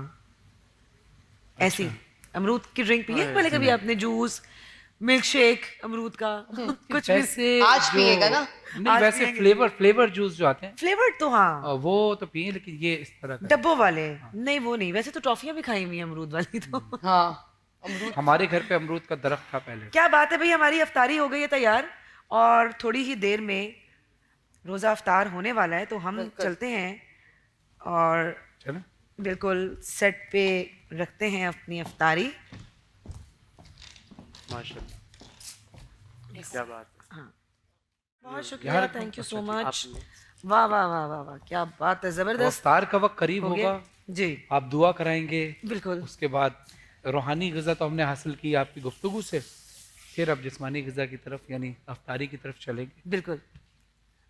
ऐसी अमरूद की ड्रिंक पी है पहले कभी आपने? जूस मिल्क शेक अमरूद का कुछ वैसे आज जो- पिएगा ना? नहीं, आज वैसे पिएंगे। फ्लेवर जूस जो आते हैं फ्लेवर्ड तो हाँ वो तो पिए, लेकिन ये इस तरह का डब्बों वाले नहीं, वो नहीं। वैसे तो टॉफियां भी खाई हुई हैं अमरूद वाली तो हाँ हमारे घर पे अमरूद का दरख्त था पहले। क्या बात है भाई, हमारी अफ्तारी हो गई है तैयार और थोड़ी ही देर में रोज़ा अफ्तार होने वाला है, तो हम चलते हैं और चलो बिल्कुल सेट पे रखते हैं अपनी अफ्तारी। माशाल्लाह, क्या बात है। बहुत शुक्रिया, थैंक यू सो मच। वाह वाह वाह वाह वाह, क्या बात है, जबरदस्त। अफ्तार का वक्त करीब हो गया? होगा जी, आप दुआ कराएंगे, बिल्कुल। उसके बाद रूहानी ग़िज़ा तो हमने हासिल की आपकी गुफ्तगू से, फिर अब जिस्मानी ग़िज़ा की तरफ यानी अफ्तारी की तरफ चलेंगे। बिल्कुल।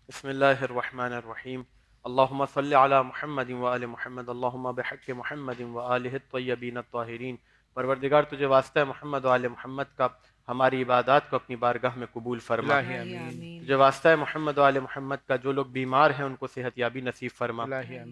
बिस्मिल्लाहिर्रहमानिर्रहीम। अल्लाहुम्मा सल्लि अला मुहम्मद व आले मुहम्मद, अल्लाहुम्मा बिहक़्क़ि मुहम्मद व आलिहि त्वय्यबीन त्वाहिरीन। परवरदिगार तुझे वास्ता है मोहम्मद व आले मोहम्मद का, हमारी इबादत को अपनी बारगाह में कबूल फरमा। तुझे वास्ता है मोहम्मद व आले मोहम्मद का, जो लोग बीमार हैं उनको सेहतयाबी नसीब फरमा,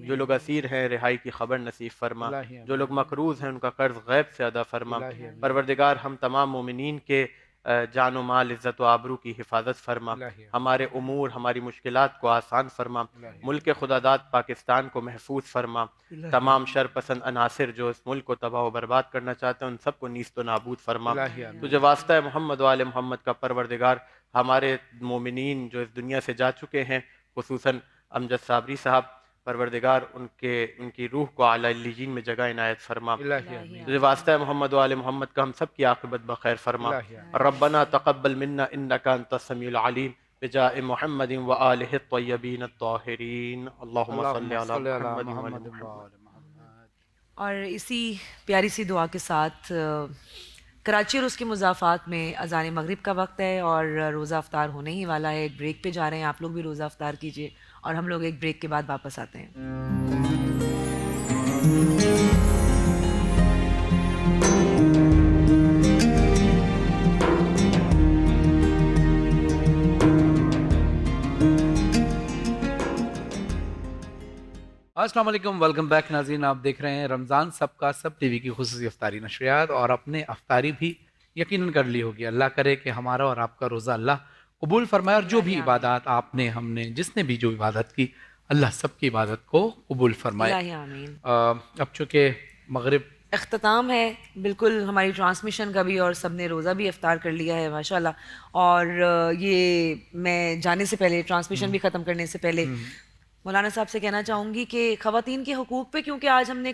जो लोग असीर हैं रिहाई की खबर नसीब फरमा, जो लोग मकरूज़ हैं उनका कर्ज गैब से अदा फरमा। परवरदिगार हम तमाम मोमिनीन के जान व माल, इज़्ज़त व आबरू की हिफाजत फरमा, हमारे उमूर हमारी मुश्किलात को आसान फरमा, मुल्क खुदादाद पाकिस्तान को महफूज फरमा, तमाम शर पसंद अनासिर जो इस मुल्क को तबाह व बर्बाद करना चाहते हैं उन सबको नीस्त व नाबूद फरमा। तुझे वास्ता है मोहम्मद व आले मोहम्मद का, परवरदिगार हमारे मोमिनीन जो इस दुनिया से जा चुके हैं, खुसूसन अमजद साबरी साहब, परवरदिगार उनकी रूह को आला इल्लियीन में जगह इनायत फरमा। तुझे वास्ता है मोहम्मद व आले मोहम्मद का, हम सब की आक़िबत बखैर फरमा। रब्बना तक़ब्बल मिन्ना इन्नका अंतस समीउल अलीम बिजाए मुहम्मदिन व आलिहि त्वय्यबीन त्वाहिरीन। अल्लाहुम्मा सल्लि अला मुहम्मद व आले मुहम्मद। और इसी प्यारी सी दुआ के साथ कराची और उसके मुज़ाफ़ात में अज़ान मगरिब का वक्त है और रोज़ा अफ्तार होने ही वाला है। एक ब्रेक पे जा रहे हैं, आप लोग भी रोज़ा अफ्तार कीजिए और हम लोग एक ब्रेक के बाद वापस आते हैं। अस्सलाम वालेकुम, वेलकम बैक नाज़रीन। आप देख रहे हैं रमज़ान सबका सब टीवी की खुसूसी अफ्तारी नशरियात और अपने अफ्तारी भी यकीनन कर ली होगी। अल्लाह करे कि हमारा और आपका रोज़ा अल्लाह कबूल फरमाए और जो भी इबादत आपने हमने जिसने भी जो इबादत की अल्लाह सबकी इबादत को कबूल फरमाए। अब चूँकि मगरिब अख्ताम है, बिल्कुल हमारी ट्रांसमिशन का भी और सब ने रोज़ा भी अफ्तार कर लिया है माशाल्लाह। और ये मैं जाने से पहले, ट्रांसमिशन भी ख़त्म करने से पहले मौलाना साहब से कहना चाहूँगी कि ख़वातीन के हुकूक़ पे क्योंकि आज हमने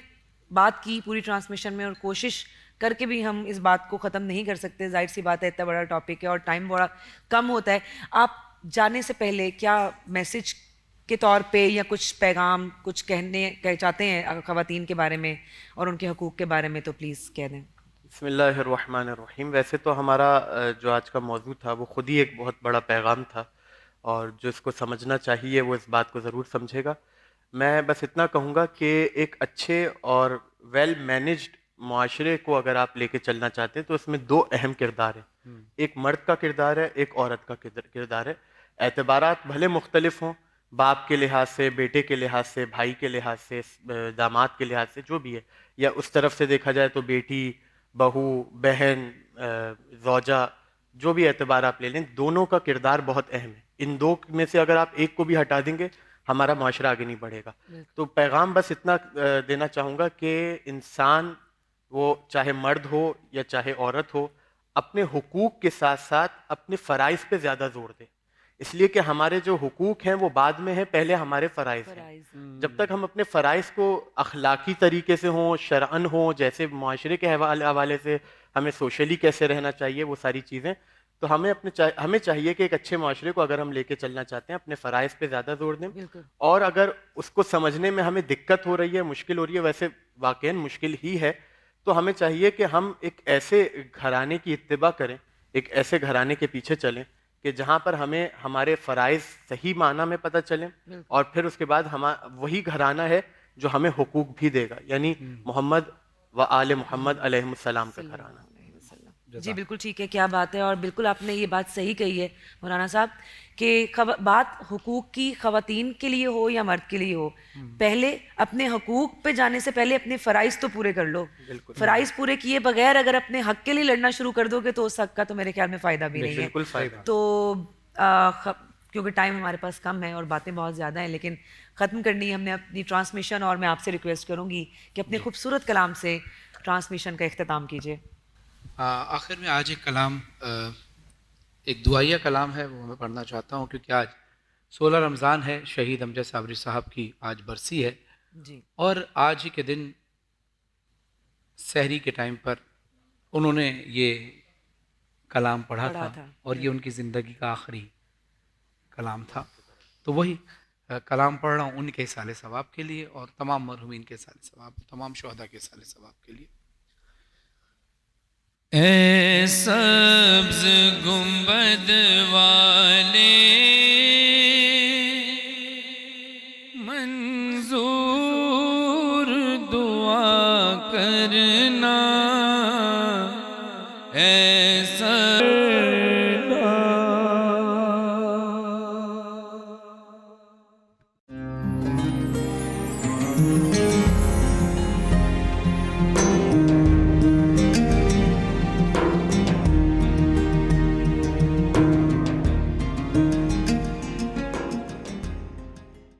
बात की पूरी ट्रांसमिशन में और कोशिश करके भी हम इस बात को ख़त्म नहीं कर सकते, जाहिर सी बात है इतना बड़ा टॉपिक है और टाइम बड़ा कम होता है। आप जाने से पहले क्या मैसेज के तौर पे या कुछ पैगाम कुछ कह चाहते हैं ख़वातीन के बारे में और उनके हुकूक़ के बारे में, तो प्लीज़ कह दें। बिस्मिल्लाहिर्रहमानिर्रहीम। वैसे तो हमारा जो आज का मौजू था वो खुद ही एक बहुत बड़ा पैगाम था और जो इसको समझना चाहिए वो इस बात को ज़रूर समझेगा। मैं बस इतना कहूँगा कि एक अच्छे और वेल मैनेज्ड माशरे को अगर आप लेके चलना चाहते हैं तो इसमें दो अहम किरदार हैं, एक मर्द का किरदार है, एक औरत का किरदार है। एतबारात भले मुख्तलिफ हों, बाप के लिहाज से, बेटे के लिहाज से, भाई के लिहाज से, दामाद के लिहाज से, जो भी है, या उस तरफ से देखा जाए तो बेटी, बहू, बहन, ज़ौजा, जो भी एतबार आप ले लें, दोनों का किरदार बहुत अहम है। इन दो में से अगर आप एक को भी हटा देंगे हमारा माशरा आगे नहीं बढ़ेगा। तो पैगाम बस इतना देना चाहूँगा कि इंसान वो चाहे मर्द हो या चाहे औरत हो, अपने हुकूक के साथ साथ अपने फ़राइज़ पे ज़्यादा जोर दे, इसलिए कि हमारे जो हुकूक हैं वो बाद में हैं, पहले हमारे फ़राइज़ हैं। जब तक हम अपने फ़राइज़ को अखलाकी तरीके से हों, शरअन हों, जैसे माशरे के हवाले से हमें सोशली कैसे रहना चाहिए, वो सारी चीज़ें, तो हमें चाहिए कि एक अच्छे माशरे को अगर हम लेके चलना चाहते हैं अपने फ़राइज़ पे ज़्यादा जोर दें। और अगर उसको समझने में हमें दिक्कत हो रही है, मुश्किल हो रही है, वैसे वाकई मुश्किल ही है, तो हमें चाहिए कि हम एक ऐसे घराने की इत्तिबा करें, एक ऐसे घराने के पीछे चलें कि जहाँ पर हमें हमारे फ़राइज़ सही माना में पता चलें और फिर उसके बाद वही घराना है जो हमें हुकूक भी देगा, यानी मोहम्मद व आले मोहम्मद अलैहिस्सलाम का घराना। जी बिल्कुल ठीक है, क्या बात है। और बिल्कुल आपने ये बात सही कही है मौलाना साहब कि बात हुकूक की ख़वातीन के लिए हो या मर्द के लिए हो, पहले अपने हकूक पे जाने से पहले अपने फ़राइज़ तो पूरे कर लो। फ़राइज़ पूरे किए बगैर अगर अपने हक के लिए लड़ना शुरू कर दोगे तो उस हक का तो मेरे ख्याल में फ़ायदा भी नहीं है। तो क्योंकि टाइम हमारे पास कम है और बातें बहुत ज़्यादा हैं, लेकिन ख़त्म करनी है हमने अपनी ट्रांसमिशन, और मैं आपसे रिक्वेस्ट करूँगी कि अपने खूबसूरत कलाम से ट्रांसमिशन का इख्तिताम कीजिए। आखिर में आज एक कलाम, एक दुआया कलाम है, वो मैं पढ़ना चाहता हूँ क्योंकि आज 16 रमज़ान है, शहीद अमजद साबरी साहब की आज बरसी है जी। और आज ही के दिन सहरी के टाइम पर उन्होंने ये कलाम पढ़ा था और ये उनकी ज़िंदगी का आखिरी कलाम था। तो वही कलाम पढ़ रहा हूँ उनके साले सवाब के लिए और तमाम मरहूमीन के साले सवाब, तमाम शोहदा के साले सवाब के लिए। ऐ सब्ज़ गुंबद वाले मंजूर दुआ करना, ऐसा